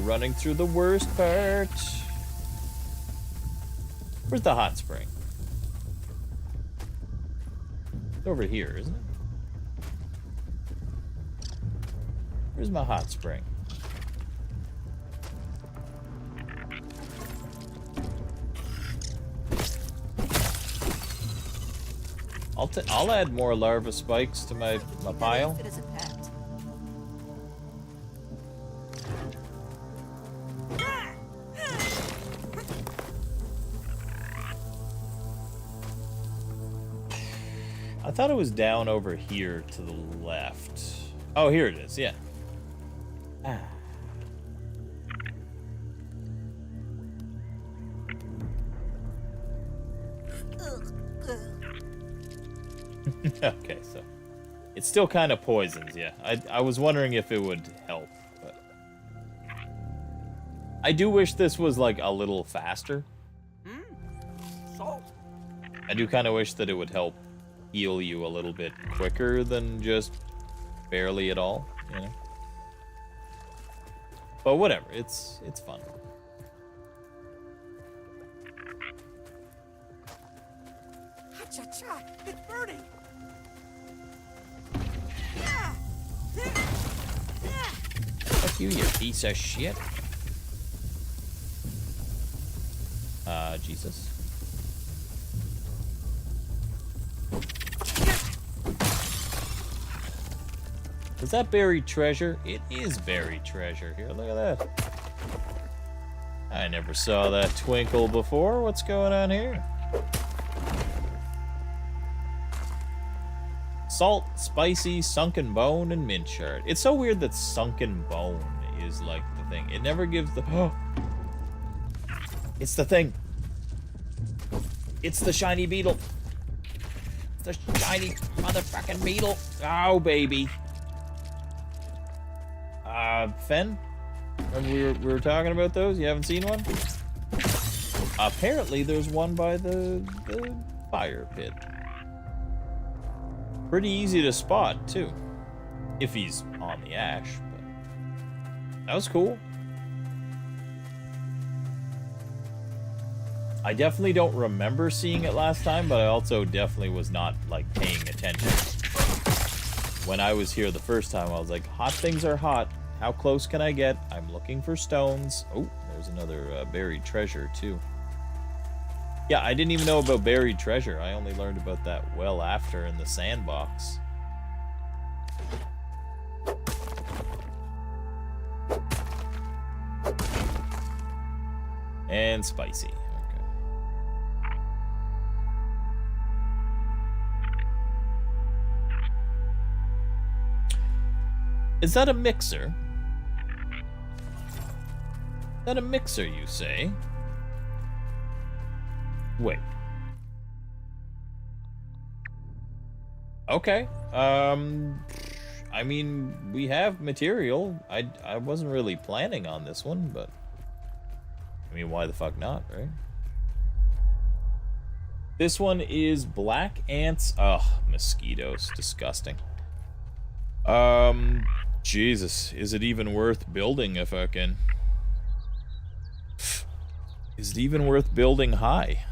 Running through the worst part. Where's the hot spring? It's over here, isn't it? Where's my hot spring? I'll add more larva spikes to my pile. It isn't packed. I thought it was down over here to the left. Oh, here it is, yeah. Ah. Okay, so it still kind of poisons, yeah. I was wondering if it would help, but I do wish this was like a little faster. Salt. I do kind of wish that it would help heal you a little bit quicker than just barely at all, you know. But whatever, it's fun. Cha-cha, it's burning. Fuck you, you piece of shit. Jesus. Is that buried treasure? It is buried treasure. Here, look at that. I never saw that twinkle before. What's going on here? Salt, spicy, sunken bone, and mint shard. It's so weird that sunken bone is like the thing. It never gives the... It's the thing. It's the shiny beetle. The shiny motherfucking beetle. Oh, baby. Fen? Remember we were talking about those? You haven't seen one? Apparently there's one by the fire pit. Pretty easy to spot, too. If he's on the ash, but... That was cool. I definitely don't remember seeing it last time, but I also definitely was not, like, paying attention. When I was here the first time, I was like, hot things are hot. How close can I get? I'm looking for stones. Oh, there's another buried treasure, too. Yeah, I didn't even know about buried treasure. I only learned about that well after in the sandbox. And spicy. Okay. Is that a mixer? Is that a mixer, you say? Wait. Okay. I mean, we have material. I wasn't really planning on this one, but... I mean, why the fuck not, right? This one is black ants. Ugh, mosquitoes. Disgusting. Jesus. Is it even worth building a fucking... Is it even worth building high?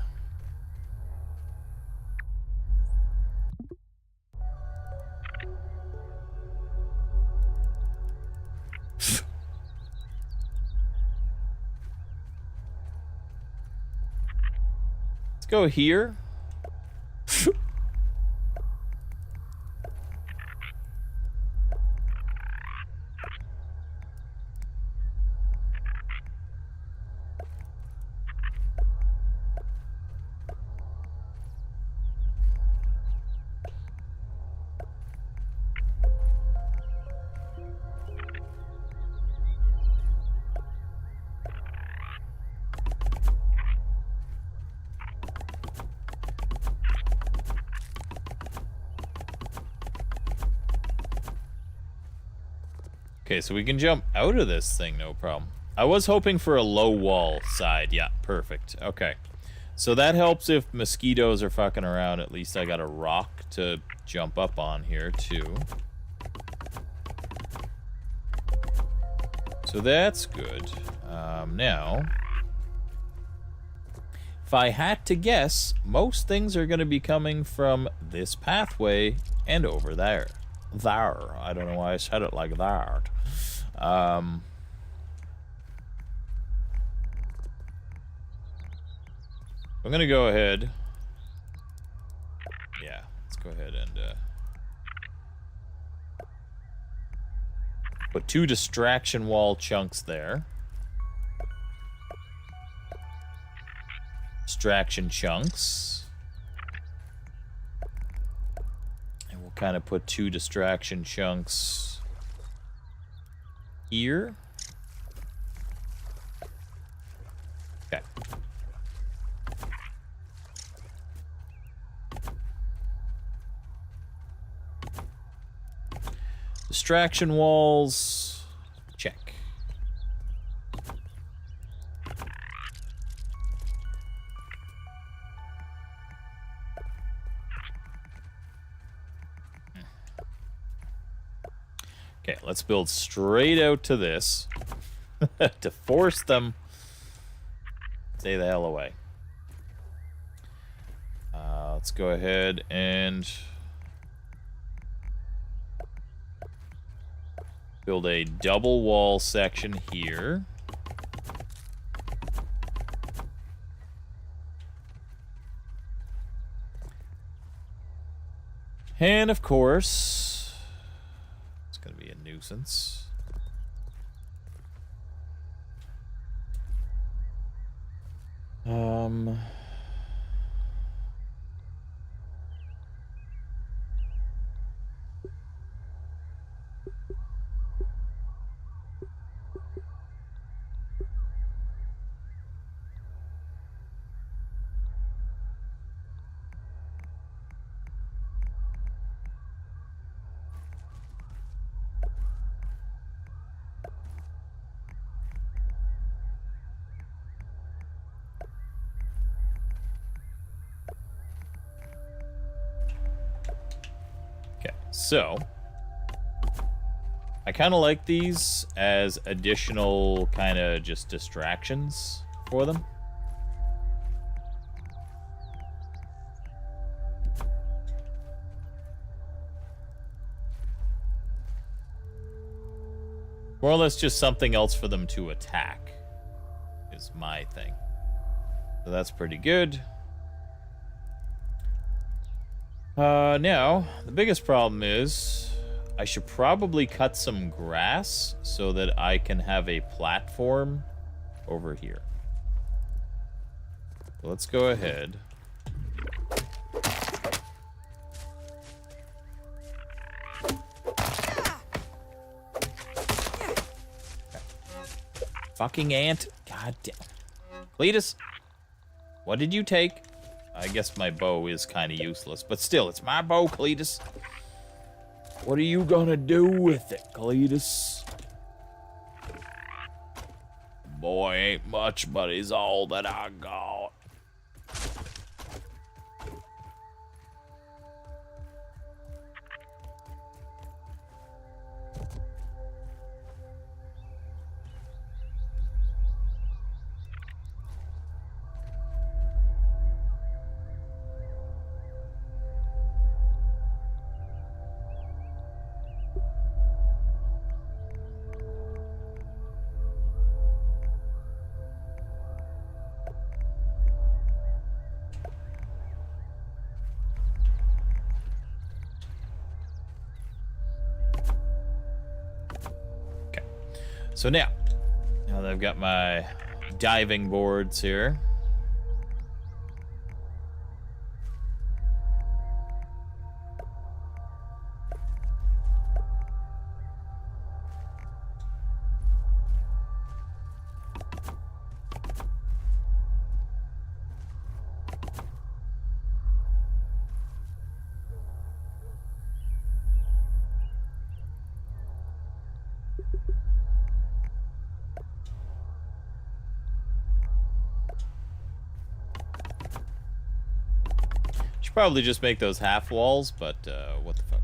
Let's go here. Okay, so we can jump out of this thing, no problem. I was hoping for a low wall side. Yeah, perfect. Okay. So that helps if mosquitoes are fucking around. At least I got a rock to jump up on here, too. So that's good. Now, if I had to guess, most things are going to be coming from this pathway and over there. There. I don't know why I said it like that. I'm gonna go ahead. Yeah, let's go ahead and put 2 distraction wall chunks there. Distraction chunks. And we'll kind of put 2 distraction chunks here. Okay. Distraction walls. Check. Okay, let's build straight out to this to force them stay the hell away. Let's go ahead and build a double wall section here. And of course, gonna be a nuisance. Um. Okay, so I kind of like these as additional kind of just distractions for them. More or less just something else for them to attack is my thing. So that's pretty good. Now, the biggest problem is I should probably cut some grass so that I can have a platform over here. So let's go ahead. Fucking ant. God damn. Cletus, what did you take? I guess my bow is kind of useless, but still, it's my bow, Cletus. What are you gonna do with it, Cletus? Boy, ain't much, but he's all that I got. So now that I've got my diving boards here, probably just make those half walls, but what the fuck.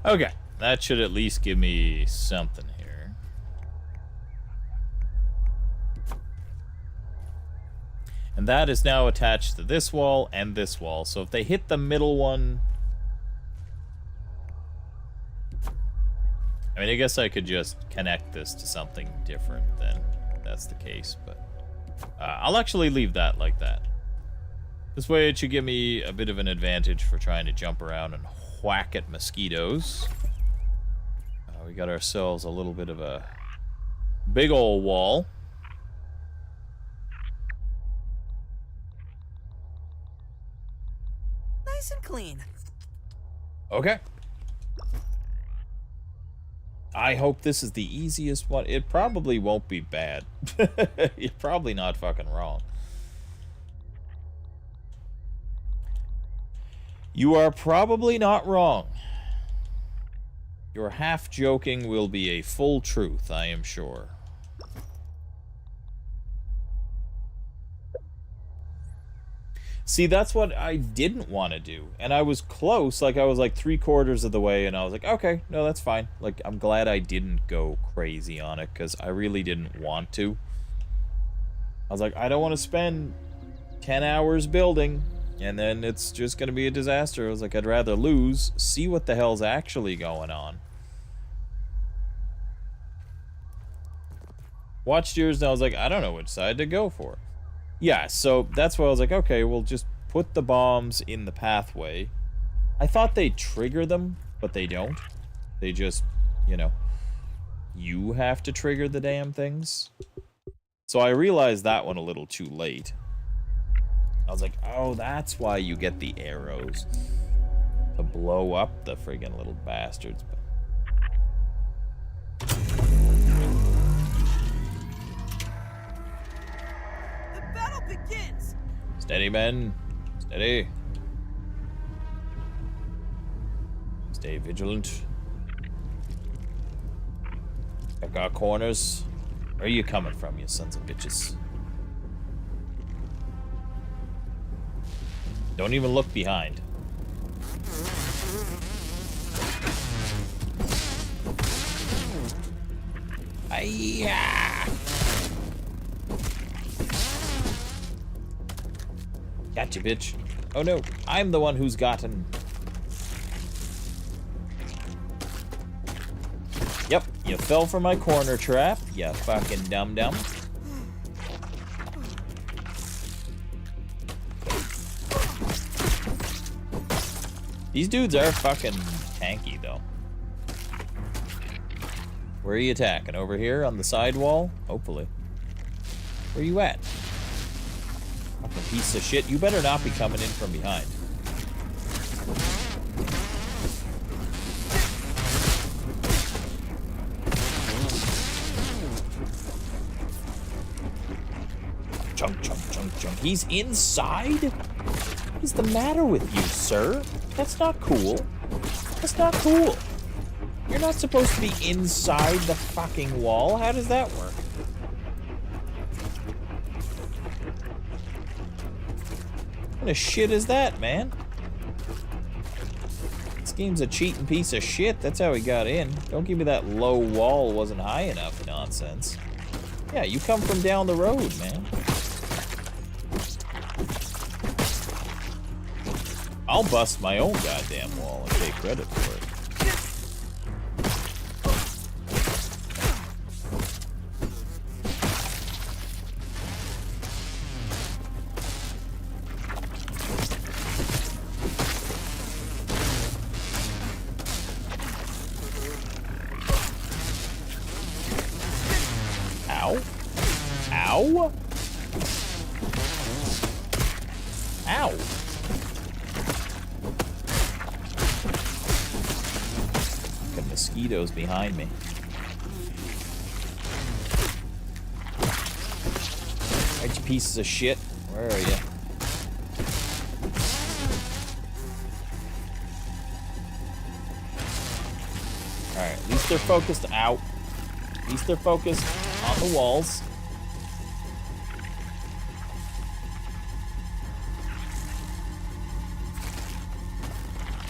Okay, that should at least give me something here. And that is now attached to this wall and this wall. So if they hit the middle one... I mean, I guess I could just connect this to something different then. That's the case, but... I'll actually leave that like that. This way it should give me a bit of an advantage for trying to jump around and whack at mosquitoes. We got ourselves a little bit of a big old wall. Nice and clean. Okay. I hope this is the easiest one. It probably won't be bad. You're probably not fucking wrong. You are probably not wrong. Your half joking will be a full truth, I am sure. See, that's what I didn't want to do. And I was close, like I was like 3/4 of the way, and I was like, okay, no, that's fine. Like, I'm glad I didn't go crazy on it, because I really didn't want to. I was like, I don't want to spend 10 hours building, and then it's just going to be a disaster. I was like, I'd rather lose, see what the hell's actually going on. Watched yours, and I was like, I don't know which side to go for. Yeah, so that's why I was like, okay, we'll just put the bombs in the pathway. I thought they'd trigger them, but they don't. They just, you know, you have to trigger the damn things. So I realized that one a little too late. I was like, oh, that's why you get the arrows. To blow up the friggin' little bastards. Begins. Steady, men. Steady. Stay vigilant. Check our corners. Where are you coming from, you sons of bitches? Don't even look behind. Aiyah! Gotcha, bitch. Oh no, I'm the one who's gotten. Yep, you fell for my corner trap, you fucking dum-dum. These dudes are fucking tanky, though. Where are you attacking? Over here on the side wall? Hopefully. Where you at? Fucking piece of shit. You better not be coming in from behind. Chunk, chunk, chunk, chunk. He's inside? What is the matter with you, sir? That's not cool. That's not cool. You're not supposed to be inside the fucking wall. How does that work? What kind of shit is that, man? This game's a cheating piece of shit. That's how he got in. Don't give me that low wall wasn't high enough nonsense. Yeah, you come from down the road, man. I'll bust my own goddamn wall and take credit for it. Ow. Ow. Ow. Got mosquitoes behind me. Right, you pieces of shit. Where are you? Alright, at least they're focused out. At least they're focused on the walls.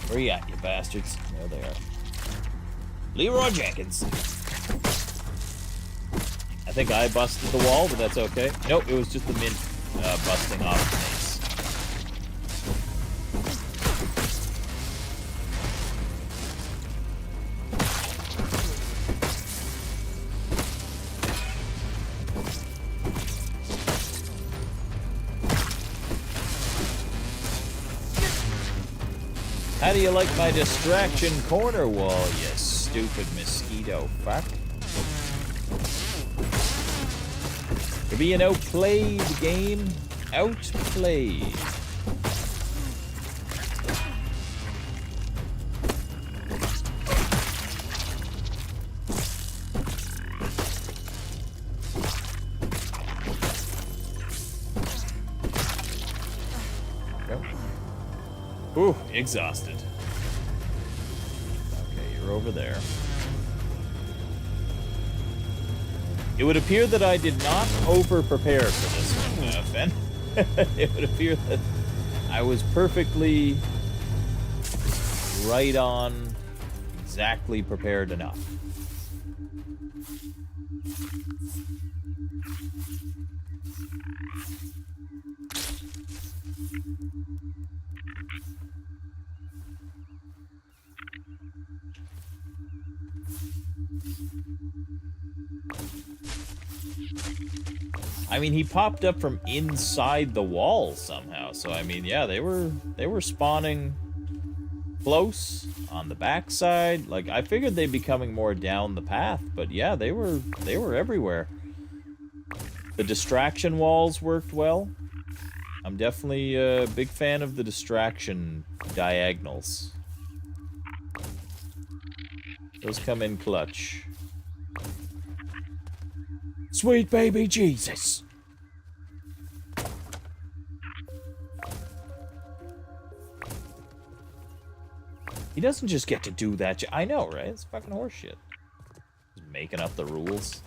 Where you at, you bastards? There they are. Leroy Jenkins. I think I busted the wall, but that's okay. Nope, it was just the mint busting off the mace. How do you like my distraction corner wall, you stupid mosquito fuck? You're being outplayed, game. Outplayed. Go. Ooh, exhausted. Okay, you're over there. It would appear that I did not over-prepare for this one, Fen. It would appear that I was perfectly right on, exactly prepared enough. I mean, he popped up from inside the wall somehow. So I mean, yeah, they were spawning close on the backside. Like, I figured they'd be coming more down the path, but yeah, they were everywhere. The distraction walls worked well. I'm definitely a big fan of the distraction diagonals. Those come in clutch. Sweet baby Jesus. He doesn't just get to do that. I know, right? It's fucking horseshit. Just making up the rules.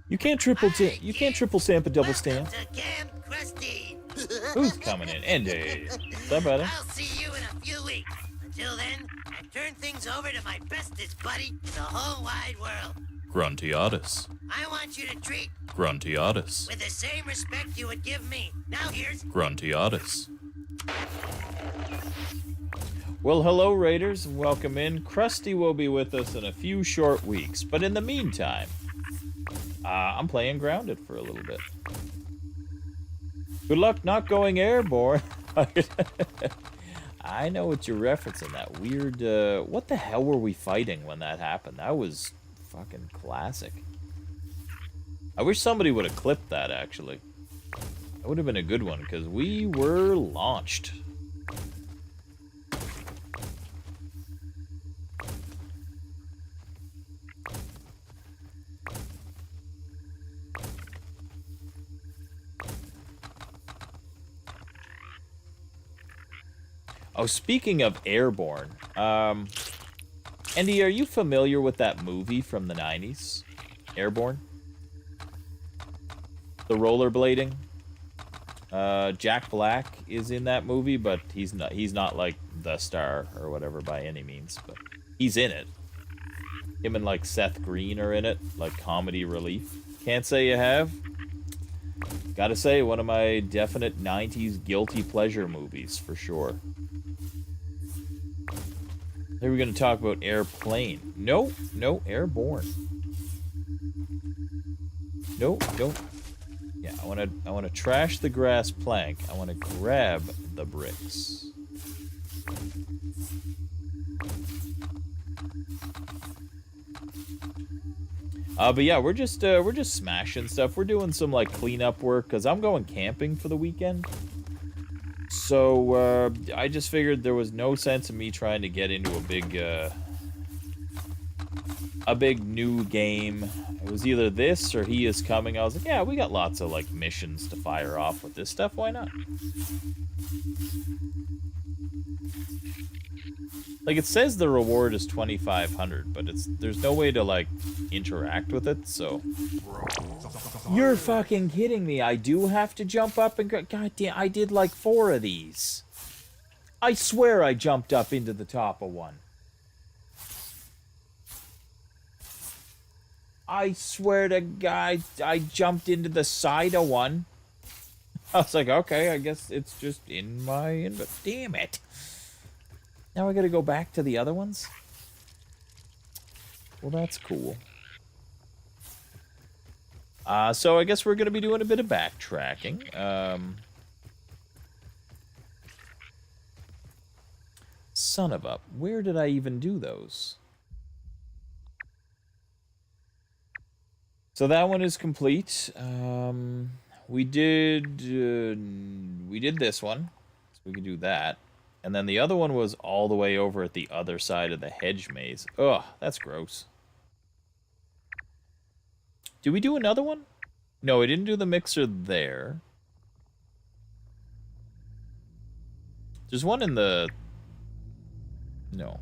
You can't triple stamp a double stamp. Welcome to Camp Krusty. Who's coming in? Andy. What's up, brother? I'll see you in a few weeks. Until then, I turn things over to my bestest buddy in the whole wide world. Gruntiatus. I want you to treat Gruntiatus. with the same respect you would give me. Now here's Gruntiatus. Well, hello, Raiders, and welcome in. Krusty will be with us in a few short weeks, but in the meantime, I'm playing Grounded for a little bit. Good luck not going airborne. I know what you're referencing, that weird, what the hell were we fighting when that happened? That was fucking classic. I wish somebody would have clipped that, actually. That would have been a good one, because we were launched. Oh, speaking of airborne, Andy, are you familiar with that movie from the 90s? Airborne? The rollerblading? Jack Black is in that movie, but he's not like the star or whatever by any means, but he's in it. Him and like Seth Green are in it, like comedy relief. Can't say you have. Gotta say, one of my definite 90s guilty pleasure movies, for sure. Then we're going to talk about airplane. No, airborne. No, don't. Yeah, I want to trash the grass plank. I want to grab the bricks. But yeah, we're just smashing stuff. We're doing some like cleanup work because I'm going camping for the weekend. So I just figured there was no sense in me trying to get into a big new game. It was either this or He Is Coming. I was like, yeah, we got lots of like missions to fire off with this stuff. Why not? Like, it says the reward is 2,500, but there's no way to like interact with it. So you're fucking kidding me. I do have to jump up and go. God damn, I did like 4 of these. I swear I jumped up into the top of one. I swear to God, I jumped into the side of one. I was like, okay, I guess it's just in my inventory. Damn it. Now I gotta go back to the other ones? Well, that's cool. So I guess we're gonna be doing a bit of backtracking. Son of a... Where did I even do those? So that one is complete. we did this one, so we can do that. And then the other one was all the way over at the other side of the hedge maze. Ugh, that's gross. Did we do another one? No, we didn't do the mixer there. There's one in the... No.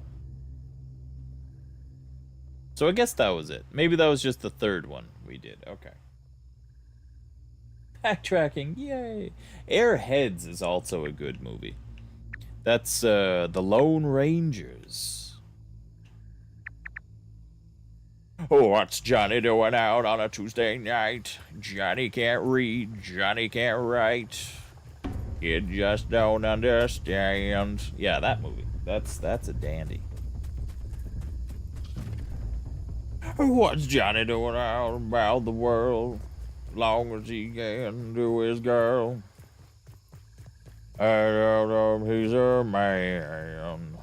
So I guess that was it. Maybe that was just the third one we did. Okay. Backtracking, yay! Airheads is also a good movie. That's The Lone Rangers. Oh, what's Johnny doing out on a Tuesday night? Johnny can't read, Johnny can't write. You just don't understand. Yeah, that movie. That's a dandy. What's Johnny doing out about the world? Long as he can do his girl. He's a man.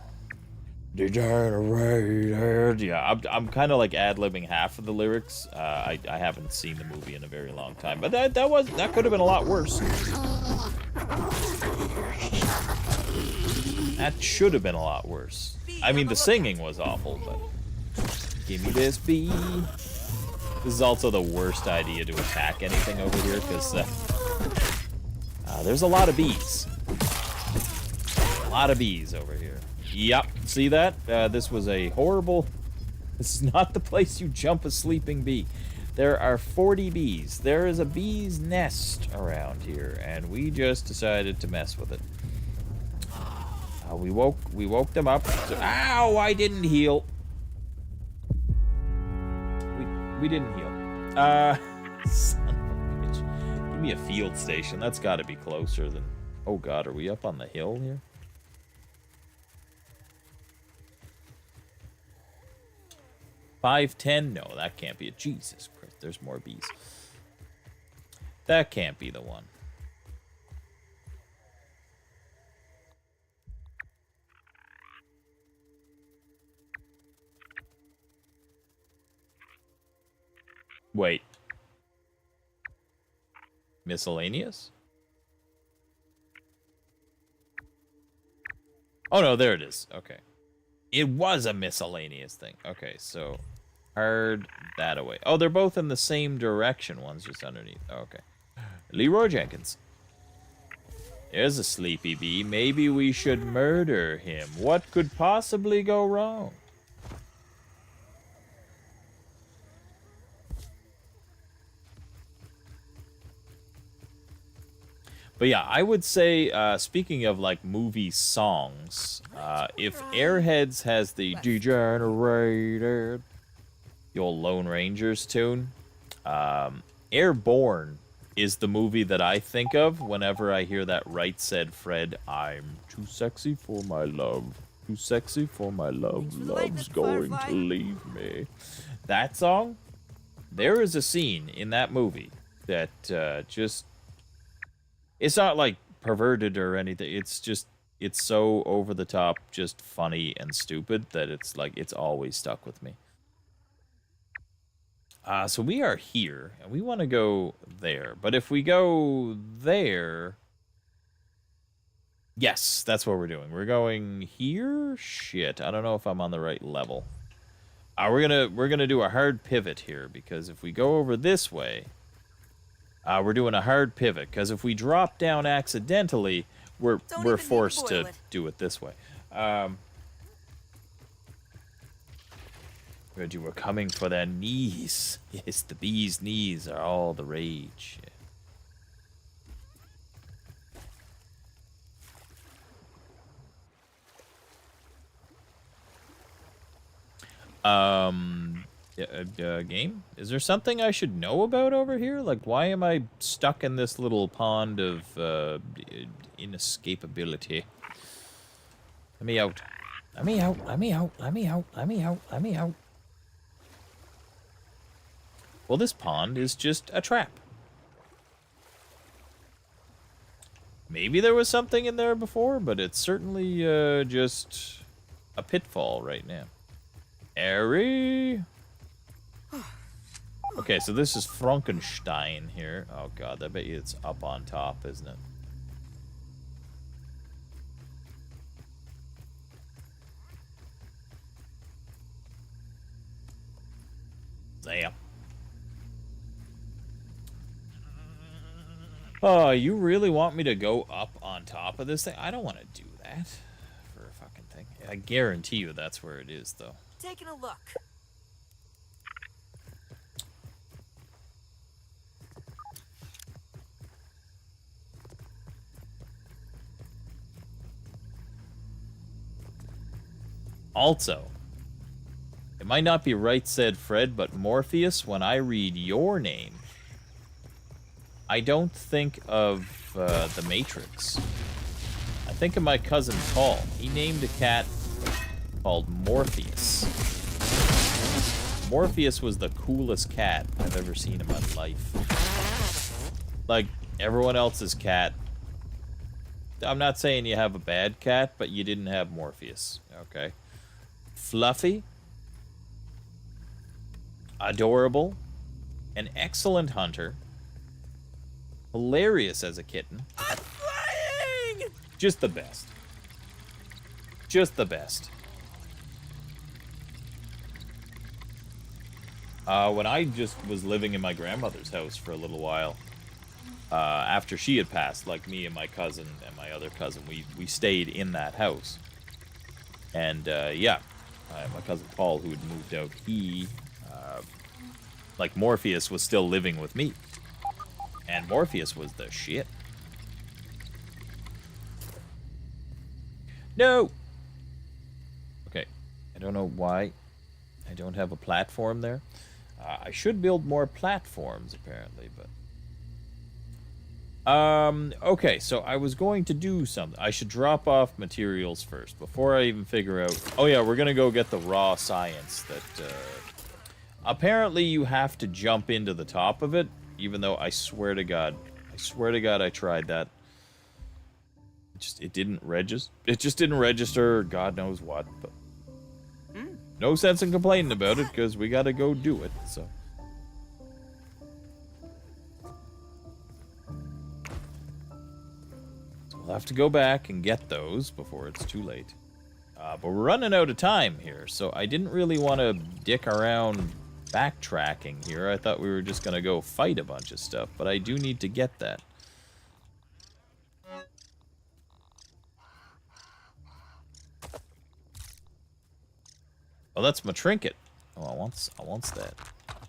Degenerated. Yeah, I'm kind of like ad-libbing half of the lyrics. I haven't seen the movie in a very long time, but that could have been a lot worse. That should have been a lot worse. I mean, the singing was awful, but give me this bee. This is also the worst idea to attack anything over here because there's a lot of bees. A lot of bees over here. Yep, see that? This was a horrible... This is not the place you jump a sleeping bee. There are 40 bees. There is a bee's nest around here, and we just decided to mess with it. We woke them up. So, ow! I didn't heal. We didn't heal. Son of a bitch. Give me a field station. That's got to be closer than... Oh God, are we up on the hill here? $5.10? No, that can't be it. Jesus Christ, there's more bees. That can't be the one. Wait. Miscellaneous? Oh no, there it is. Okay. It was a miscellaneous thing. Okay, so hard that away. Oh, they're both in the same direction. One's just underneath. Okay. Leroy Jenkins. There's a sleepy bee. Maybe we should murder him. What could possibly go wrong? But yeah, I would say, speaking of like movie songs, if Airheads has the Degenerated, the old Lone Rangers tune, Airborne is the movie that I think of whenever I hear that Right Said Fred, I'm too sexy for my love, too sexy for my love, love's going to leave me. That song, there is a scene in that movie that just... It's not like perverted or anything. It's just, it's so over the top, just funny and stupid that it's like, it's always stuck with me. So we are here and we want to go there. But if we go there, yes, that's what we're doing. We're going here. Shit, I don't know if I'm on the right level. We're gonna do a hard pivot here because if we go over this way. We're doing a hard pivot, because if we drop down accidentally, we're forced to do it this way. We're coming for their knees. Yes, the bees' knees are all the rage. Game? Is there something I should know about over here? Like, why am I stuck in this little pond of inescapability? Let me out. Let me out. Let me out. Let me out. Let me out. Let me out. Well, this pond is just a trap. Maybe there was something in there before, but it's certainly just a pitfall right now. Airy. Okay, so this is Frankenstein here. Oh god, I bet you it's up on top, isn't it? Damn. Oh, you really want me to go up on top of this thing? I don't want to do that for a fucking thing. I guarantee you that's where it is, though. Taking a look. Also, it might not be right, said Fred, but Morpheus, when I read your name, I don't think of The Matrix. I think of my cousin Paul. He named a cat called Morpheus. Morpheus was the coolest cat I've ever seen in my life. Like, everyone else's cat. I'm not saying you have a bad cat, but you didn't have Morpheus, okay? Fluffy, adorable, an excellent hunter, hilarious as a kitten. I'm flying! Just the best. Just the best. When I just was living in my grandmother's house for a little while, after she had passed, like me and my cousin and my other cousin, we stayed in that house. And, yeah, my cousin Paul, who had moved out, he, like Morpheus, was still living with me. And Morpheus was the shit. No! Okay, I don't know why I don't have a platform there. I should build more platforms, apparently, but... okay, so I was going to do something. I should drop off materials first, before I even figure out... Oh yeah, we're gonna go get the raw science that, apparently you have to jump into the top of it, even though I swear to God I tried that. It didn't register. It just didn't register, God knows what, but... No sense in complaining about it, because we gotta go do it, so... We'll have to go back and get those before it's too late. But we're running out of time here, so I didn't really want to dick around backtracking here. I thought we were just going to go fight a bunch of stuff, but I do need to get that. Oh, that's my trinket. Oh, I wants that.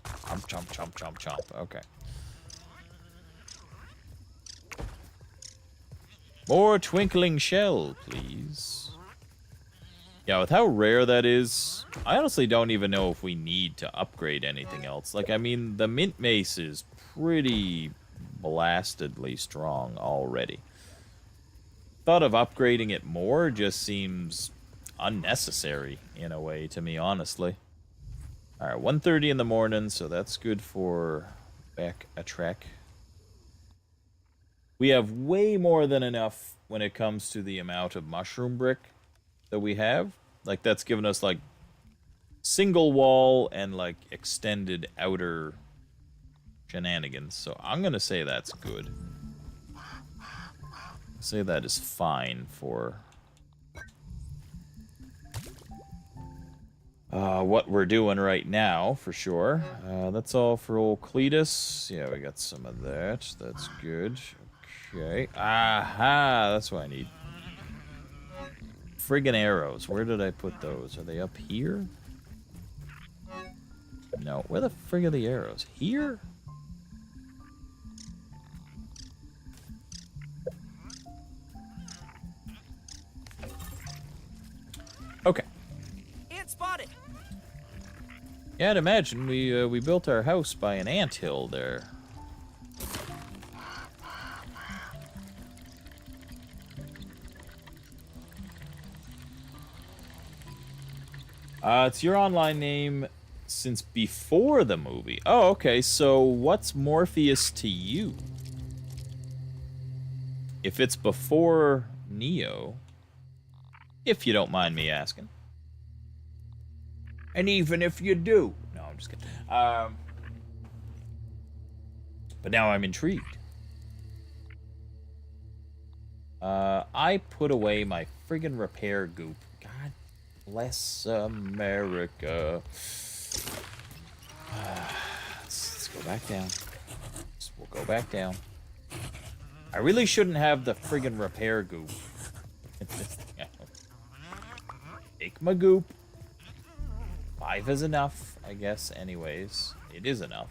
Chomp, chomp, chomp, chomp, chomp. Okay. More twinkling shell, please. Yeah, with how rare that is, I honestly don't even know if we need to upgrade anything else. Like, I mean, the mint mace is pretty blastedly strong already. Thought of upgrading it more just seems unnecessary in a way to me, honestly. Alright, 1:30 in the morning, so that's good for back a trek. We have way more than enough when it comes to the amount of mushroom brick that we have. Like, that's given us, like, single wall and, like, extended outer shenanigans. So I'm gonna say that's good. Say that is fine for what we're doing right now, for sure. That's all for old Cletus. Yeah, we got some of that. That's good. Okay. Aha! That's what I need. Friggin' arrows. Where did I put those? Are they up here? No. Where the frig are the arrows? Here? Okay. Ant spotted. Yeah, I'd imagine we built our house by an anthill there. It's your online name since before the movie. Oh, okay, so what's Morpheus to you? If it's before Neo, if you don't mind me asking. And even if you do. No, I'm just kidding. But now I'm intrigued. I put away my friggin' repair goop. God bless America. Let's go back down. We'll go back down. I really shouldn't have the friggin' repair goop. Take my goop. 5 is enough, I guess, anyways. It is enough.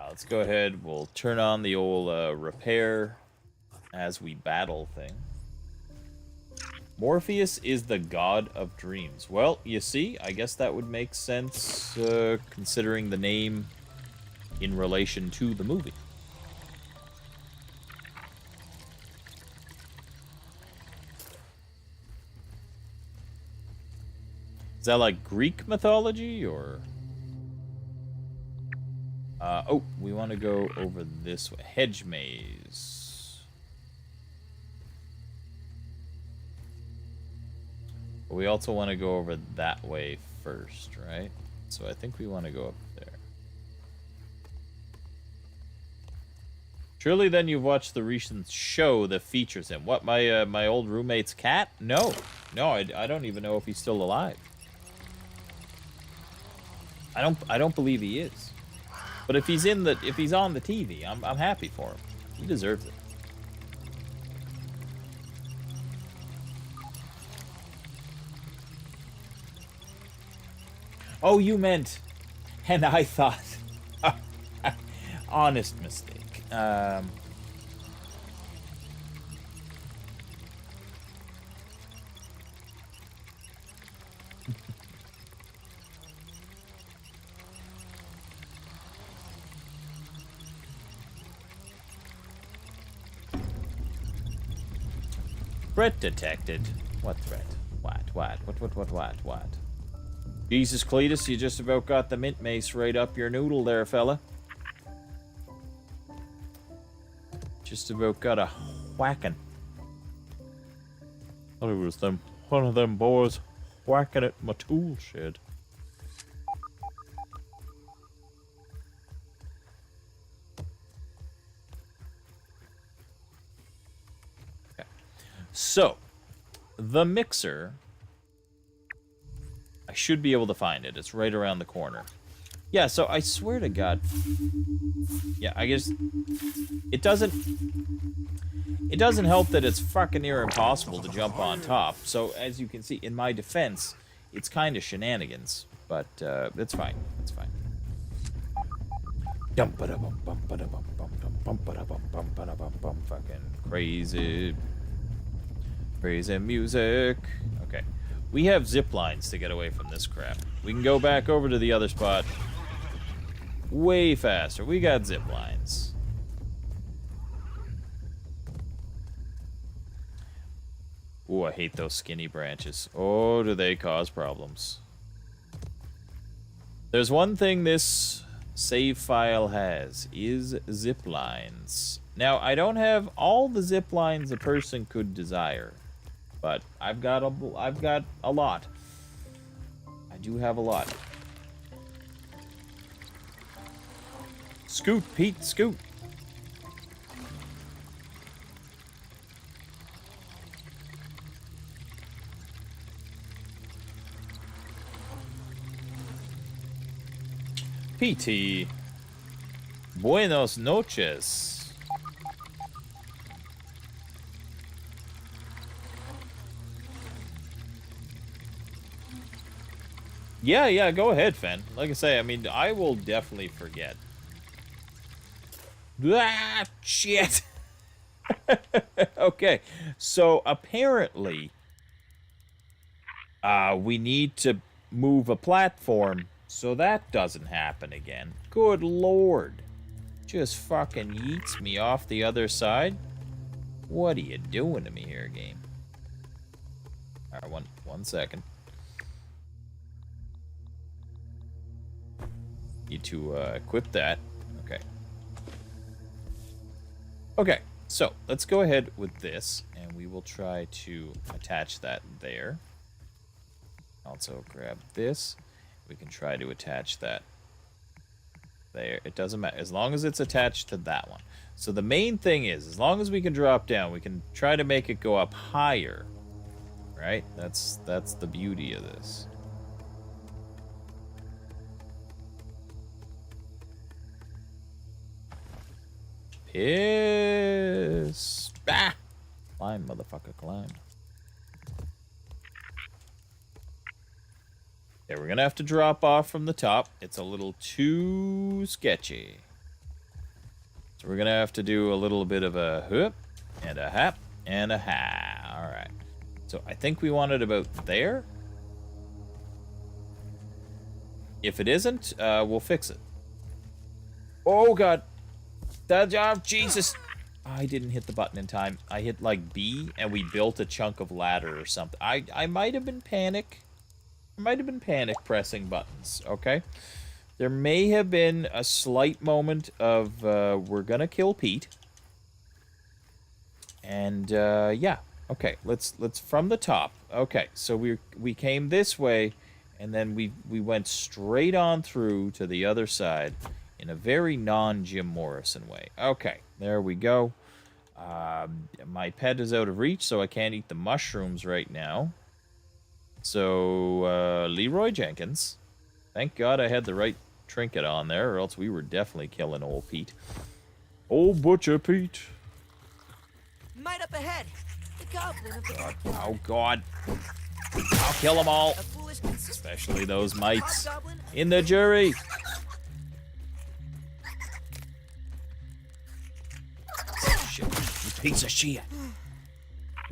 Let's go ahead. We'll turn on the old repair as we battle thing. Morpheus is the god of dreams. Well, you see, I guess that would make sense considering the name in relation to the movie. Is that like Greek mythology or... oh, we want to go over this way. Hedge maze. But we also want to go over that way first, right? So I think we want to go up there. Surely then you've watched the recent show that features him. What, my old roommate's cat? No. No, I don't even know if he's still alive. I don't believe he is. But if he's on the TV, I'm happy for him. He deserves it. Oh, you meant, and I thought, honest mistake. Threat detected. What threat? What? Jesus, Cletus, you just about got the mint mace right up your noodle there, fella. Just about got a whacking. Thought it was one of them boys whacking at my tool shed. Okay. So, the mixer, I should be able to find it. It's right around the corner. Yeah, so I swear to God. Yeah, I guess it doesn't help that it's fucking near impossible to jump on top. So as you can see, in my defense, it's kind of shenanigans, but it's fine. It's fine. Fucking crazy music. Okay. We have zip lines to get away from this crap. We can go back over to the other spot way faster. We got zip lines. Ooh, I hate those skinny branches. Oh, do they cause problems. There's one thing this save file has, is zip lines. Now, I don't have all the zip lines a person could desire, but I've got a lot. I do have a lot. Scoot, Pete, scoot. PT. Buenos noches. Yeah, go ahead, Fen. Like I say, I mean, I will definitely forget. Ah, shit. Okay, so apparently, we need to move a platform so that doesn't happen again. Good lord. Just fucking yeets me off the other side. What are you doing to me here, game? Alright, one second. Need to equip that. Okay. Okay, so let's go ahead with this, and we will try to attach that there. Also grab this. We can try to attach that There, it doesn't matter. As long as it's attached to that one. So the main thing is, as long as we can drop down, we can try to make it go up higher. Right? That's the beauty of this. Piss. Ah! Climb, motherfucker, climb. Yeah, we're gonna have to drop off from the top. It's a little too sketchy. So we're gonna have to do a little bit of a hoop and a hap and a ha. All right. So I think we want it about there. If it isn't, we'll fix it. Oh God! Jesus! I didn't hit the button in time. I hit like B, and we built a chunk of ladder or something. I might have been panic pressing buttons. Okay. There may have been a slight moment of we're gonna kill Pete. And yeah, okay. Let's from the top. Okay, so we came this way, and then we went straight on through to the other side in a very non-Jim Morrison way. Okay, there we go. My pet is out of reach, so I can't eat the mushrooms right now. So Leroy Jenkins, thank God I had the right trinket on there, or else we were definitely killing old Pete. Old Butcher Pete. Might up ahead. The goblin of the backyard. Oh God. I'll kill them all. A foolish consistent Especially those mites. goblin. In the jury. Shit. You piece of shit.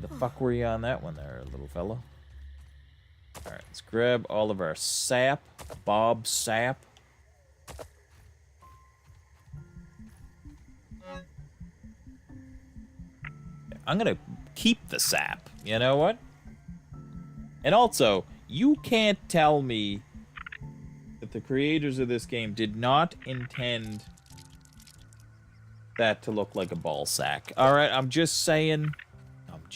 The fuck were you on that one there, little fella? Alright, let's grab all of our sap. Bob sap. I'm gonna keep the sap. You know what? And also, you can't tell me that the creators of this game did not intend that to look like a ball sack. Alright, I'm just saying.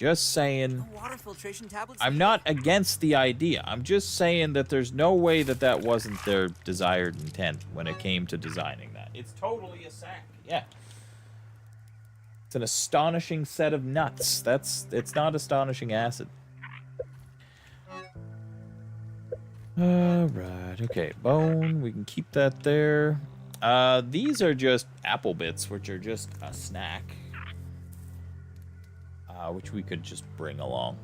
Water filtration tablets. I'm not against the idea. I'm just saying that there's no way that that wasn't their desired intent when it came to designing that. It's totally a sack. Yeah. It's an astonishing set of nuts. It's not astonishing acid. Alright, okay. Bone, we can keep that there. These are just apple bits, which are just a snack. Which we could just bring along.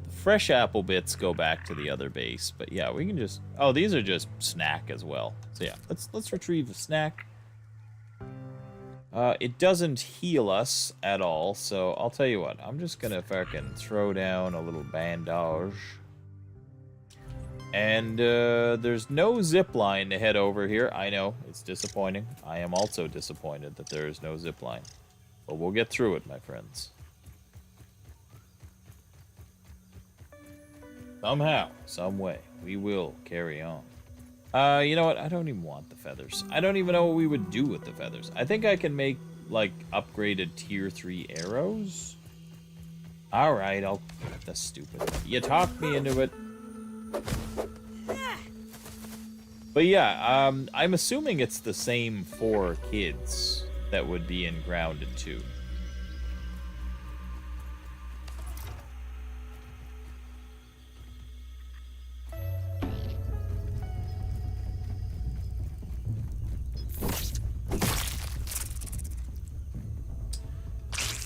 The fresh apple bits go back to the other base, but yeah, we can just... Oh, these are just snack as well. So yeah, let's retrieve the snack. It doesn't heal us at all, so I'll tell you what. I'm just gonna fucking throw down a little bandage. And there's no zip line to head over here. I know, it's disappointing. I am also disappointed that there is no zip line. But we'll get through it, my friends. Somehow, some way, we will carry on. You know what? I don't even want the feathers. I don't even know what we would do with the feathers. I think I can make, like, upgraded tier 3 arrows. Alright, that's stupid. You talked me into it. But yeah, I'm assuming it's the same 4 kids that would be in Grounded 2.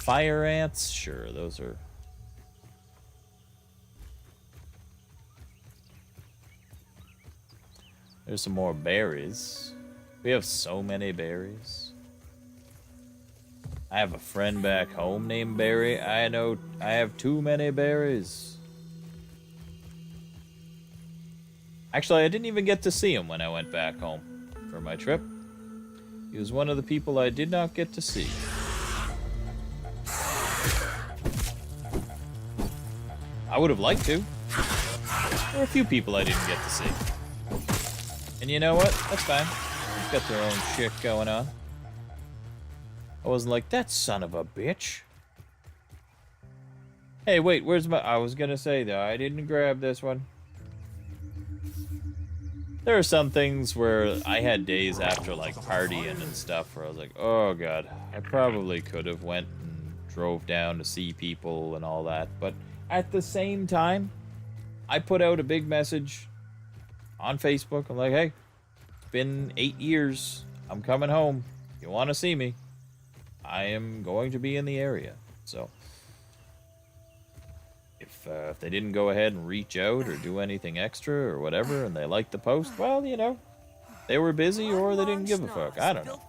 Fire ants? Sure, those are... There's some more berries. We have so many berries. I have a friend back home named Barry. I know I have too many berries. Actually, I didn't even get to see him when I went back home for my trip. He was one of the people I did not get to see. I would have liked to. There were a few people I didn't get to see. And you know what? That's fine. They've got their own shit going on. I wasn't like, that son of a bitch. Hey, wait, where's my... I was gonna say, though, I didn't grab this one. there are some things where I had days after like partying and stuff where I was like, oh god, I probably could have went and drove down to see people and all that. But at the same time, I put out a big message on Facebook. I'm like, hey, it's been 8 years. I'm coming home. If you want to see me, I am going to be in the area. So if they didn't go ahead and reach out or do anything extra or whatever, and they liked the post, well, you know, they were busy or they didn't give a fuck. I don't know.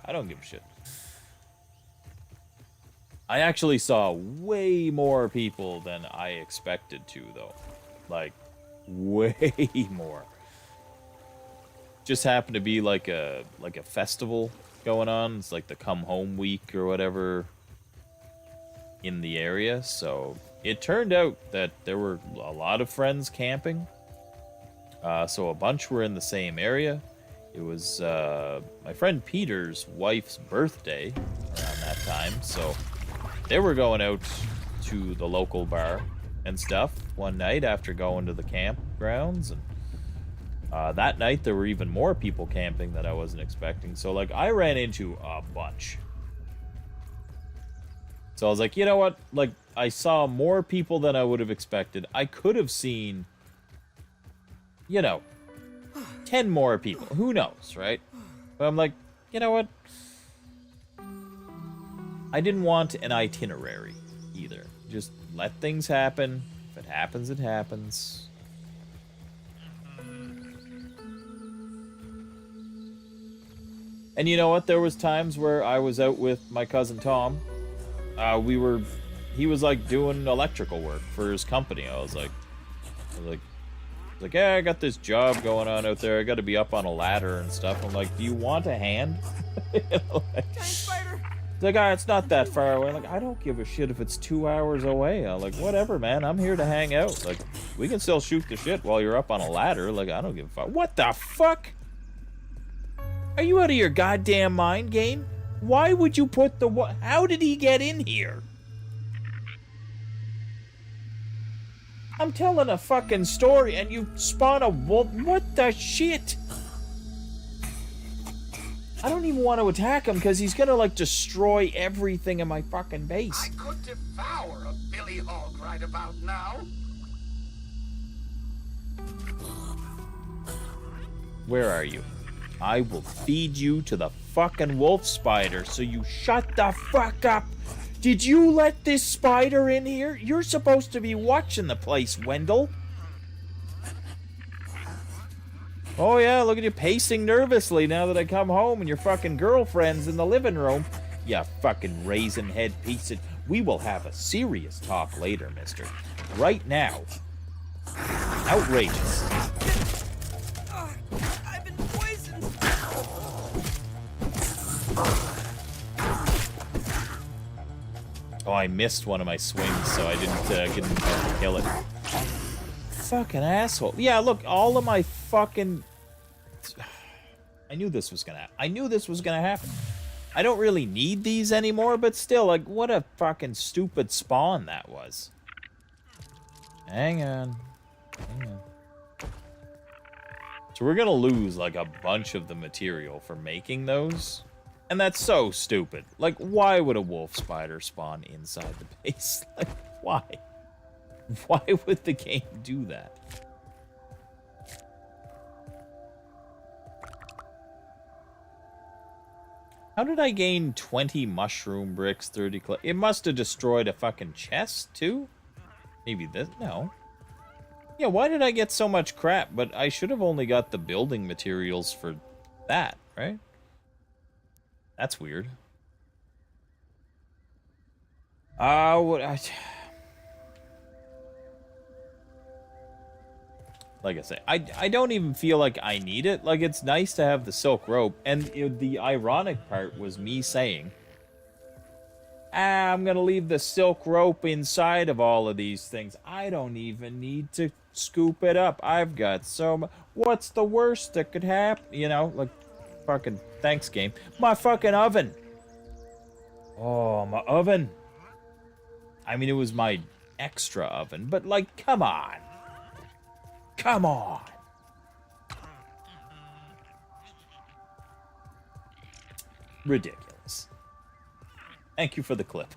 I don't give a shit. I actually saw way more people than I expected to, though. Like, way more. Just happened to be like a festival going on. It's like the Come Home Week or whatever in the area. So it turned out that there were a lot of friends camping. So a bunch were in the same area. It was my friend Peter's wife's birthday around that time. So they were going out to the local bar and stuff one night after going to the campgrounds. And that night there were even more people camping that I wasn't expecting. So like I ran into a bunch. So I was like, you know what? Like I saw more people than I would have expected. I could have seen, you know, 10 more people. Who knows, right? But I'm like, you know what? I didn't want an itinerary either. Just let things happen. If it happens, it happens. And you know what? There was times where I was out with my cousin Tom. He was like doing electrical work for his company. I was like, yeah, I got this job going on out there. I got to be up on a ladder and stuff. I'm like, do you want a hand? Giant spider! He's like, it's not that far away. I'm like, I don't give a shit if it's 2 hours away. I'm like, whatever, man. I'm here to hang out. Like, we can still shoot the shit while you're up on a ladder. Like, I don't give a fuck. What the fuck? Are you out of your goddamn mind, game? Why would you put the what? How did he get in here? I'm telling a fucking story and you spawn a wolf. What the shit? I don't even want to attack him because he's gonna like destroy everything in my fucking base. I could devour a Billy Hog right about now. Where are you? I will feed you to the fucking wolf spider, so you shut the fuck up. Did you let this spider in here? You're supposed to be watching the place, Wendell. Oh yeah, look at you pacing nervously now that I come home and your fucking girlfriend's in the living room. You fucking raisin head piece of... We will have a serious talk later, mister. Right now. Outrageous. I've been poisoned! Oh, I missed one of my swings, so I didn't kill it. Fucking asshole. Yeah, look, all of my fucking... I knew this was gonna happen. I don't really need these anymore, but still, like, what a fucking stupid spawn that was. Hang on. So we're gonna lose, like, a bunch of the material for making those. And that's so stupid. Like, why would a wolf spider spawn inside the base? Like, why? Why would the game do that? How did I gain 20 mushroom bricks, 30 clay? It must have destroyed a fucking chest, too? Maybe this? No. Yeah, why did I get so much crap? But I should have only got the building materials for that, right? That's weird. Like I say, I don't even feel like I need it. Like, it's nice to have the silk rope. And the ironic part was me saying, I'm gonna leave the silk rope inside of all of these things. I don't even need to scoop it up. I've got so much. What's the worst that could happen? You know, like, fucking thanks, game. My fucking oven. Oh, my oven. I mean, it was my extra oven, but, like, come on. Come on. Ridiculous. Thank you for the clip.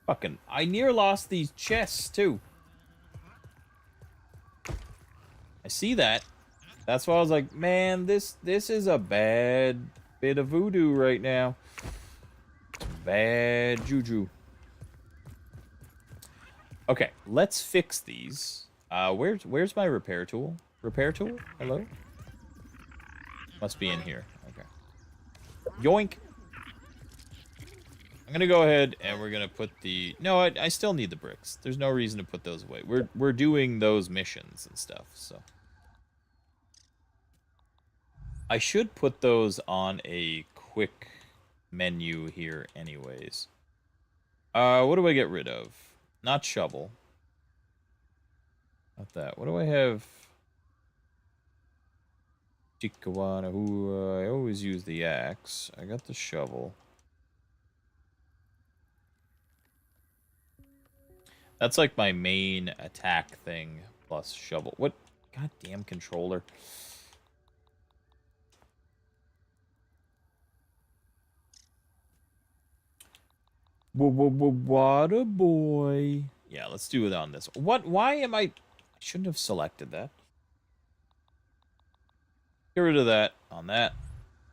Fucking, I near lost these chests, too. I see that. That's why I was like, man, this is a bad bit of voodoo right now. Bad juju. Okay, let's fix these. Where's my repair tool? Repair tool? Hello? Must be in here. Okay. Yoink. I'm gonna go ahead and we're gonna put the... No, I still need the bricks. There's no reason to put those away. We're doing those missions and stuff, so... I should put those on a quick menu here anyways. What do I get rid of? Not shovel. Not that. What do I have? Chikawana, who I always use the axe. I got the shovel. That's like my main attack thing plus shovel. What goddamn controller? Water boy. Yeah, let's do it on this. What? Why am I shouldn't have selected that. Get rid of that on that.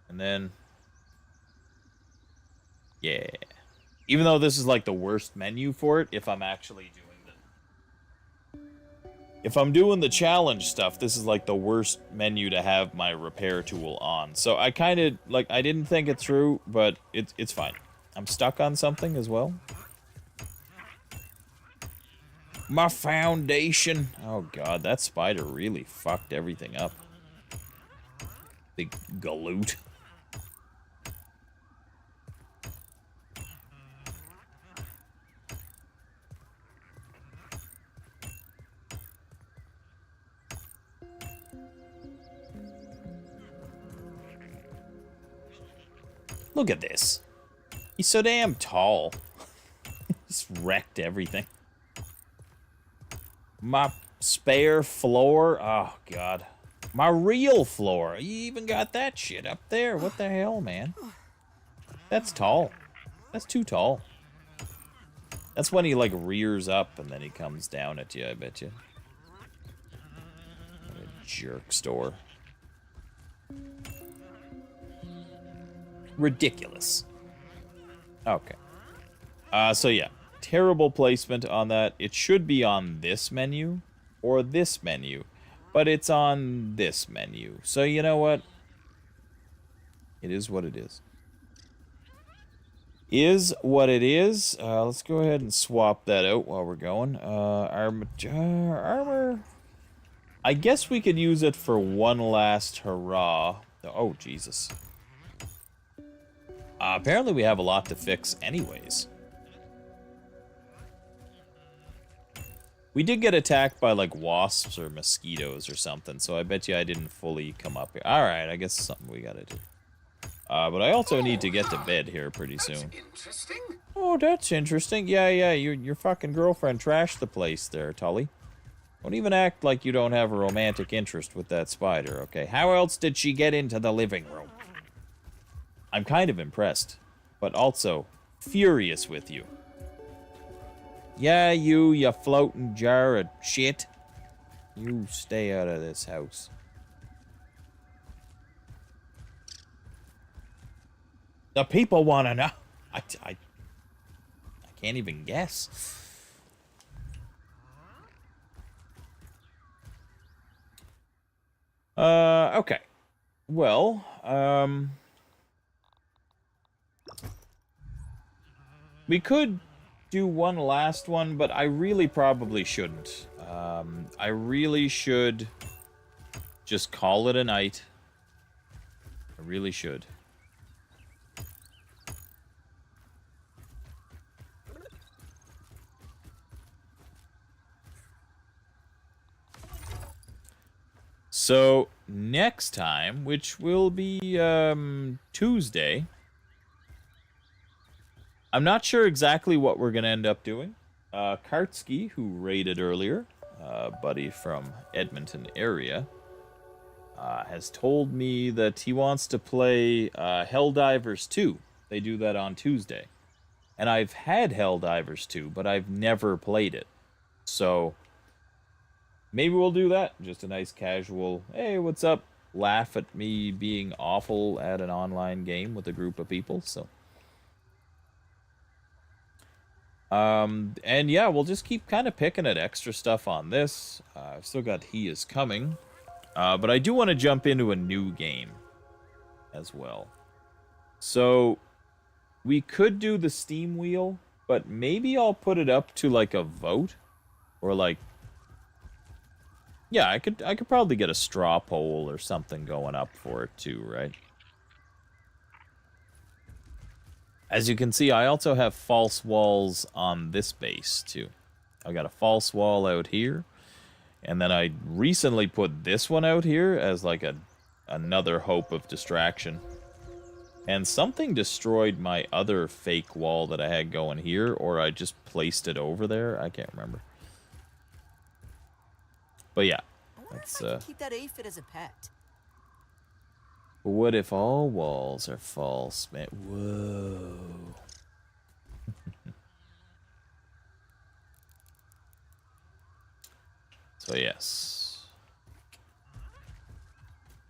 And then... Yeah. Even though this is like the worst menu for it, if I'm actually doing the... If I'm doing the challenge stuff, this is like the worst menu to have my repair tool on. So I kind of, like, I didn't think it through, but it's fine. I'm stuck on something as well. My foundation. Oh god, that spider really fucked everything up. Big galoot. Look at this. He's so damn tall. He's wrecked everything. My spare floor. Oh, God. My real floor. You even got that shit up there. What the hell, man? That's tall. That's too tall. That's when he, like, rears up and then he comes down at you, I bet you. What a jerk store. Ridiculous. Okay. So yeah, terrible placement on that. It should be on this menu or this menu, but it's on this menu. So you know what? It is what it is. Is what it is. Let's go ahead and swap that out while we're going. Armor. I guess we could use it for one last hurrah. Oh, Jesus. Apparently we have a lot to fix anyways. We did get attacked by, like, wasps or mosquitoes or something, so I bet you I didn't fully come up here. Alright, I guess something we gotta do. But I also need to get to bed here pretty soon. Interesting. Oh, that's interesting. Yeah, your fucking girlfriend trashed the place there, Tully. Don't even act like you don't have a romantic interest with that spider, okay? How else did she get into the living room? I'm kind of impressed, but also furious with you. Yeah, you floating jar of shit. You stay out of this house. The people want to know. I can't even guess. Okay. Well, we could do one last one, but I really probably shouldn't. I really should just call it a night. I really should. So, next time, which will be Tuesday, I'm not sure exactly what we're going to end up doing. Kartsky, who raided earlier, buddy from Edmonton area, has told me that he wants to play Helldivers 2. They do that on Tuesday. And I've had Helldivers 2, but I've never played it. So maybe we'll do that. Just a nice casual, hey, what's up? Laugh at me being awful at an online game with a group of people. So and yeah, we'll just keep kind of picking at extra stuff on this. I've still got He Is Coming. But I do want to jump into a new game as well. So we could do the Steam wheel, but maybe I'll put it up to like a vote, or like, yeah, I could probably get a straw poll or something going up for it too, right? As you can see, I also have false walls on this base too. I got a false wall out here, and then I recently put this one out here as like another hope of distraction. And something destroyed my other fake wall that I had going here, or I just placed it over there. I can't remember. But yeah, I wonder that's if I can keep that aphid as a pet. what if all walls are false, man? Whoa. So yes.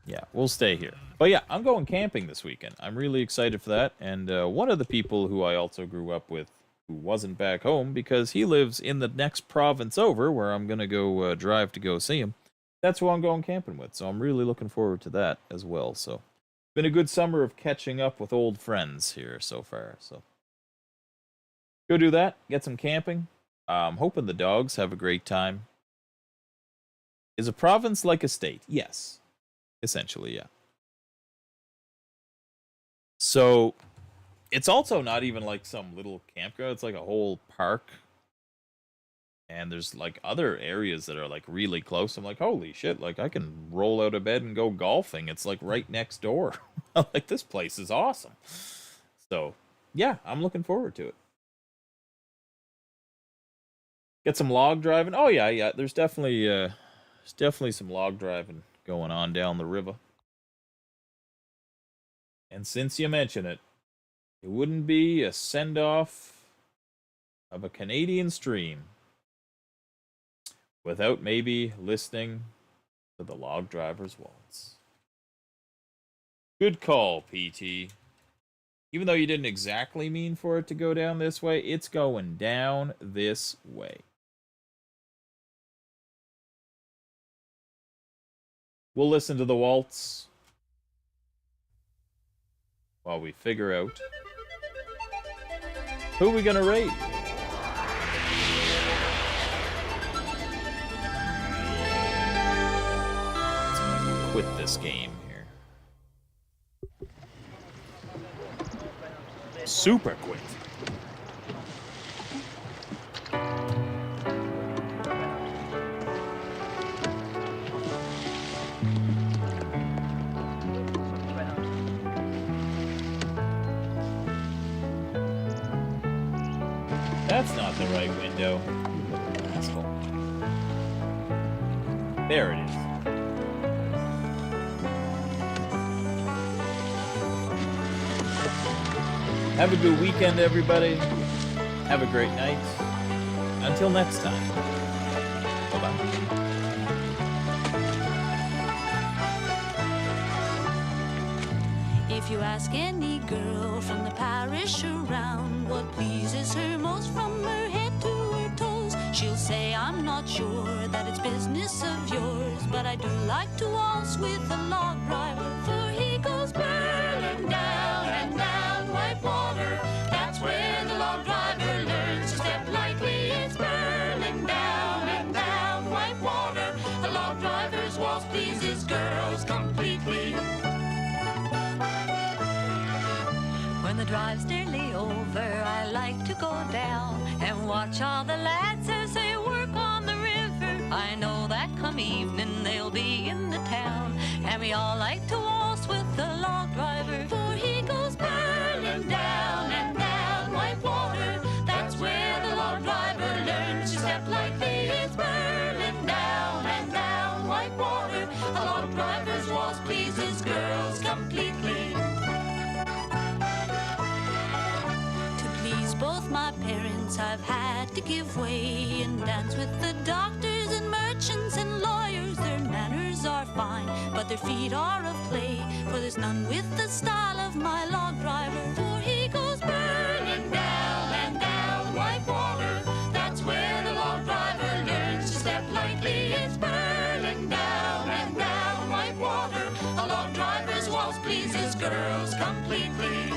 Yeah, we'll stay here. But yeah, I'm going camping this weekend. I'm really excited for that. And one of the people who I also grew up with who wasn't back home, because he lives in the next province over where I'm going to go drive to go see him. That's who I'm going camping with. So I'm really looking forward to that as well. So been a good summer of catching up with old friends here so far. So go do that. Get some camping. I'm hoping the dogs have a great time. Is a province like a state? Yes. Essentially, yeah. So, it's also not even like some little campground. It's like a whole park. And there's like other areas that are like really close. I'm like, holy shit, like I can roll out of bed and go golfing. It's like right next door. Like, this place is awesome. So, yeah, I'm looking forward to it. Get some log driving. Oh, yeah. There's definitely some log driving going on down the river. And since you mention it, it wouldn't be a send-off of a Canadian stream without maybe listening to the Log Driver's Waltz. Good call, PT. Even though you didn't exactly mean for it to go down this way, it's going down this way. We'll listen to the waltz while we figure out who we gonna raid. Let's quit this game here. Super quit. That's not the right window. Asshole. There it is. Have a good weekend, everybody. Have a great night. Until next time. Bye-bye. If you ask any girl from the parish around what pleases her most from her head to her toes, she'll say, I'm not sure that it's business of yours, but I do like to waltz with a log driver, for he goes burling down and down white water. That's where the log driver learns to step lightly. It's burling down and down white water. The log driver's waltz pleases girls completely. When the drive's nearly over, I like to go down and watch all the lads as they work on the river. I know that come evening they'll be in the town, and we all like to waltz with the log driver, for he goes burling down and down white water. That's where the log driver learns to step lightly. It's burling down and down white water. The log driver's I've had to give way and dance with the doctors and merchants and lawyers. Their manners are fine, but their feet are of clay, for there's none with the style of my log driver. For he goes burning down and down white water. That's where the log driver learns to step lightly. It's burning down and down white water. A log driver's waltz pleases girls completely.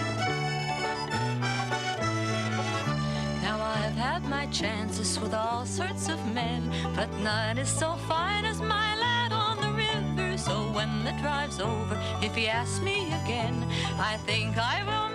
Now I've had my chances with all sorts of men, but none is so fine as my lad on the river. So when the drive's over, if he asks me again, I think I will